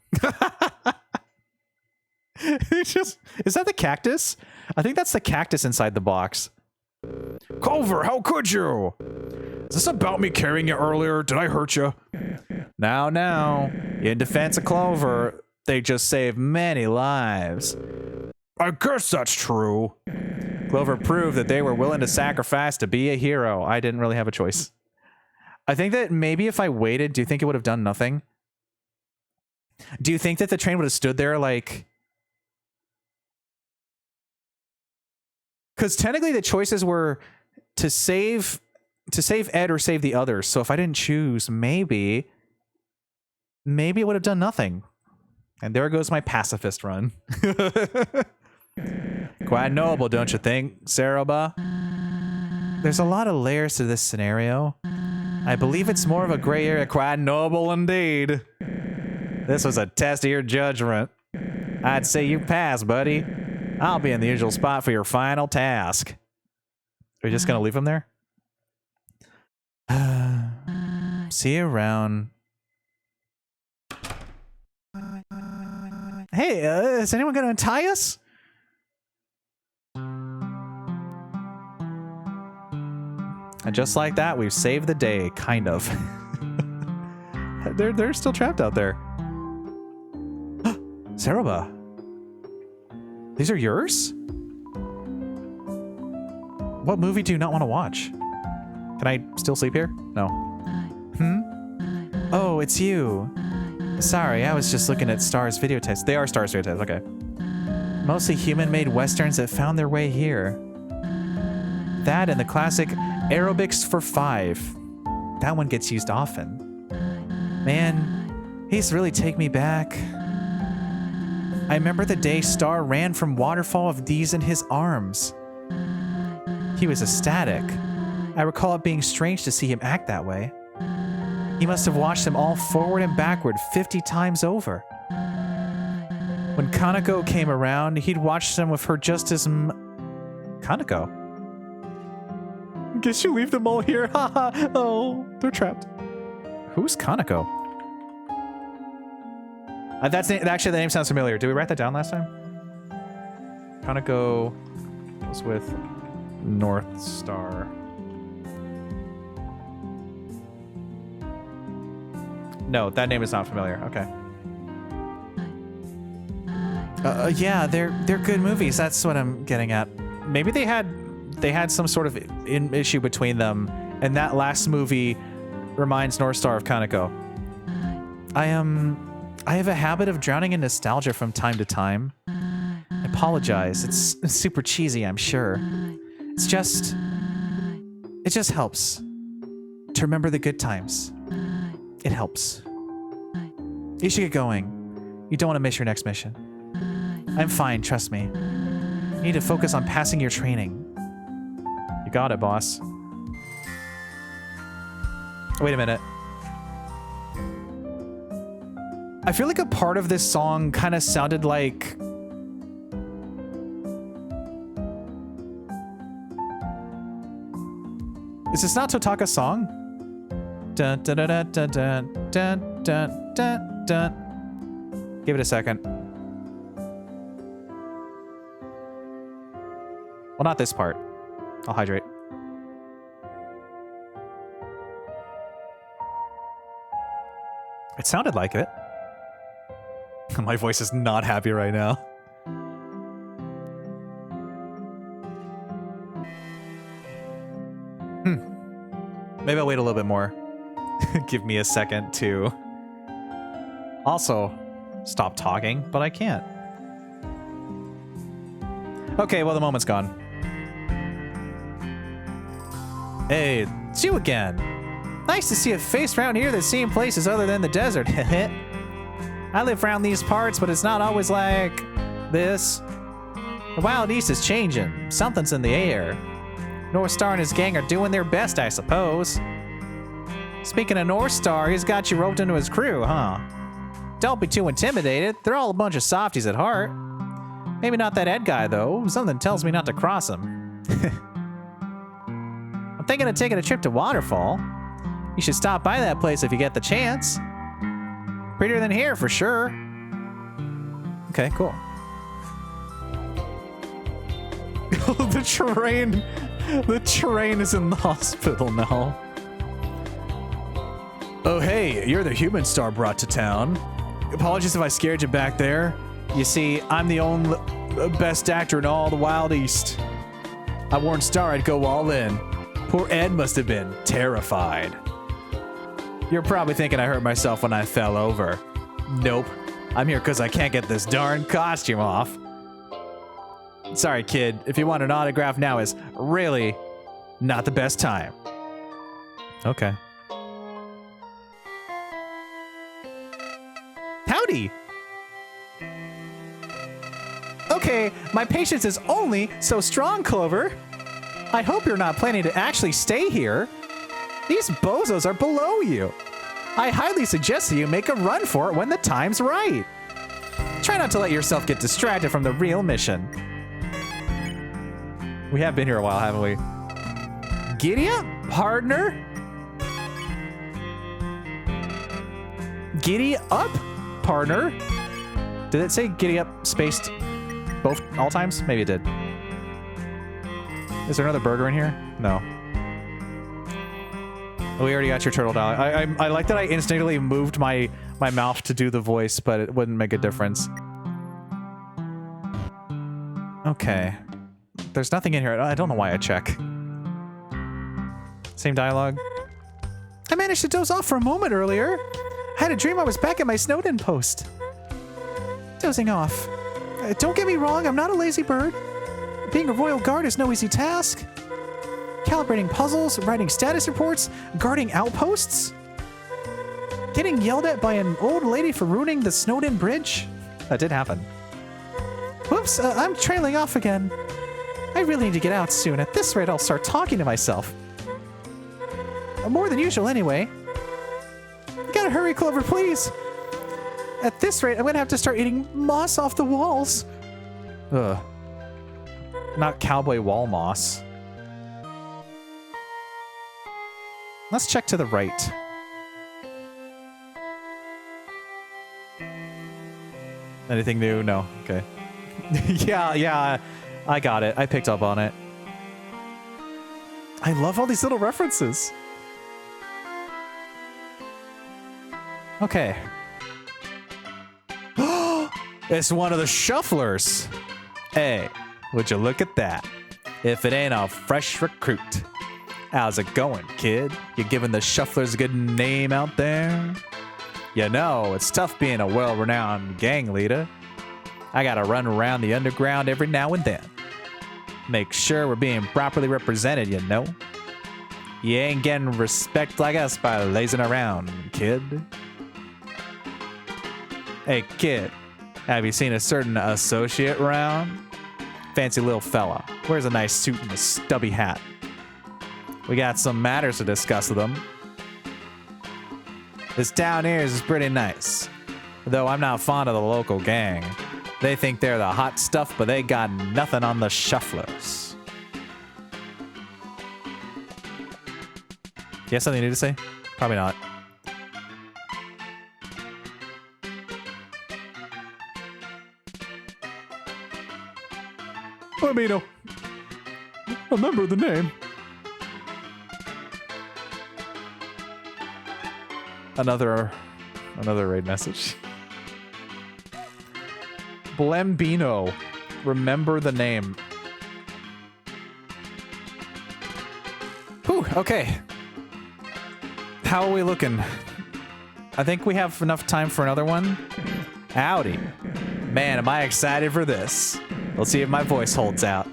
Is that the cactus? I think that's the cactus inside the box. Clover, how could you? Is this about me carrying you earlier? Did I hurt you? Now. In defense of Clover, they just saved many lives. I guess that's true. Clover proved that they were willing to sacrifice to be a hero. I didn't really have a choice. I think that maybe if I waited, do you think it would have done nothing? Do you think that the train would have stood there like... Because technically the choices were to save Ed or save the others. So if I didn't choose, maybe it would have done nothing. And there goes my pacifist run. Quite noble, don't you think, Saroba? There's a lot of layers to this scenario. I believe it's more of a gray area. Quite noble indeed. This was a test of your judgment. I'd say you passed, buddy. I'll be in the usual spot for your final task. Are you just gonna leave him there? See you around. Hey, is anyone gonna untie us? And just like that, we've saved the day, kind of. They're still trapped out there. Saroba. These are yours? What movie do you not want to watch? Can I still sleep here? No. Oh, it's you. Sorry, I was just looking at Star's videotapes. They are Star's videotapes, okay. Mostly human-made westerns that found their way here. That and the classic Aerobics for 5. That one gets used often. Man, he used to really take me back. I remember the day Star ran from waterfall of these in his arms. He was ecstatic. I recall it being strange to see him act that way. He must have watched them all forward and backward 50 times over. When Kanako came around, he'd watch them with her just as Kanako? Guess you leave them all here. Haha. Oh, they're trapped. Who's Kanako? Actually, the name sounds familiar. Did we write that down last time? Kanako was with North Star. No, that name is not familiar. Okay. Yeah, they're good movies. That's what I'm getting at. Maybe they had some sort of issue between them, and that last movie reminds North Star of Kanako. I have a habit of drowning in nostalgia from time to time. I apologize. It's super cheesy, I'm sure. It just helps to remember the good times. It helps. You should get going. You don't want to miss your next mission. I'm fine, trust me. You need to focus on passing your training. You got it, boss. Wait a minute. I feel like a part of this song kind of sounded like... Is this not Totaka's song? Dun, dun, dun, dun, dun, dun, dun, dun, dun. Give it a second. Well, not this part. I'll hydrate. It sounded like it. My voice is not happy right now. Maybe I'll wait a little bit more. Give me a second to also stop talking, but I can't. Okay, well, the moment's gone. Hey, it's you again. Nice to see a face around here that's seen places other than the desert. I live around these parts, but it's not always like this. The Wild East is changing. Something's in the air. North Star and his gang are doing their best, I suppose. Speaking of North Star, he's got you roped into his crew, huh? Don't be too intimidated. They're all a bunch of softies at heart. Maybe not that Ed guy, though. Something tells me not to cross him. I'm thinking of taking a trip to Waterfall. You should stop by that place if you get the chance. Prettier than here, for sure. Okay, cool. The train is in the hospital now. Oh, hey, you're the human Star brought to town. Apologies if I scared you back there. You see, I'm the only best actor in all the Wild East. I warned Star I'd go all in. Poor Ed must have been terrified. You're probably thinking I hurt myself when I fell over. Nope. I'm here because I can't get this darn costume off. Sorry, kid. If you want an autograph, now is really not the best time. Okay. Howdy! Okay, my patience is only so strong, Clover. I hope you're not planning to actually stay here. These bozos are below you. I highly suggest that you make a run for it when the time's right. Try not to let yourself get distracted from the real mission. We have been here a while, haven't we? Giddy up, partner. Giddy up, partner. Did it say giddy up spaced both all times? Maybe it did. Is there another burger in here? No. We already got your turtle dialogue. I like that I instinctively moved my mouth to do the voice, but it wouldn't make a difference. Okay. There's nothing in here. I don't know why I check. Same dialogue. I managed to doze off for a moment earlier. I had a dream I was back at my Snowden post. Dozing off. Don't get me wrong, I'm not a lazy bird. Being a royal guard is no easy task. Calibrating puzzles, writing status reports, guarding outposts. Getting yelled at by an old lady for ruining the Snowden Bridge. That did happen. Whoops, I'm trailing off again. I really need to get out soon. At this rate, I'll start talking to myself. More than usual, anyway. You gotta hurry, Clover, please. At this rate, I'm gonna have to start eating moss off the walls. Ugh. Not cowboy wall moss. Let's check to the right. Anything new? No. Okay. yeah, I got it. I picked up on it. I love all these little references. Okay. It's one of the shufflers. Hey, would you look at that? If it ain't a fresh recruit. How's it going, kid? You giving the shufflers a good name out there? You know, it's tough being a well-renowned gang leader. I gotta run around the underground every now and then. Make sure we're being properly represented, you know? You ain't getting respect like us by lazing around, kid. Hey, kid, have you seen a certain associate around? Fancy little fella. Wears a nice suit and a stubby hat. We got some matters to discuss with him. This town here is pretty nice. Though I'm not fond of the local gang. They think they're the hot stuff, but they got nothing on the shufflers. You have something new to say? Probably not. I mean, remember the name. Another raid message. Blembino. Remember the name. Whew, okay. How are we looking? I think we have enough time for another one. Howdy. Man, am I excited for this. Let's see if my voice holds out.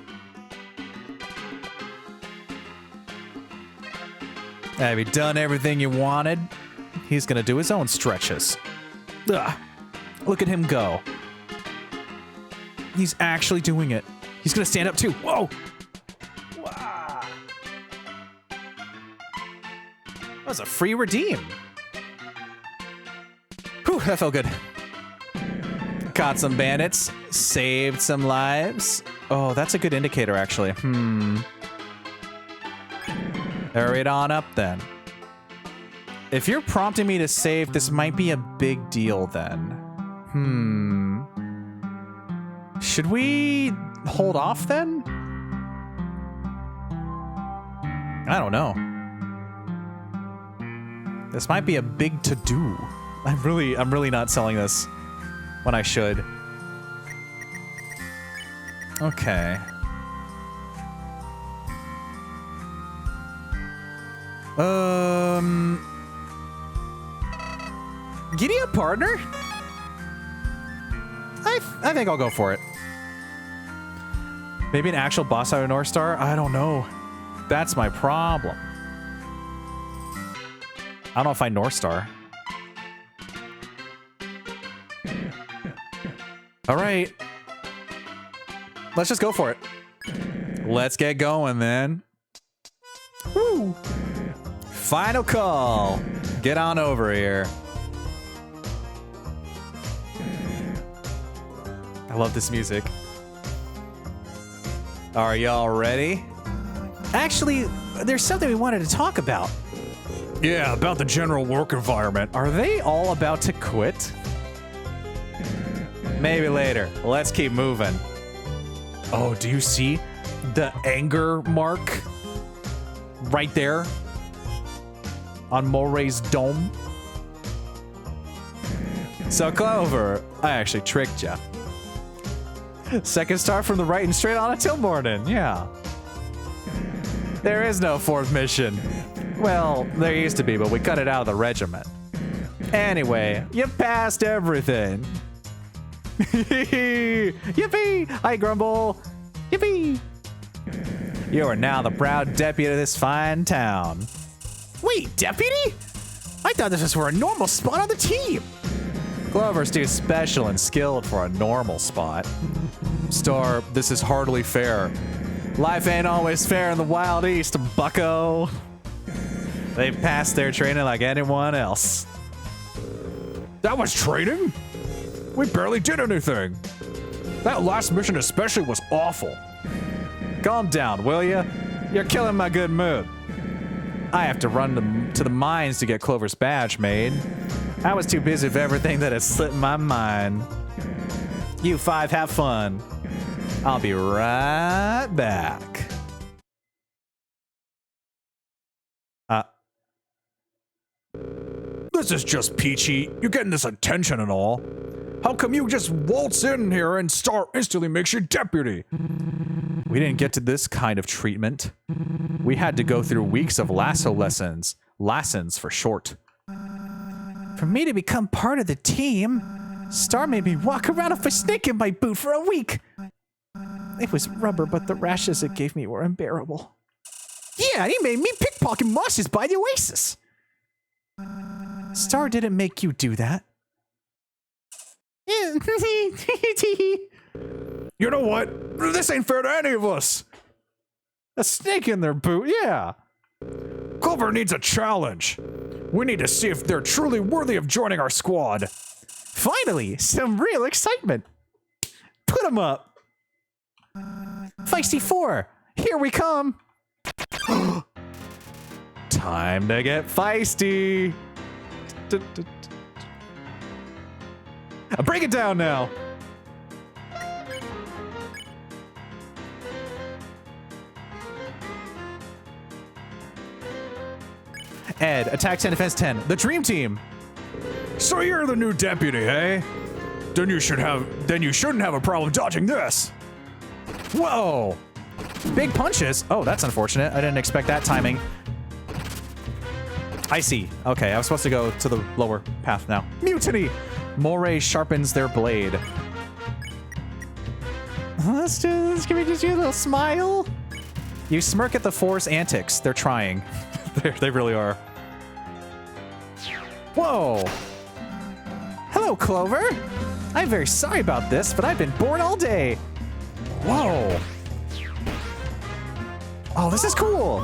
Have you done everything you wanted? He's gonna do his own stretches. Ugh. Look at him go. He's actually doing it. He's gonna stand up too. Whoa! Wow. That was a free redeem. Whew, that felt good. Caught some bandits. Saved some lives. Oh, that's a good indicator, actually. Hurry it on up, then. If you're prompting me to save, this might be a big deal, then. Should we hold off, then? I don't know. This might be a big to-do. I'm really not selling this when I should. Okay. Giddy up, partner? I think I'll go for it. Maybe an actual boss out of North Star? I don't know. That's my problem. I don't know if I North Star. All right. Let's just go for it. Let's get going then. Woo! Final call. Get on over here. I love this music. Are y'all ready? Actually, there's something we wanted to talk about. Yeah, about the general work environment. Are they all about to quit? Maybe later. Let's keep moving. Oh, do you see the anger mark right there on Moray's dome? So, Clover, I actually tricked ya. Second star from the right and straight on until morning, yeah. There is no fourth mission. Well, there used to be, but we cut it out of the regiment. Anyway, you passed everything. Yippee! I grumble. Yippee! You are now the proud deputy of this fine town. Wait, deputy? I thought this was for a normal spot on the team. Clover's too special and skilled for a normal spot. Star, this is hardly fair. Life ain't always fair in the Wild East, bucko. They passed their training like anyone else. That was training? We barely did anything. That last mission especially was awful. Calm down, will ya? You're killing my good mood. I have to run to the mines to get Clover's badge made. I was too busy for everything that had slipped my mind. You five have fun. I'll be right back. This is just peachy. You're getting this attention and all. How come you just waltz in here and Star instantly makes you deputy? We didn't get to this kind of treatment. We had to go through weeks of lasso lessons. Lessons for short. For me to become part of the team, Star made me walk around with a snake in my boot for a week. It was rubber, but the rashes it gave me were unbearable. Yeah, he made me pickpocket mosses by the oasis. Star didn't make you do that. You know what? This ain't fair to any of us. A snake in their boot, yeah. Clover needs a challenge. We need to see if they're truly worthy of joining our squad. Finally, some real excitement. Put them up. Feisty 4, here we come. Time to get feisty. Break it down now. Ed, attack 10, defense 10. The dream team. So you're the new deputy, hey? Then you shouldn't have a problem dodging this. Whoa. Big punches. Oh, that's unfortunate. I didn't expect that timing. I see. Okay, I was supposed to go to the lower path now. Mutiny. Moray sharpens their blade. Can we just use a little smile? You smirk at the Four's antics. They're trying. They really are. Whoa. Hello, Clover. I'm very sorry about this, but I've been bored all day. Whoa. Oh, this is cool.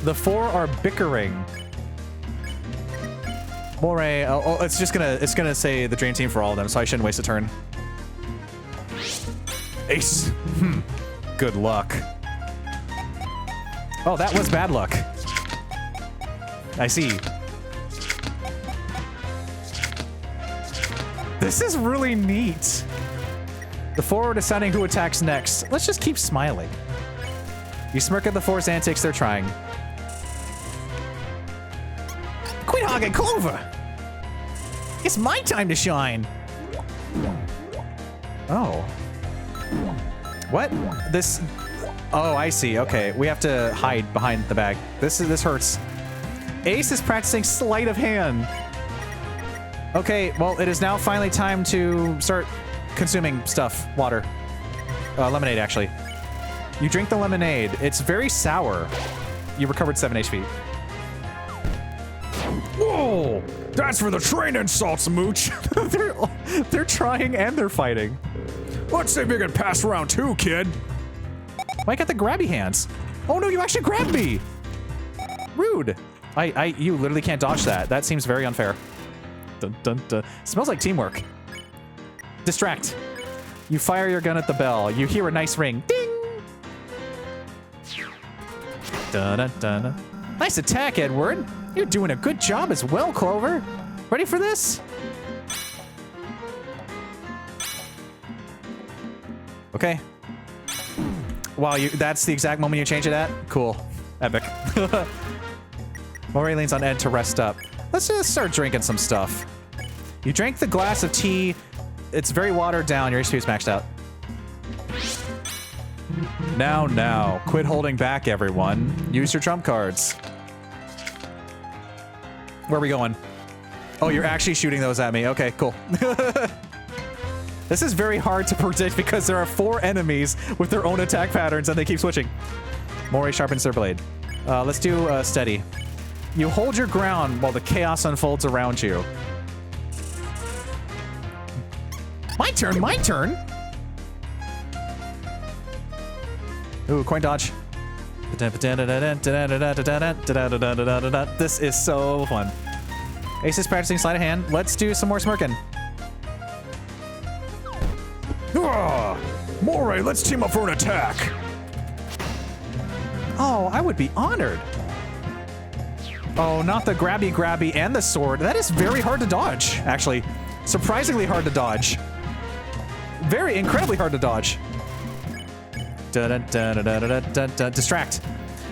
The four are bickering. Moray, it's gonna say the dream team for all of them, so I shouldn't waste a turn. Ace. Good luck. Oh, that was bad luck. I see. This is really neat. The four are deciding who attacks next. Let's just keep smiling. You smirk at the Four's antics, they're trying. Queen Hog and Clover! It's my time to shine! Oh. What? This... Oh, I see. Okay, we have to hide behind the bag. This hurts. Ace is practicing sleight of hand. Okay, well, it is now finally time to start consuming stuff. Water. Lemonade, actually. You drink the lemonade. It's very sour. You recovered 7 HP. Whoa! That's for the training salts, Mooch. They're trying and they're fighting. Let's see if you can pass round 2, kid. Why got the grabby hands? Oh no, you actually grabbed me! Rude. You literally can't dodge that. That seems very unfair. Dun, dun, dun. Smells like teamwork. Distract. You fire your gun at the bell. You hear a nice ring. Ding! Dun, dun, dun, dun. Nice attack, Edward. You're doing a good job as well, Clover. Ready for this? Okay. Wow, that's the exact moment you change it at? Cool. Epic. Moray leans on Ed to rest up. Let's just start drinking some stuff. You drank the glass of tea. It's very watered down. Your HP is maxed out. Now. Quit holding back, everyone. Use your trump cards. Where are we going? Oh, you're actually shooting those at me. Okay, cool. This is very hard to predict because there are 4 enemies with their own attack patterns and they keep switching. Moray sharpens their blade. Let's do steady. You hold your ground while the chaos unfolds around you. My turn! Ooh, coin dodge. This is so fun. Ace is practicing sleight of hand. Let's do some more smirking. Moray, let's team up for an attack. Oh, I would be honored. Oh, not the grabby and the sword. That is very hard to dodge, actually. Surprisingly hard to dodge. Very incredibly hard to dodge. Distract.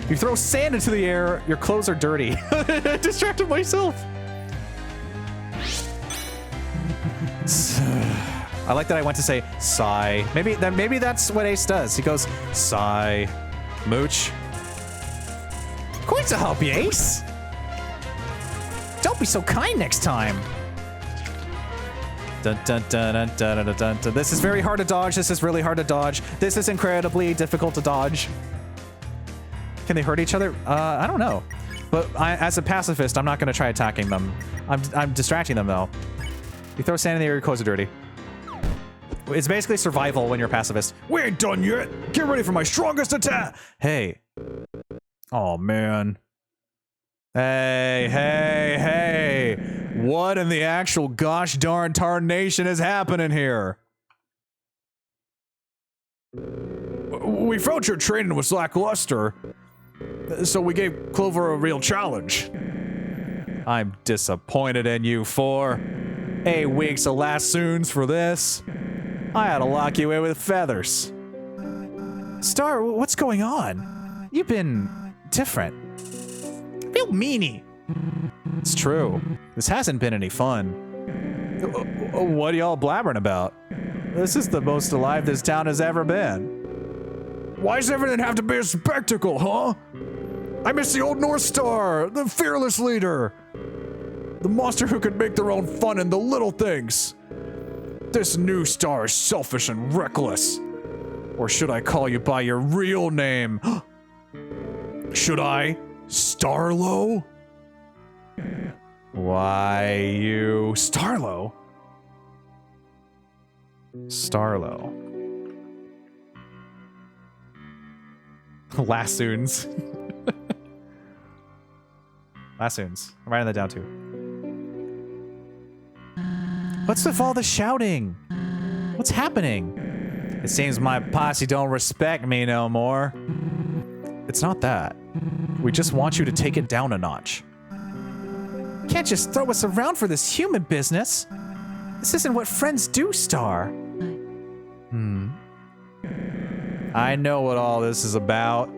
You throw sand into the air, your clothes are dirty. Distracted myself. I like that I went to say sigh. Maybe that's what Ace does. He goes, sigh. Mooch. Going to help you, Ace. Don't be so kind next time. Dun, dun, dun, dun, dun, dun, dun, dun. This is very hard to dodge. This is really hard to dodge. This is incredibly difficult to dodge. Can they hurt each other? I don't know. But as a pacifist, I'm not going to try attacking them. I'm distracting them, though. You throw sand in the air, your clothes are dirty. It's basically survival when you're a pacifist. We ain't done yet. Get ready for my strongest attack. Hey, Oh, man. Hey, hey, hey. What in the actual gosh darn tarnation is happening here? We felt your training was lackluster, so we gave Clover a real challenge. I'm disappointed in you, 4. 8 weeks of lassoons for this. I had to lock you in with feathers. Star, what's going on? You've been different. Real meanie. It's true. This hasn't been any fun. What are y'all blabbering about? This is the most alive this town has ever been. Why does everything have to be a spectacle, huh? I miss the old North Star, the fearless leader. The monster who could make their own fun in the little things. This new star is selfish and reckless. Or should I call you by your real name? Should I? Starlo? Why, you... Starlo? Starlo. Lassoons. Lassoons. I'm writing that down too. What's with all the shouting? What's happening? It seems my posse don't respect me no more. It's not that. We just want you to take it down a notch. Can't just throw us around for this human business. This isn't what friends do, Star. I know what all this is about.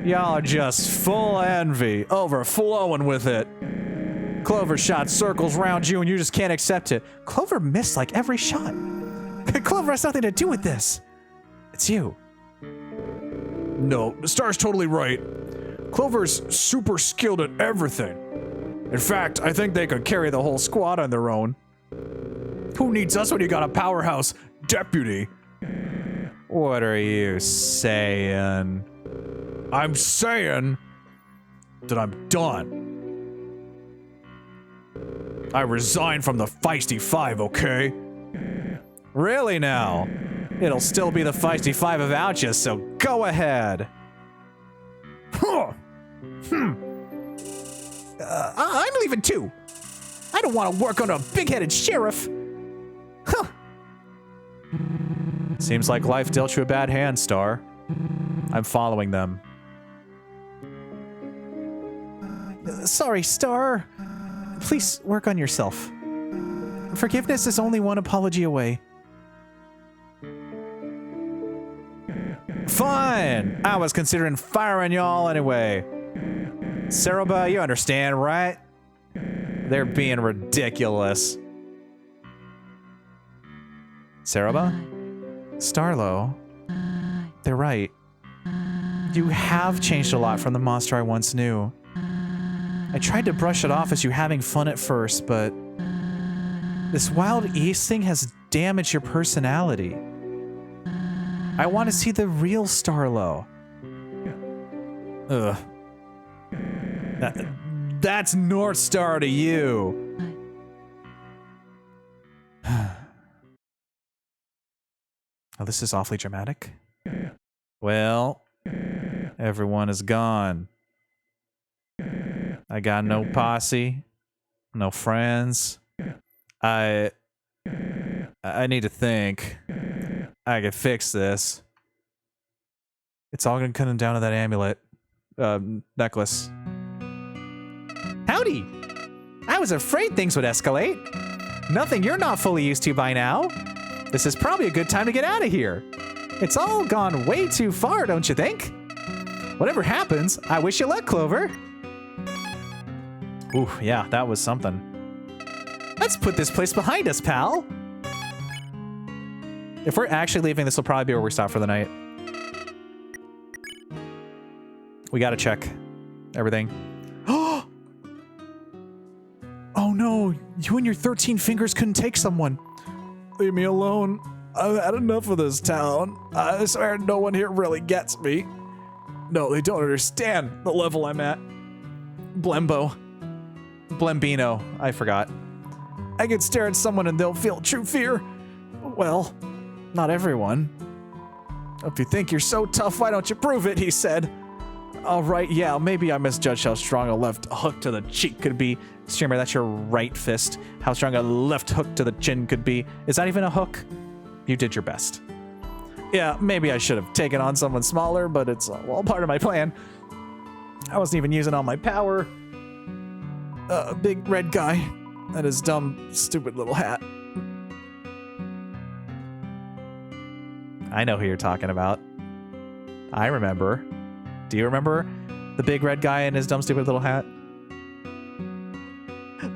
Y'all are just full of envy, overflowing with it. Clover shot circles around you and you just can't accept it. Clover missed like every shot. Clover has nothing to do with this. It's you. No, the Star's totally right. Clover's super skilled at everything. In fact, I think they could carry the whole squad on their own. Who needs us when you got a powerhouse deputy? What are you saying? I'm saying that I'm done. I resign from the Feisty 5, okay? Really now? It'll still be the Feisty 5 without you, so go ahead. Huh. I'm leaving too. I don't want to work under a big-headed sheriff. Huh. Seems like life dealt you a bad hand, Star. I'm following them. Sorry, Star. Please work on yourself. Forgiveness is only one apology away. Fine! I was considering firing y'all anyway. Ceroba, you understand, right? They're being ridiculous. Ceroba? Starlo? They're right. You have changed a lot from the monster I once knew. I tried to brush it off as you having fun at first, but this Wild East thing has damaged your personality. I want to see the real Starlo. Ugh. That's North Star to you. Oh, this is awfully dramatic. Well, everyone is gone. I got no posse, no friends. I need to think. I can fix this. It's all gonna come down to that amulet, necklace. Howdy! I was afraid things would escalate. Nothing you're not fully used to by now. This is probably a good time to get out of here. It's all gone way too far, don't you think? Whatever happens, I wish you luck, Clover. Ooh, yeah, that was something. Let's put this place behind us, pal. If we're actually leaving, this will probably be where we stop for the night. We gotta check everything. Oh no, you and your 13 fingers couldn't take someone. Leave me alone. I've had enough of this town. I swear no one here really gets me. No, they don't understand the level I'm at. Blembo. Blembino, I forgot. I could stare at someone and they'll feel true fear. Well, not everyone. If you think you're so tough, why don't you prove it, he said. All right, yeah, maybe I misjudged how strong a left hook to the cheek could be. Streamer, that's your right fist. How strong a left hook to the chin could be. Is that even a hook? You did your best. Yeah, maybe I should have taken on someone smaller, but it's all part of my plan. I wasn't even using all my power. Big red guy and his dumb, stupid little hat. I know who you're talking about. I remember. Do you remember the big red guy and his dumb, stupid little hat?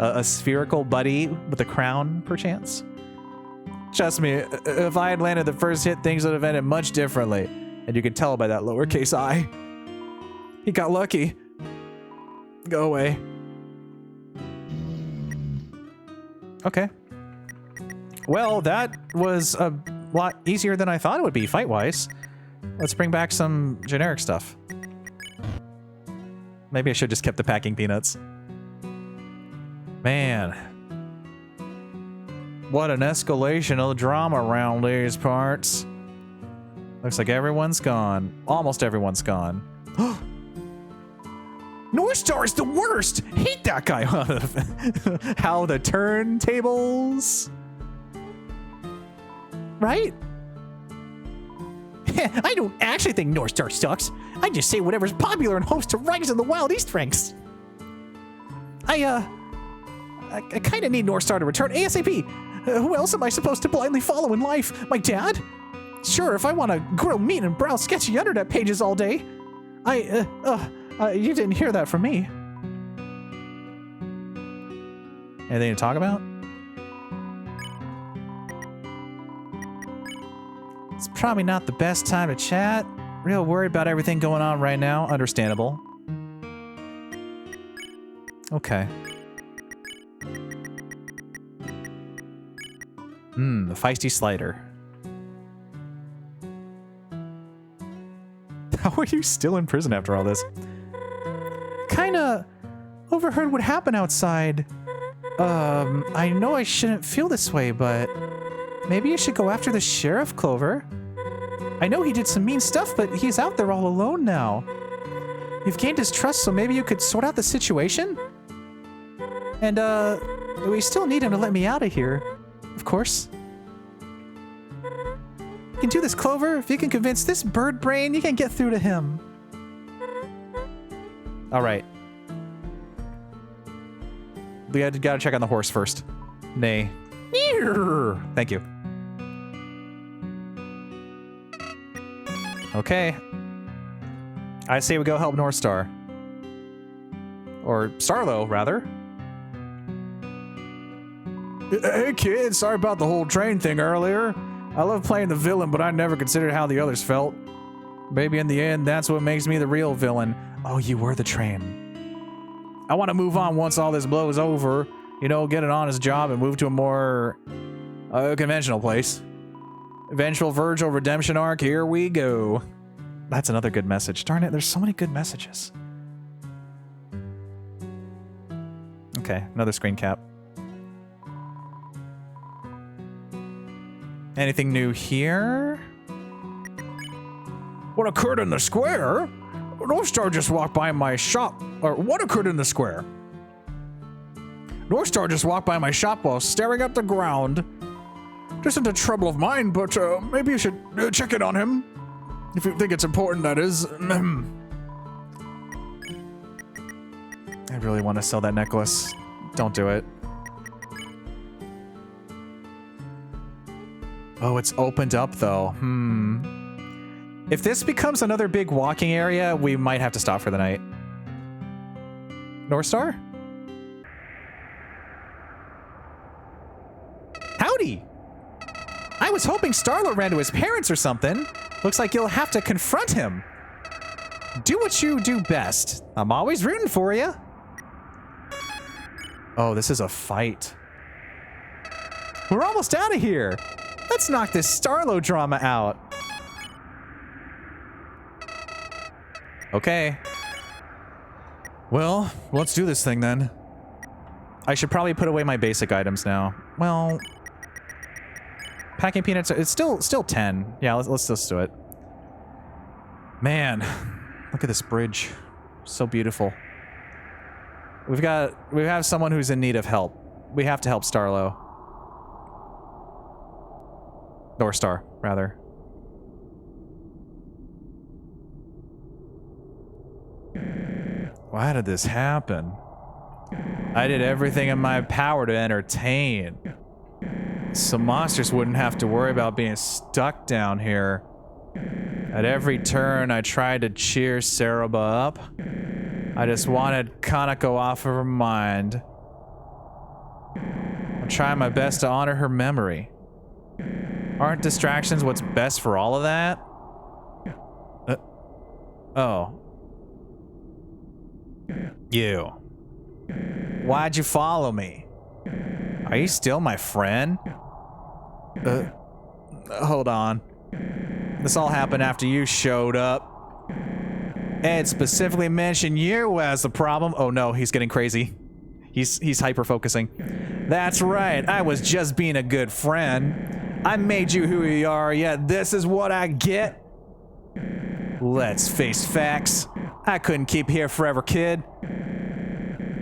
A spherical buddy with a crown, perchance? Trust me, if I had landed the first hit, things would have ended much differently. And you can tell by that lowercase I. He got lucky. Go away. Okay. Well, that was a lot easier than I thought it would be, fight-wise. Let's bring back some generic stuff. Maybe I should just kept the packing peanuts. Man. What an escalation of the drama around these parts. Looks like everyone's gone. Almost everyone's gone. North Star is the worst! Hate that guy! How the turntables... Right? I don't actually think North Star sucks. I just say whatever's popular and hopes to rise in the Wild East ranks. I kind of need North Star to return ASAP. Who else am I supposed to blindly follow in life? My dad? Sure, if I want to grill meat and browse sketchy internet pages all day. You didn't hear that from me. Anything to talk about? It's probably not the best time to chat. Real worried about everything going on right now. Understandable. Okay. The feisty slider. How are you still in prison after all this? Kinda overheard what happened outside. I know I shouldn't feel this way, but maybe you should go after the sheriff, Clover. I know he did some mean stuff, but he's out there all alone now. You've gained his trust, so maybe you could sort out the situation? And, we still need him to let me out of here. Of course. You can do this, Clover. If you can convince this bird brain, you can get through to him. All right. We gotta check on the horse first. Nay. Thank you. Okay. I say we go help North Star. Or Starlo, rather. Hey kids, sorry about the whole train thing earlier. I love playing the villain, but I never considered how the others felt. Maybe in the end, that's what makes me the real villain. Oh, you were the train. I want to move on once all this blows over. You know, get an honest job and move to a more conventional place. Eventual Virgil redemption arc, here we go. That's another good message. Darn it, there's so many good messages. Okay, another screen cap. Anything new here? What occurred in the square? North Star just walked by my shop. Or what occurred in the square? North Star just walked by my shop while staring at the ground. This isn't a trouble of mine, but maybe you should check in on him. If you think it's important, that is. I really want to sell that necklace. Don't do it. Oh, it's opened up, though. If this becomes another big walking area, we might have to stop for the night. North Star? Howdy! I was hoping Starlo ran to his parents or something. Looks like you'll have to confront him. Do what you do best. I'm always rooting for you. Oh, this is a fight. We're almost out of here. Let's knock this Starlo drama out. Okay. Well, let's do this thing then. I should probably put away my basic items now. Well, packing peanuts, it's still 10. Yeah, let's just do it. Man, Look at this bridge. So beautiful. We have someone who's in need of help. We have to help Starlo. Or Star, rather. Why did this happen? I did everything in my power to entertain. So monsters wouldn't have to worry about being stuck down here. At every turn, I tried to cheer Ceroba up. I just wanted Kanako off of her mind. I'm trying my best to honor her memory. Aren't distractions what's best for all of that? Oh. You. Why'd you follow me? Are you still my friend? Hold on. This all happened after you showed up. Ed specifically mentioned you as the problem. Oh no, he's getting crazy. He's hyper-focusing. That's right, I was just being a good friend. I made you who you are, yet this is what I get? Let's face facts. I couldn't keep here forever, kid.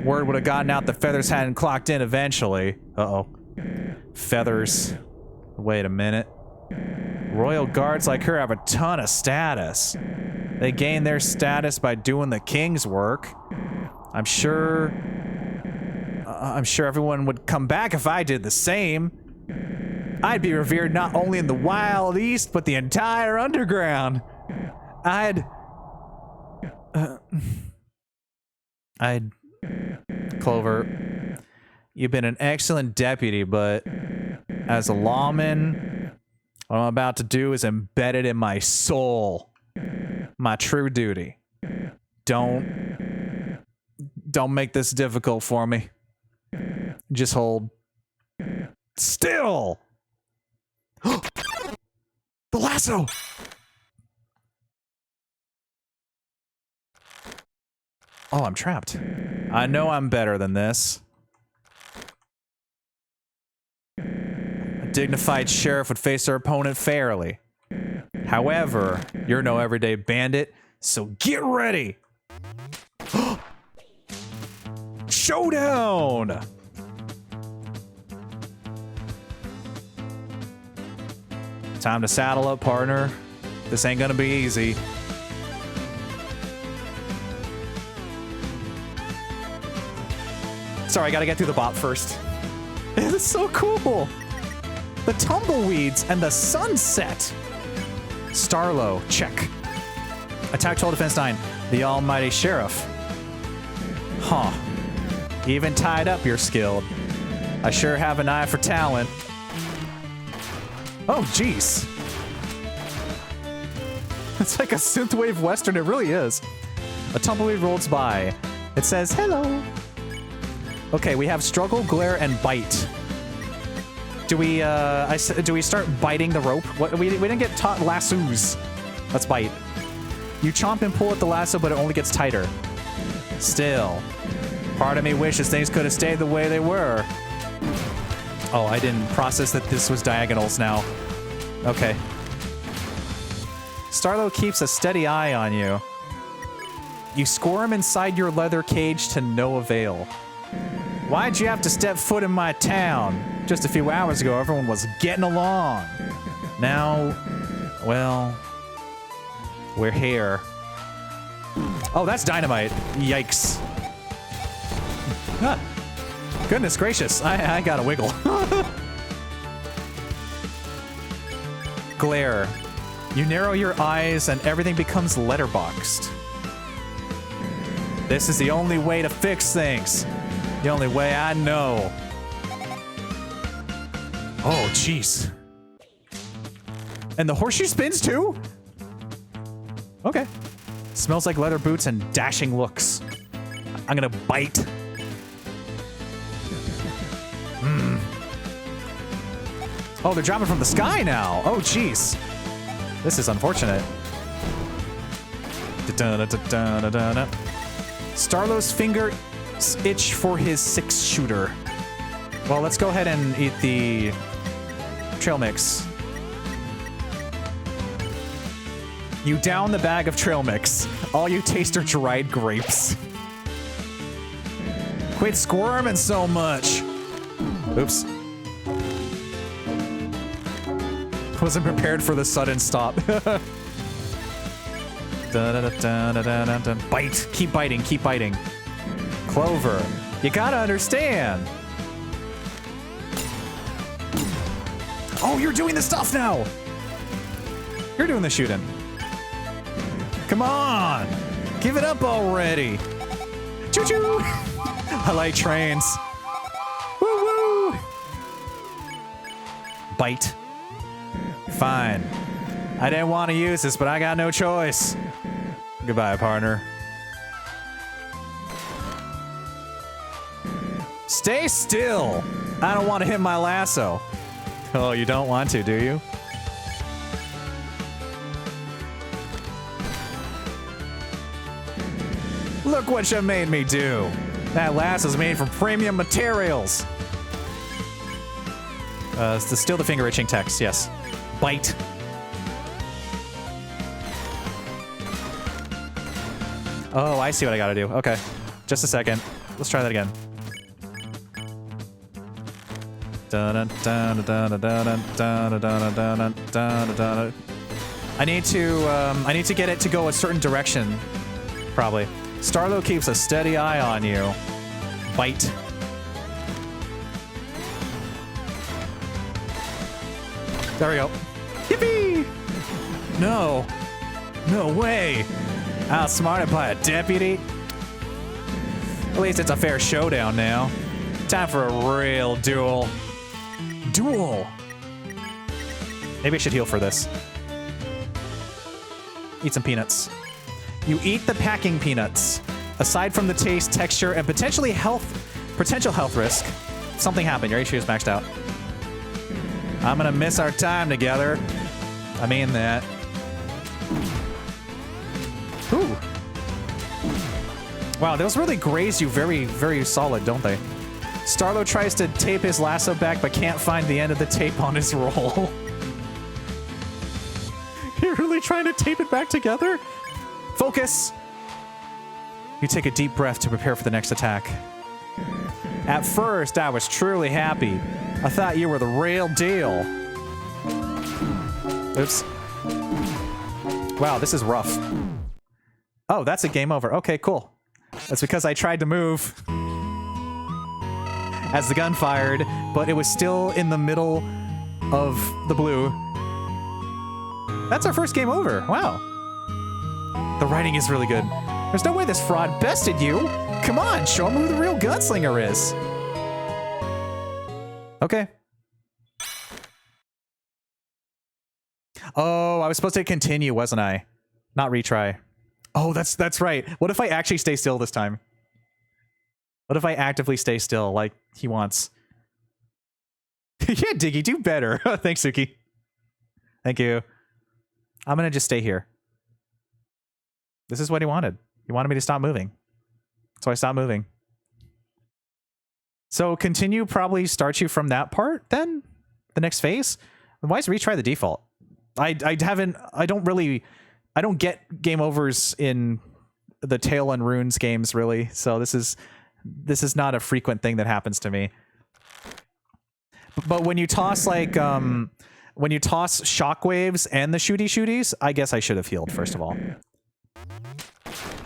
Word would have gotten out the Feathers hadn't clocked in eventually. Uh-oh. Feathers. Wait a minute. Royal guards like her have a ton of status. They gain their status by doing the king's work. I'm sure everyone would come back if I did the same. I'd be revered not only in the Wild East, but the entire underground. Clover, you've been an excellent deputy, but as a lawman, what I'm about to do is embedded in my soul. My true duty. Don't make this difficult for me. Just hold still. The lasso. Oh, I'm trapped. I know I'm better than this. A dignified sheriff would face their opponent fairly. However, you're no everyday bandit, so get ready! Showdown! Time to saddle up, partner. This ain't gonna be easy. Sorry, I gotta get through the bot first. It is so cool! The tumbleweeds and the sunset! Starlo, check. Attack 12, defense 9. The almighty sheriff. Huh. Even tied up, you're skilled. I sure have an eye for talent. Oh, jeez. It's like a synthwave western, it really is. A tumbleweed rolls by. It says, hello. Okay, we have struggle, glare, and bite. Do we start biting the rope? What, we didn't get taught lassos. Let's bite. You chomp and pull at the lasso, but it only gets tighter. Still, part of me wishes things could have stayed the way they were. Oh, I didn't process that this was diagonals now. Okay. Starlo keeps a steady eye on you. You squirm inside your leather cage to no avail. Why'd you have to step foot in my town? Just a few hours ago, everyone was getting along. Now, well, we're here. Oh, that's dynamite. Yikes. Ah, goodness gracious, I gotta wiggle. Glare. You narrow your eyes and everything becomes letterboxed. This is the only way to fix things. The only way I know. Oh, jeez. And the horseshoe spins too? Okay. Smells like leather boots and dashing looks. I'm gonna bite. Hmm. Oh, they're dropping from the sky now. Oh, jeez. This is unfortunate. Starlo's finger itch for his 6-shooter. Well, let's go ahead and eat the trail mix. You down the bag of trail mix. All you taste are dried grapes. Quit squirming so much. Oops. Wasn't prepared for the sudden stop. Bite. Keep biting. Keep biting. Clover. You gotta understand. Oh, you're doing the stuff now. You're doing the shooting. Come on. Give it up already. Choo-choo. I like trains. Woo-woo. Bite. Fine. I didn't want to use this, but I got no choice. Goodbye, partner. Stay still. I don't want to hit my lasso. Oh, you don't want to, do you? Look what you made me do. That lasso's made from premium materials. Still the finger itching text, yes. Bite. Oh, I see what I gotta do. Okay. Just a second. Let's try that again. I need to get it to go a certain direction. Probably. Starlo keeps a steady eye on you. Bite. There we go. Yippee! No. No way. Outsmarted by a deputy? At least it's a fair showdown now. Time for a real duel. Duel! Maybe I should heal for this. Eat some peanuts. You eat the packing peanuts. Aside from the taste, texture, and potential health risk, something happened. Your HP is maxed out. I'm gonna miss our time together. I mean that. Ooh. Wow, those really graze you very, very solid, don't they? Starlo tries to tape his lasso back, but can't find the end of the tape on his roll. You're really trying to tape it back together? Focus! You take a deep breath to prepare for the next attack. At first, I was truly happy. I thought you were the real deal. Oops. Wow, this is rough. Oh, that's a game over. Okay, cool. That's because I tried to move as the gun fired, but it was still in the middle of the blue. That's our first game over. Wow. The writing is really good. There's no way this fraud bested you. Come on, show him who the real gunslinger is. Okay. Oh, I was supposed to continue, wasn't I? Not retry. Oh, that's right. What if I actually stay still this time? What if I actively stay still like he wants? Yeah, Diggy, do better. Thanks, Suki. Thank you. I'm gonna just stay here. This is what he wanted. He wanted me to stop moving. So I stopped moving. So continue probably starts you from that part then? The next phase? Why is retry the default? I don't get game overs in the Tale and Runes games really. So this is not a frequent thing that happens to me. But when you toss like when you toss shockwaves and the shooties, I guess I should have healed first of all.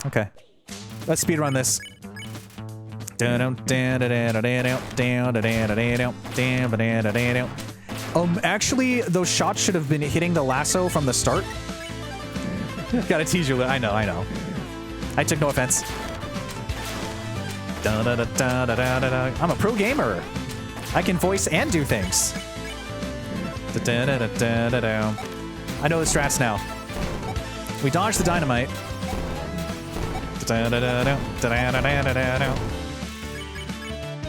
Okay. Let's speedrun this. Actually, those shots should have been hitting the lasso from the start. Gotta tease you. I know. I took no offense. I'm a pro gamer. I can voice and do things. I know the strats now. We dodged the dynamite.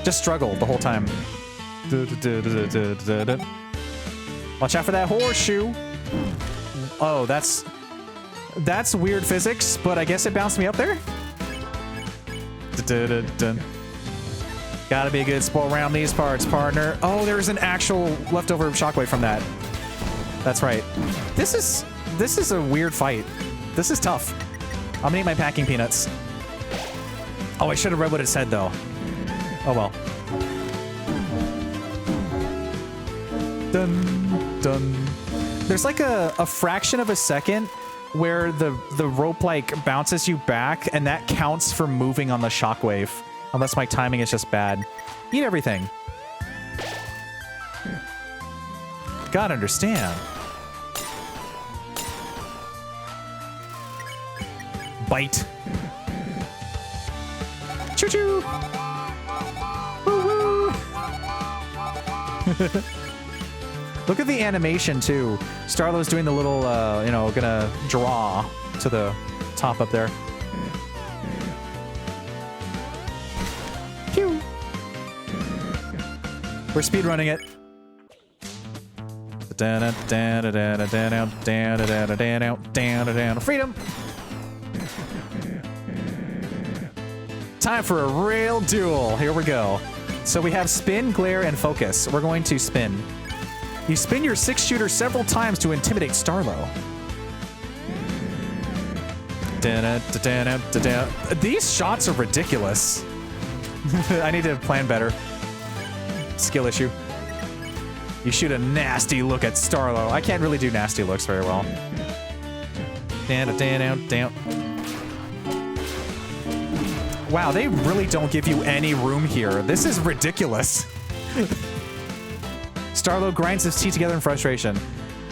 Just struggled the whole time. Watch out for that horseshoe. Oh, that's weird physics, but I guess it bounced me up there. Gotta be a good sport around these parts, partner. Oh, there's an actual leftover shockwave from that. That's right. This is a weird fight. This is tough. I'm gonna eat my packing peanuts. Oh, I should have read what it said, though. Oh, well. Dun, dun. There's like a fraction of a second where the rope like bounces you back, and that counts for moving on the shockwave. Unless my timing is just bad. Eat everything. Gotta understand. Bite. Choo-choo! Woo-woo! Look at the animation, too. Starlow's doing the little, you know, gonna draw to the top up there. Pew! We're speedrunning it. Freedom! Time for a real duel. Here we go. So we have spin, glare, and focus. We're going to spin. You spin your 6-shooter several times to intimidate Starlow. These shots are ridiculous. I need to plan better. Skill issue. You shoot a nasty look at Starlow. I can't really do nasty looks very well. Wow, they really don't give you any room here. This is ridiculous. Starlow grinds his teeth together in frustration.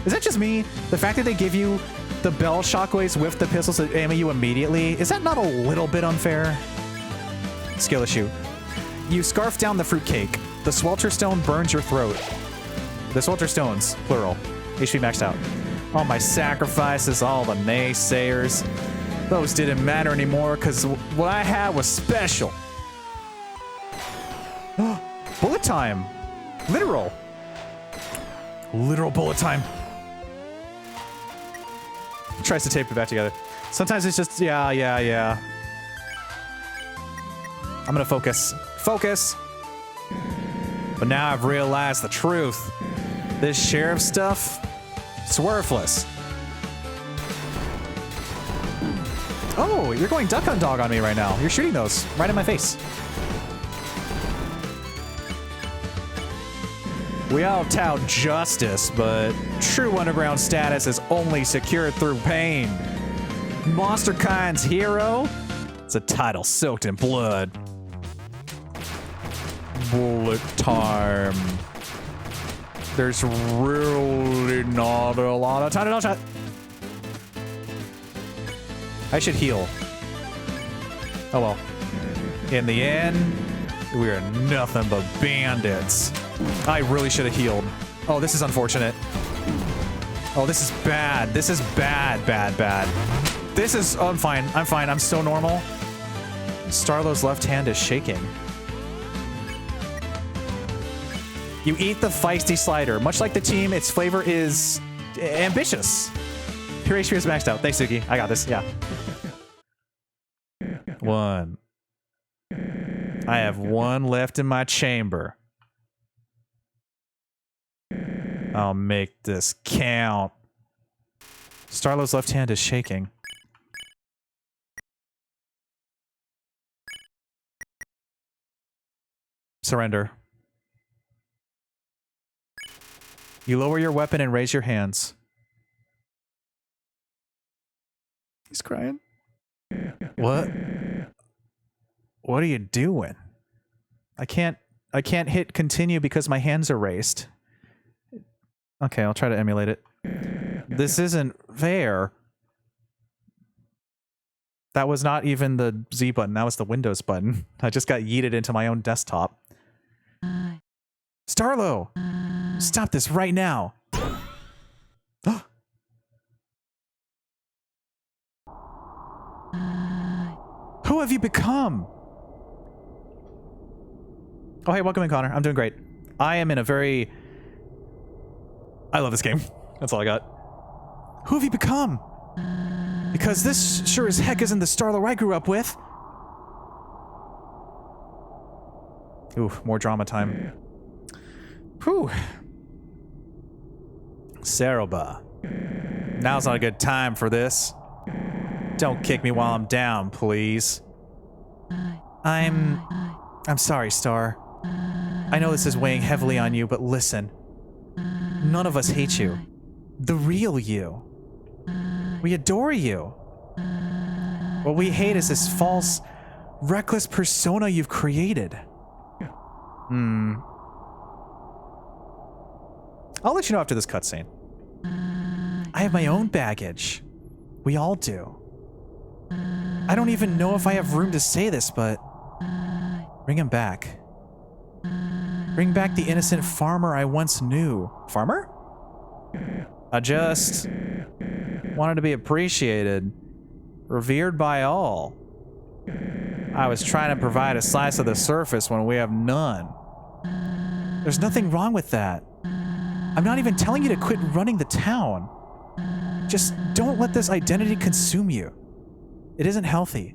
Is that just me? The fact that they give you the bell shockwaves with the pistols that aim at you immediately, is that not a little bit unfair? Skill issue. You scarf down the fruitcake. The swelter stone burns your throat. The swelter stones, plural. HP maxed out. All my sacrifices, all the naysayers. Those didn't matter anymore because what I had was special. Bullet time. Literal. Literal bullet time. Tries to tape it back together. Sometimes it's just, yeah. I'm gonna focus. Focus! But now I've realized the truth. This sheriff stuff, it's worthless. Oh, you're going duck hunt dog on me right now. You're shooting those right in my face. We all tout justice, but true underground status is only secured through pain. Monster Kind's hero? It's a title soaked in blood. Bullet time. There's really not a lot of time to shot. I should heal. Oh well. In the end, we are nothing but bandits. I really should have healed. Oh, this is unfortunate. Oh, this is bad. This is bad. This is... Oh, I'm fine. I'm so normal. Starlow's left hand is shaking. You eat the feisty slider. Much like the team, its flavor is ambitious. Pure HP is maxed out. Thanks, Suki. I got this. Yeah. 1. I have 1 left in my chamber. I'll make this count. Starlow's left hand is shaking. Surrender. You lower your weapon and raise your hands. He's crying. What? What are you doing? I can't hit continue because my hands are raised. Okay, I'll try to emulate it. This isn't fair. That was not even the Z button. That was the Windows button. I just got yeeted into my own desktop. Starlow! Stop this right now! Who have you become? Oh, hey, welcome in, Connor. I'm doing great. I am in a very... I love this game. That's all I got. Who have you become? Because this sure as heck isn't the Starlow I grew up with. Ooh, more drama time. Whew. Saroba. Now's not a good time for this. Don't kick me while I'm down, please. I'm sorry, Star. I know this is weighing heavily on you, but listen. None of us hate you. The real you. We adore you. What we hate is this false, reckless persona you've created. I'll let you know after this cutscene. I have my own baggage. We all do. I don't even know if I have room to say this, but bring him back. Bring back the innocent farmer I once knew. Farmer? I just wanted to be appreciated, revered by all. I was trying to provide a slice of the surface when we have none. There's nothing wrong with that. I'm not even telling you to quit running the town. Just don't let this identity consume you. It isn't healthy.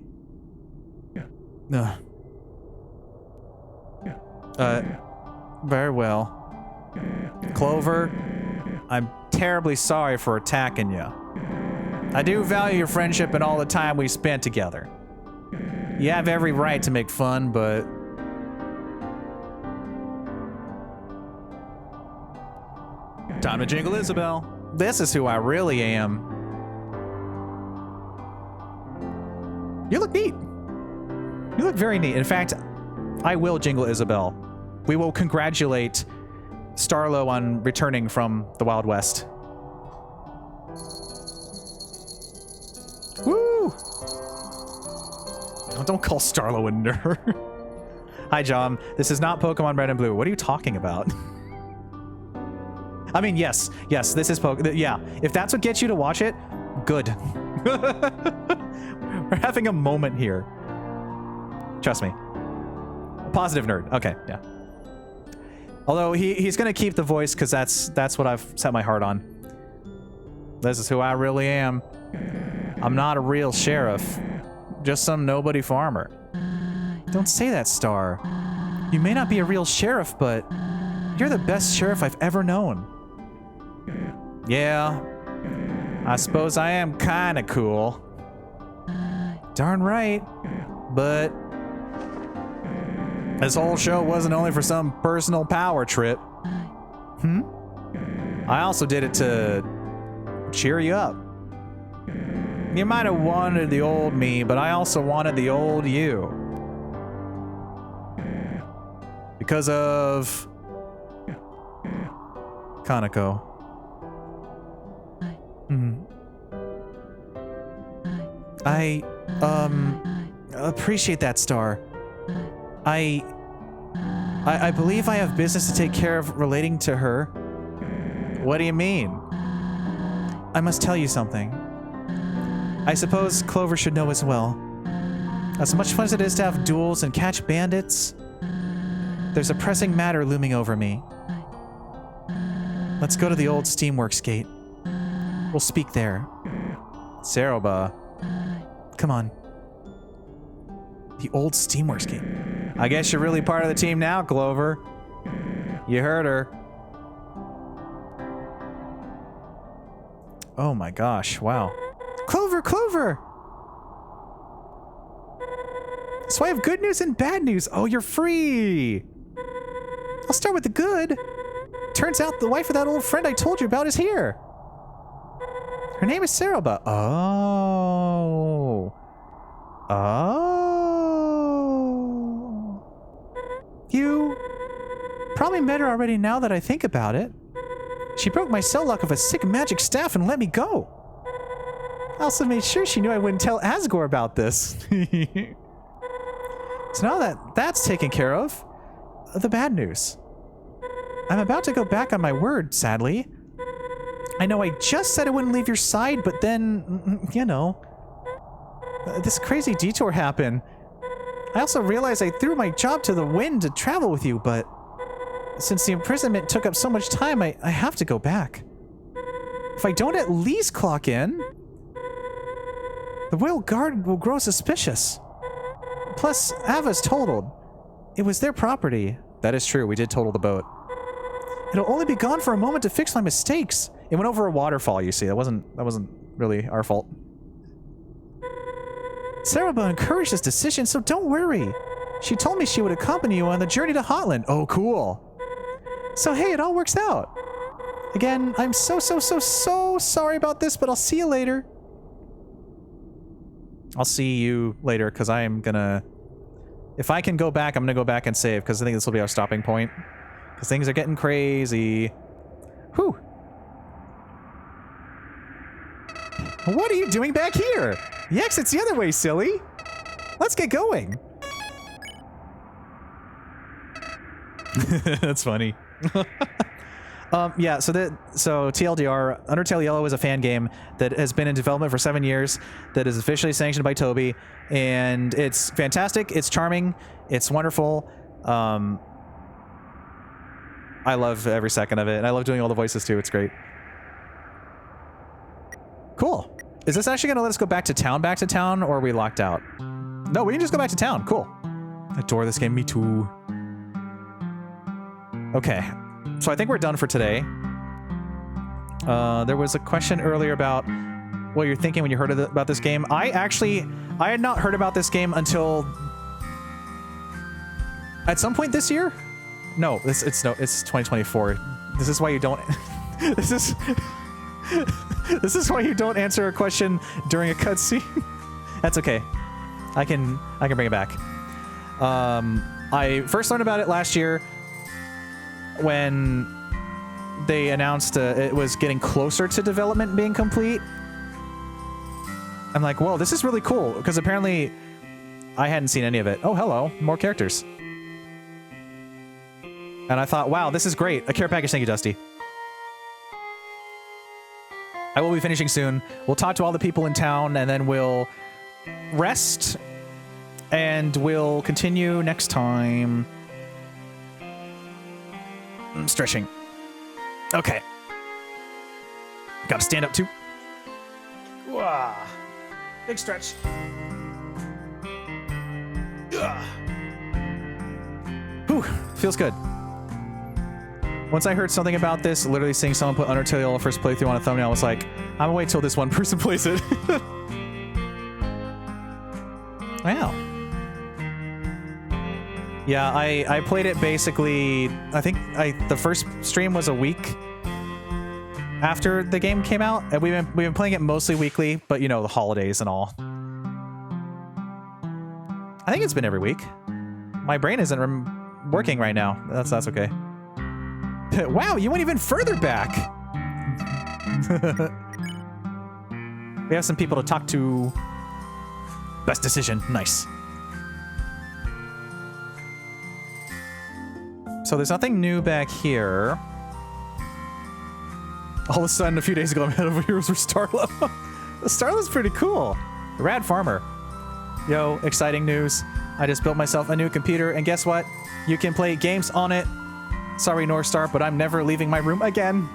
Very well. Clover, I'm terribly sorry for attacking you. I do value your friendship and all the time we spent together. You have every right to make fun, but... Time to jingle Isabel. This is who I really am. You look neat. You look very neat. In fact, I will jingle Isabel. We will congratulate Starlo on returning from the Wild West. Woo! Oh, don't call Starlo a nerd. Hi, John. This is not Pokemon Red and Blue. What are you talking about? I mean, yes, this is yeah, if that's what gets you to watch it, good. We're having a moment here. Trust me. Positive nerd. Okay, yeah. Although he's gonna keep the voice because that's what I've set my heart on. This is who I really am. I'm not a real sheriff, just some nobody farmer. Don't say that, Star. You may not be a real sheriff, but you're the best sheriff I've ever known. Yeah, I suppose I am kinda cool. Darn right, but this whole show wasn't only for some personal power trip. I also did it to cheer you up. You might have wanted the old me, but I also wanted the old you. Because of Kaneko. I appreciate that, Star. I believe I have business to take care of relating to her. What do you mean? I must tell you something. I suppose Clover should know as well. As much fun as it is to have duels and catch bandits, there's a pressing matter looming over me. Let's go to the old Steamworks gate. We'll speak there. Saroba. Come on. The old Steamworks gate. I guess you're really part of the team now, Clover. You heard her. Oh my gosh, wow. Clover, Clover! So I have good news and bad news. Oh, you're free! I'll start with the good. Turns out the wife of that old friend I told you about is here. Her name is Saroba. Oh. Oh. You probably met her already now that I think about it. She broke my cell lock of a sick magic staff and let me go. I also made sure she knew I wouldn't tell Asgore about this. So now that that's taken care of, the bad news. I'm about to go back on my word, sadly. I know I just said I wouldn't leave your side, but then, you know, this crazy detour happened. I also realized I threw my job to the wind to travel with you, but since the imprisonment took up so much time, I have to go back. If I don't at least clock in, the Royal Guard will grow suspicious. Plus, Ava's totaled. It was their property. That is true, we did total the boat. It'll only be gone for a moment to fix my mistakes. It went over a waterfall, you see. That wasn't really our fault. Cerebra encouraged this decision, so don't worry. She told me she would accompany you on the journey to Hotland. Oh, cool. So hey, it all works out. Again, I'm so sorry about this, but I'll see you later. I'll see you later, because I am gonna... If I can go back, I'm gonna go back and save, because I think this will be our stopping point. Because things are getting crazy. Whew. What are you doing back here? The exit's the other way, silly. Let's get going. That's funny. Yeah, so TLDR, Undertale Yellow is a fan game that has been in development for 7 years, that is officially sanctioned by Toby, and it's fantastic, it's charming, it's wonderful. I love every second of it, and I love doing all the voices too, it's great. Cool. Is this actually going to let us go back to town, or are we locked out? No, we can just go back to town, cool. I adore this game, me too. Okay. So I think we're done for today. There was a question earlier about what you're thinking when you heard about this game. I had not heard about this game until at some point this year. No, it's 2024. This is why you don't. This is why you don't answer a question during a cutscene. That's okay. I can bring it back. I first learned about it last year when they announced it was getting closer to development being complete. I'm like, whoa, this is really cool, because apparently I hadn't seen any of it. Oh, hello, more characters. And I thought, wow, this is great. A care package, thank you, Dusty. I will be finishing soon. We'll talk to all the people in town, and then we'll rest, and we'll continue next time. I'm stretching. Okay. Gotta stand up too. Wah. Big stretch. Whew. Feels good. Once I heard something about this, literally seeing someone put Undertale first playthrough on a thumbnail, I was like, I'm gonna wait till this one person plays it. Wow. Yeah, I played it basically, I think the first stream was a week after the game came out, and we've been playing it mostly weekly, but you know, the holidays and all. I think it's been every week. My brain isn't working right now. That's okay. Wow, you went even further back. We have some people to talk to. Best decision, nice. So there's nothing new back here. All of a sudden, a few days ago, I'm head over here for Starla. Starla's pretty cool. Rad farmer. Yo, exciting news. I just built myself a new computer, and guess what? You can play games on it. Sorry, North Star, but I'm never leaving my room again.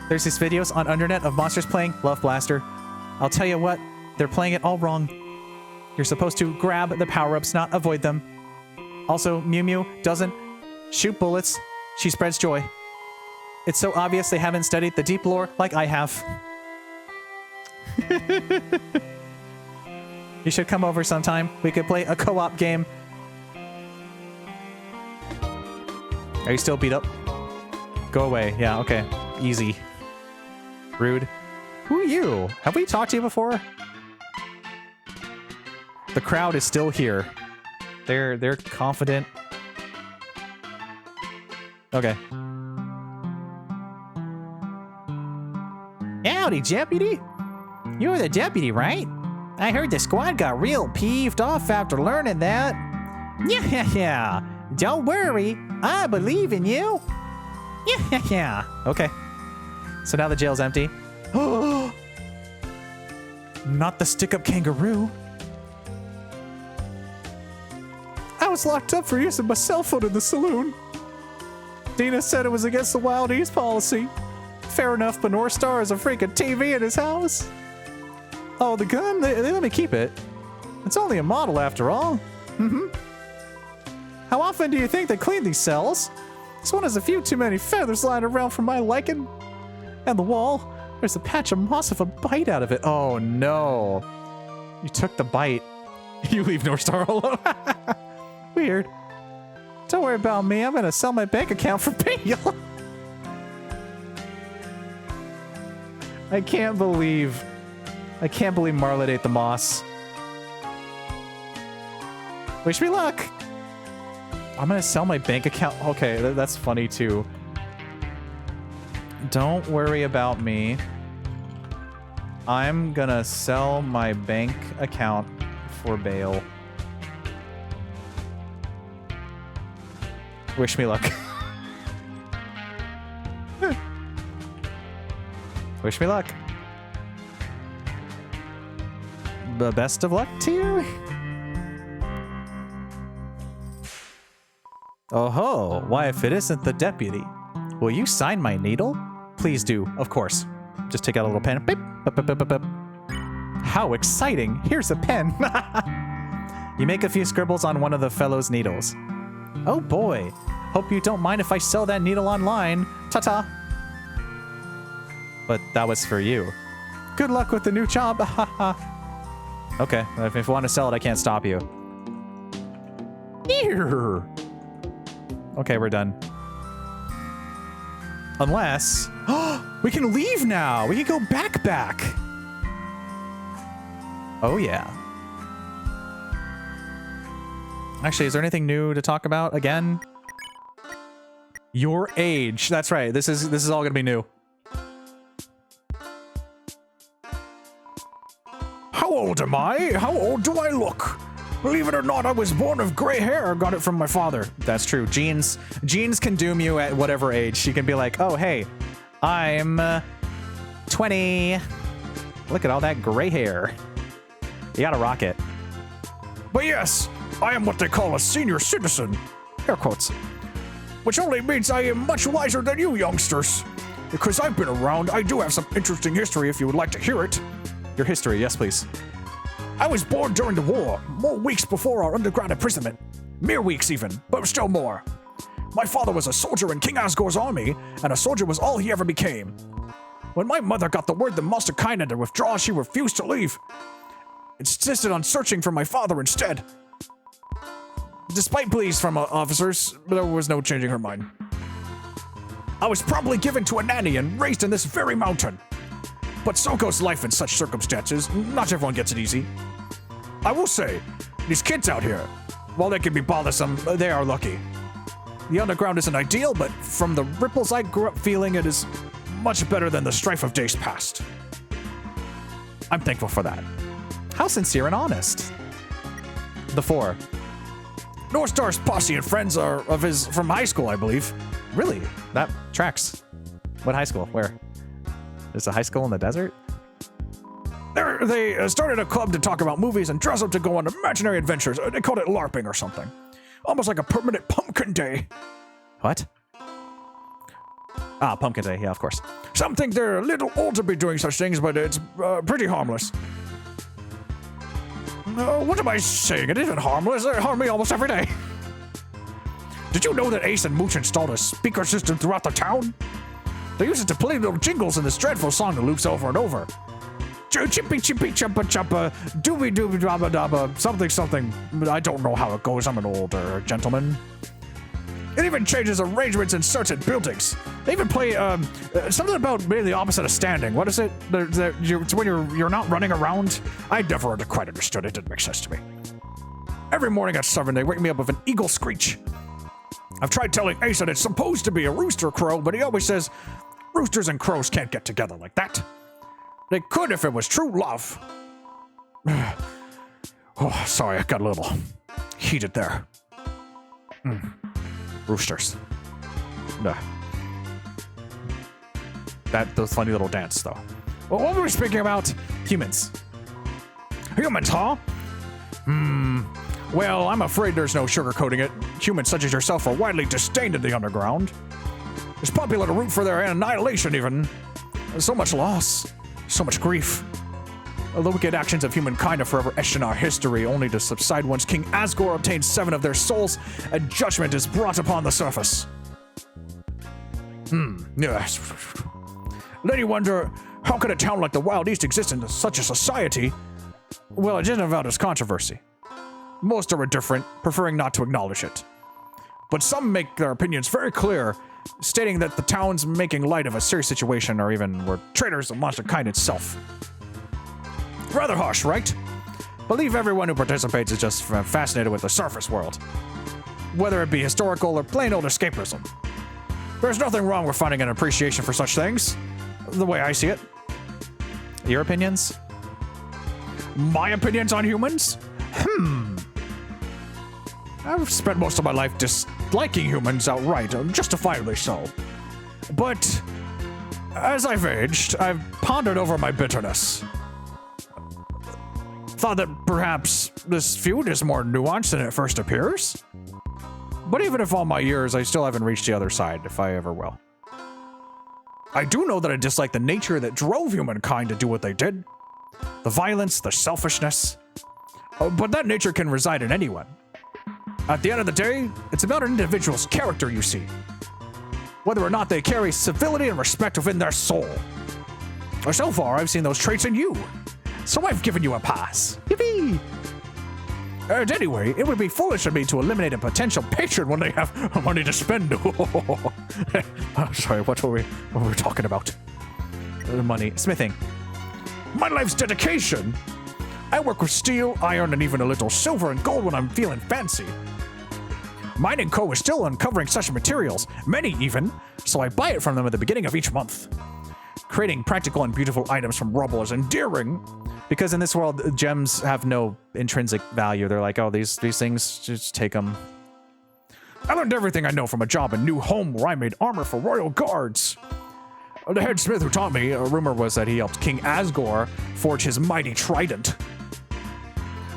There's these videos on Undernet of monsters playing Love Blaster. I'll tell you what, they're playing it all wrong. You're supposed to grab the power-ups, not avoid them. Also, Mew Mew doesn't shoot bullets. She spreads joy. It's so obvious they haven't studied the deep lore like I have. You should come over sometime. We could play a co-op game. Are you still beat up? Go away. Yeah, okay. Easy. Rude. Who are you? Have we talked to you before? The crowd is still here. They're confident. Okay. Howdy, deputy. You're the deputy, right? I heard the squad got real peeved off after learning that. Yeah. Don't worry. I believe in you. Yeah. Okay. So now the jail's empty. Oh! Not the stick-up kangaroo. I was locked up for using my cell phone in the saloon. Dina said it was against the Wild East policy. Fair enough, but North Star has a freaking TV in his house. Oh, the gun? They let me keep it. It's only a model after all. How often do you think they clean these cells? This one has a few too many feathers lying around for my liking. And the wall, there's a patch of moss with a bite out of it. Oh no. You took the bite. You leave North Star alone. Weird. Don't worry about me. I'm gonna sell my bank account for bail. I can't believe Marlet ate the moss. Wish me luck. I'm gonna sell my bank account. Okay, that's funny too. Don't worry about me. I'm gonna sell my bank account for bail. Wish me luck. Wish me luck. The best of luck to you. Oh ho, why if it isn't the deputy? Will you sign my needle? Please do, of course. Just take out a little pen. Beep, beep, beep, beep, beep. How exciting! Here's a pen. You make a few scribbles on one of the fellow's needles. Oh boy. Hope you don't mind if I sell that needle online. Ta-ta. But that was for you. Good luck with the new job. Okay, if you want to sell it, I can't stop you. Here. Okay, we're done. Unless... we can leave now! We can go back! Oh, yeah. Actually, is there anything new to talk about again? Your age. That's right. This is all gonna be new. How old am I? How old do I look? Believe it or not, I was born with gray hair. Got it from my father. That's true. Genes can doom you at whatever age. You can be like, oh, hey, I'm 20. Look at all that gray hair. You gotta rock it. But yes, I am what they call a senior citizen. Air quotes. Which only means I am much wiser than you youngsters. Because I've been around, I do have some interesting history if you would like to hear it. Your history, yes, please. I was born during the war, more weeks before our underground imprisonment. Mere weeks even, but still more. My father was a soldier in King Asgore's army, and a soldier was all he ever became. When my mother got the word that Master Kainen to withdraw, she refused to leave. Insisted on searching for my father instead. Despite pleas from officers, there was no changing her mind. I was promptly given to a nanny and raised in this very mountain. But so goes life in such circumstances. Not everyone gets it easy. I will say, these kids out here, while they can be bothersome, they are lucky. The underground isn't ideal, but from the ripples I grew up feeling, it is much better than the strife of days past. I'm thankful for that. How sincere and honest. The 4. North Star's posse and friends are of his from high school, I believe. Really? That tracks. What high school? Where? There's a high school in the desert? They started a club to talk about movies and dress up to go on imaginary adventures. They called it LARPing or something. Almost like a permanent pumpkin day. What? Ah, pumpkin day. Yeah, of course. Some think they're a little old to be doing such things, but it's pretty harmless. What am I saying? It isn't harmless. They harm me almost every day. Did you know that Ace and Mooch installed a speaker system throughout the town? They use it to play little jingles in this dreadful song that loops over and over. Chippy chippy chumpa chumpa, dooby dooby dabba dabba, something something. I don't know how it goes. I'm an older gentleman. It even changes arrangements in certain buildings. They even play something about being the opposite of standing. What is it? It's when you're not running around. I never quite understood it. It didn't make sense to me. Every morning at 7, they wake me up with an eagle screech. I've tried telling Ace that it's supposed to be a rooster crow, but he always says roosters and crows can't get together like that. They could if it was true love. Oh, sorry, I got a little heated there. Roosters. Those funny little dance, though. Well, what were we speaking about? Humans. Humans, huh? Well, I'm afraid there's no sugarcoating it. Humans such as yourself are widely disdained in the underground. It's popular to root for their annihilation, even. There's so much loss, so much grief. The wicked actions of humankind are forever etched in our history, only to subside once King Asgore obtains 7 of their souls and judgment is brought upon the surface. Yes. Then you wonder, how could a town like the Wild East exist in such a society? Well, agenda about is controversy. Most are indifferent, preferring not to acknowledge it. But some make their opinions very clear, stating that the town's making light of a serious situation or even were traitors of monster kind itself. Rather harsh, right? Believe everyone who participates is just fascinated with the surface world, whether it be historical or plain old escapism. There's nothing wrong with finding an appreciation for such things, the way I see it. Your opinions? My opinions on humans? I've spent most of my life disliking humans outright, justifiably so. But as I've aged, I've pondered over my bitterness. Thought that perhaps this feud is more nuanced than it first appears. But even if all my years, I still haven't reached the other side, if I ever will. I do know that I dislike the nature that drove humankind to do what they did. The violence, the selfishness. But that nature can reside in anyone. At the end of the day, it's about an individual's character, you see. Whether or not they carry civility and respect within their soul. So far, I've seen those traits in you. So I've given you a pass. Yippee! And anyway, it would be foolish of me to eliminate a potential patron when they have money to spend. Sorry, what were we talking about? Money. Smithing. My life's dedication. I work with steel, iron, and even a little silver and gold when I'm feeling fancy. Mining Co. is still uncovering such materials, many even, so I buy it from them at the beginning of each month. Creating practical and beautiful items from rubble is endearing. Because in this world, gems have no intrinsic value. They're like, oh, these things, just take them. I learned everything I know from a job in New Home where I made armor for royal guards. The head smith who taught me, a rumor was that he helped King Asgore forge his mighty trident.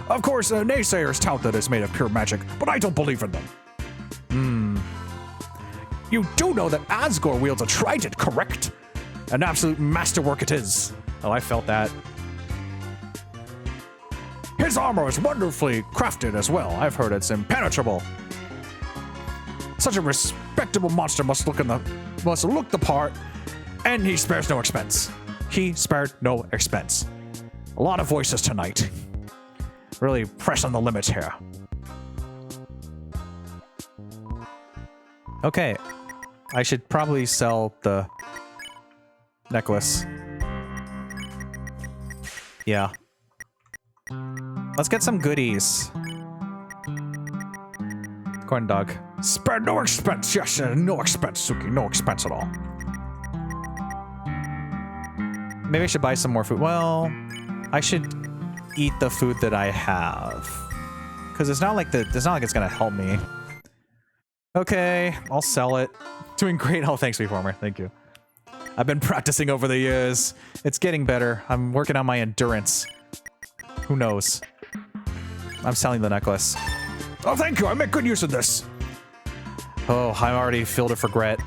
Of course, naysayers tout that it's made of pure magic, but I don't believe in them. You do know that Asgore wields a trident, correct? An absolute masterwork it is. Oh, I felt that. His armor is wonderfully crafted as well. I've heard it's impenetrable. Such a respectable monster must look the part, and he spares no expense. He spared no expense. A lot of voices tonight. Really pressing the limits here. Okay. I should probably sell the necklace. Yeah. Let's get some goodies. Corn dog. Spare no expense. Yes, no expense, Suki. No expense at all. Maybe I should buy some more food. Well, I should eat the food that I have. Because it's not like it's gonna help me. Okay, I'll sell it. Doing great. Oh, thanks, Reformer. Thank you. I've been practicing over the years. It's getting better. I'm working on my endurance. Who knows? I'm selling the necklace. Oh, thank you. I make good use of this. Oh, I'm already filled with regret.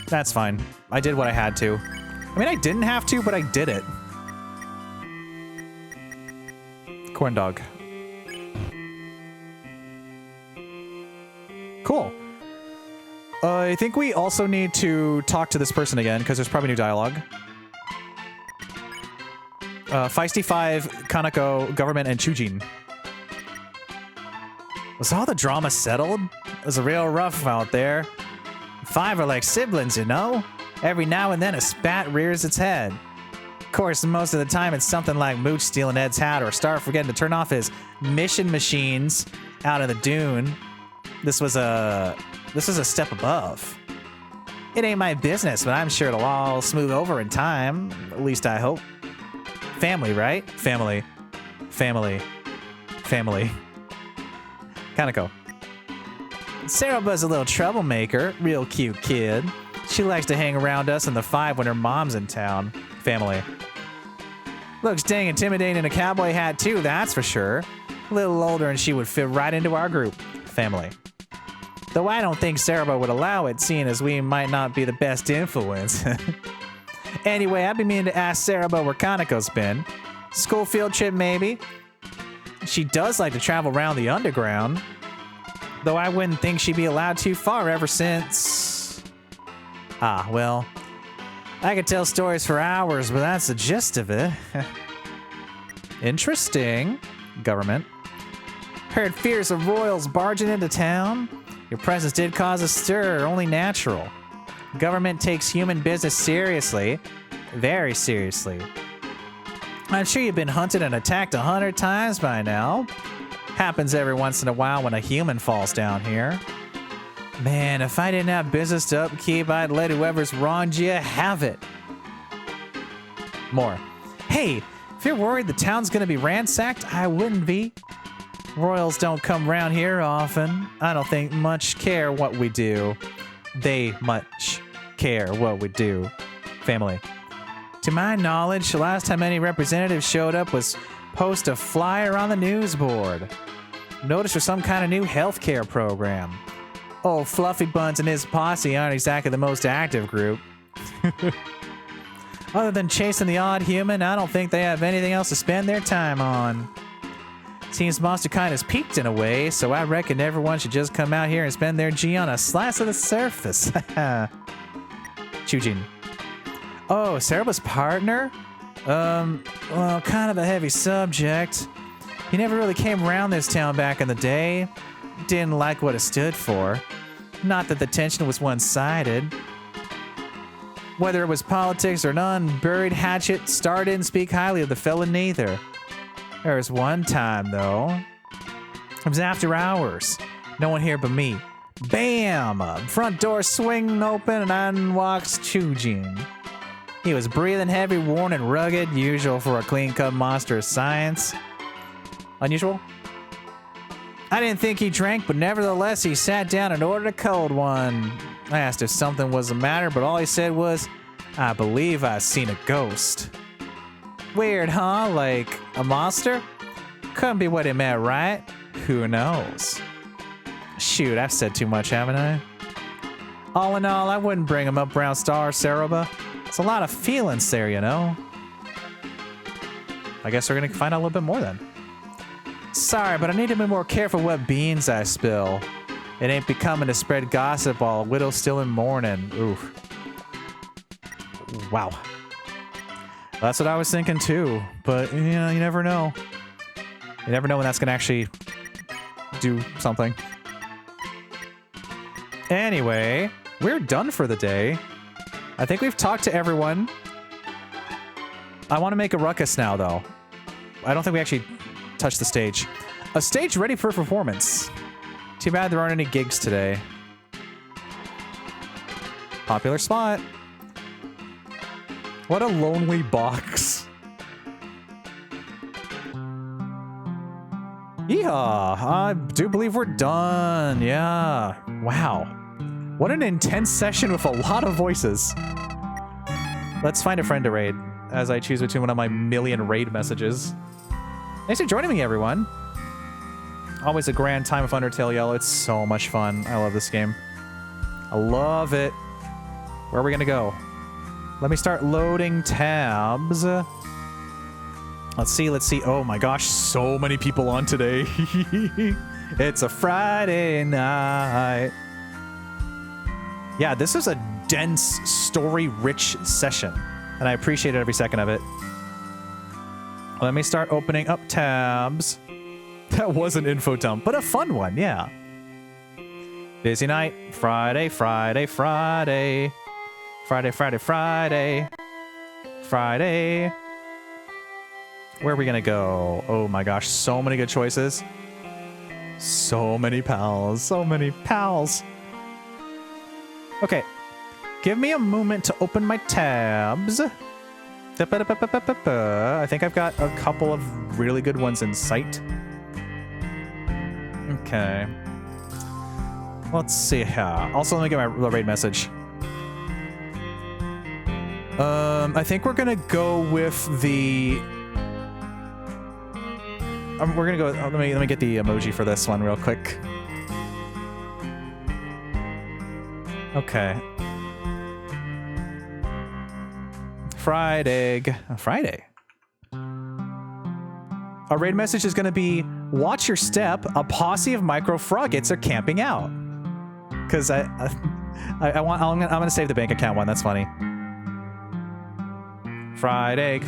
That's fine. I did what I had to. I mean, I didn't have to, but I did it. Corn dog. Cool. I think we also need to talk to this person again, because there's probably new dialogue. Feisty 5, Kanako, Government, and Chujin. Was all the drama settled? It was real rough out there. 5 are like siblings, you know? Every now and then a spat rears its head. Of course, most of the time it's something like Mooch stealing Ed's hat or Star forgetting to turn off his mission machines out of the dune. This was a step above. It ain't my business, but I'm sure it'll all smooth over in time. At least I hope. Family, right? Family. Family. Family. Kanako. Cereba's a little troublemaker. Real cute kid. She likes to hang around us in the 5 when her mom's in town. Family. Looks dang intimidating in a cowboy hat too, that's for sure. A little older and she would fit right into our group. Family. Though I don't think Cereba would allow it, seeing as we might not be the best influence. Anyway, I've been meaning to ask Cereba where Kanako's been. School field trip, maybe? She does like to travel around the underground. Though I wouldn't think she'd be allowed too far ever since... Ah, well... I could tell stories for hours, but that's the gist of it. Interesting. Government. Heard fears of royals barging into town. Your presence did cause a stir, only natural. Government takes human business seriously. Very seriously. I'm sure you've been hunted and attacked 100 times by now. Happens every once in a while when a human falls down here. Man, if I didn't have business to upkeep, I'd let whoever's wronged you have it. More. Hey, if you're worried the town's gonna be ransacked, I wouldn't be. Royals don't come around here often. I don't think much care what we do. They much care what we do. Family. To my knowledge, the last time any representative showed up was post a flyer on the news board. Notice for some kind of new healthcare program. Oh, Fluffy Buns and his posse aren't exactly the most active group. Other than chasing the odd human, I don't think they have anything else to spend their time on. Seems monster kind has peaked in a way, so I reckon everyone should just come out here and spend their G on a slice of the surface. Chujin. Oh, Cerebra's partner? Well, kind of a heavy subject. He never really came around this town back in the day. Didn't like what it stood for. Not that the tension was one-sided. Whether it was politics or none, buried hatchet, Star didn't speak highly of the fella neither. There was one time, though. It was after hours. No one here but me. Bam! Front door swinging open and in walks Chujin. He was breathing heavy, worn and rugged, usual for a clean-cut monster of science. Unusual? I didn't think he drank, but nevertheless, he sat down and ordered a cold one. I asked if something was the matter, but all he said was, I believe I've seen a ghost. Weird, huh? Like a monster? Couldn't be what he meant, right? Who knows? Shoot, I've said too much, haven't I? All in all, I wouldn't bring him up Brown Star, Cerebra. It's a lot of feelings there, you know? I guess we're gonna find out a little bit more then. Sorry, but I need to be more careful what beans I spill. It ain't becoming to spread gossip while a widow's still in mourning. Oof. Wow. That's what I was thinking too, but you know, you never know. You never know when that's gonna actually do something. Anyway, we're done for the day. I think we've talked to everyone. I want to make a ruckus now, though. I don't think we actually touched the stage. A stage ready for performance. Too bad there aren't any gigs today. Popular spot. What a lonely box. Yeehaw! I do believe we're done. Yeah. Wow. What an intense session with a lot of voices. Let's find a friend to raid as I choose between one of my million raid messages. Thanks for joining me, everyone. Always a grand time with Undertale Yellow. It's so much fun. I love this game. I love it. Where are we gonna go? Let me start loading tabs. Let's see. Oh my gosh, so many people on today. It's a Friday night. Yeah, this is a dense, story-rich session, and I appreciated every second of it. Let me start opening up tabs. That was an info dump, but a fun one, yeah. Busy night. Friday, Friday, Friday. Friday, Friday, Friday. Friday. Where are we gonna go? Oh my gosh, so many good choices. So many pals. So many pals. Okay. Give me a moment to open my tabs. I think I've got a couple of really good ones in sight. Okay. Let's see here. Also, let me get my raid message. I think we're gonna go with the... we're gonna go... let me get the emoji for this one real quick. Okay. Friday. Friday. Our raid message is gonna be, watch your step, a posse of micro froggets are camping out. Cause I'm gonna save the bank account one, that's funny. Fried egg,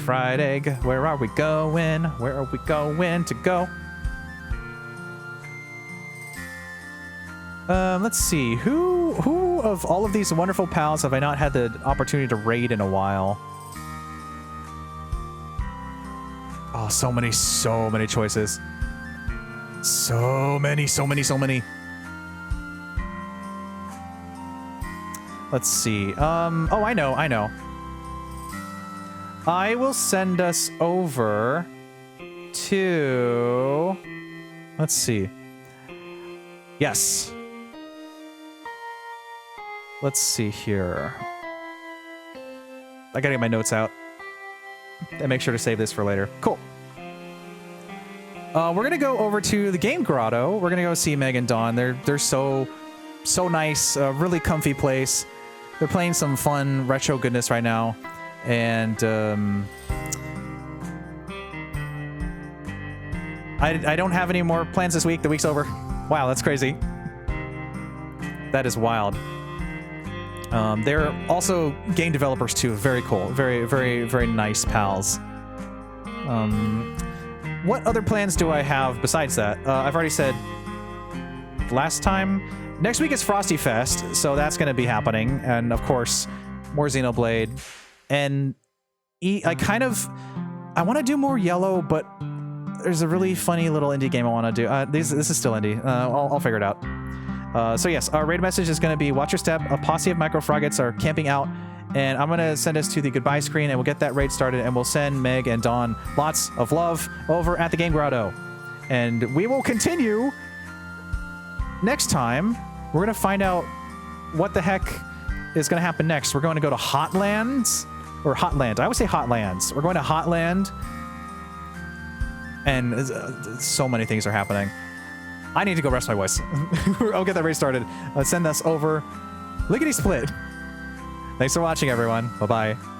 where are we going? Where are we going to go? Let's see. Who of all of these wonderful pals have I not had the opportunity to raid in a while? Oh, so many choices. So many. Let's see. Oh, I know. I will send us over to... Let's see. Yes. Let's see here. I gotta get my notes out. And make sure to save this for later. Cool. We're gonna go over to the game grotto. We're gonna go see Meg and Dawn. They're so nice. Really comfy place. They're playing some fun retro goodness right now, and I don't have any more plans this week. The week's over. Wow, that's crazy. That is wild. They're also game developers too. Very cool. Very nice pals. What other plans do I have besides that? I've already said last time. Next week is Frosty Fest, so that's going to be happening. And of course, more Xenoblade. And I want to do more Yellow, but there's a really funny little indie game I want to do. This is still indie. I'll figure it out. So yes, our raid message is going to be watch your step. A posse of microfroggets are camping out, and I'm going to send us to the goodbye screen, and we'll get that raid started, and we'll send Meg and Dawn lots of love over at the Game Grotto. And we will continue next time. We're going to find out what the heck is going to happen next. We're going to go to Hotlands, or Hotland. I always say Hotlands. We're going to Hotland, and so many things are happening. I need to go rest my voice. I'll get that race started. Let's send this over. Lickety split. Thanks for watching, everyone. Bye-bye.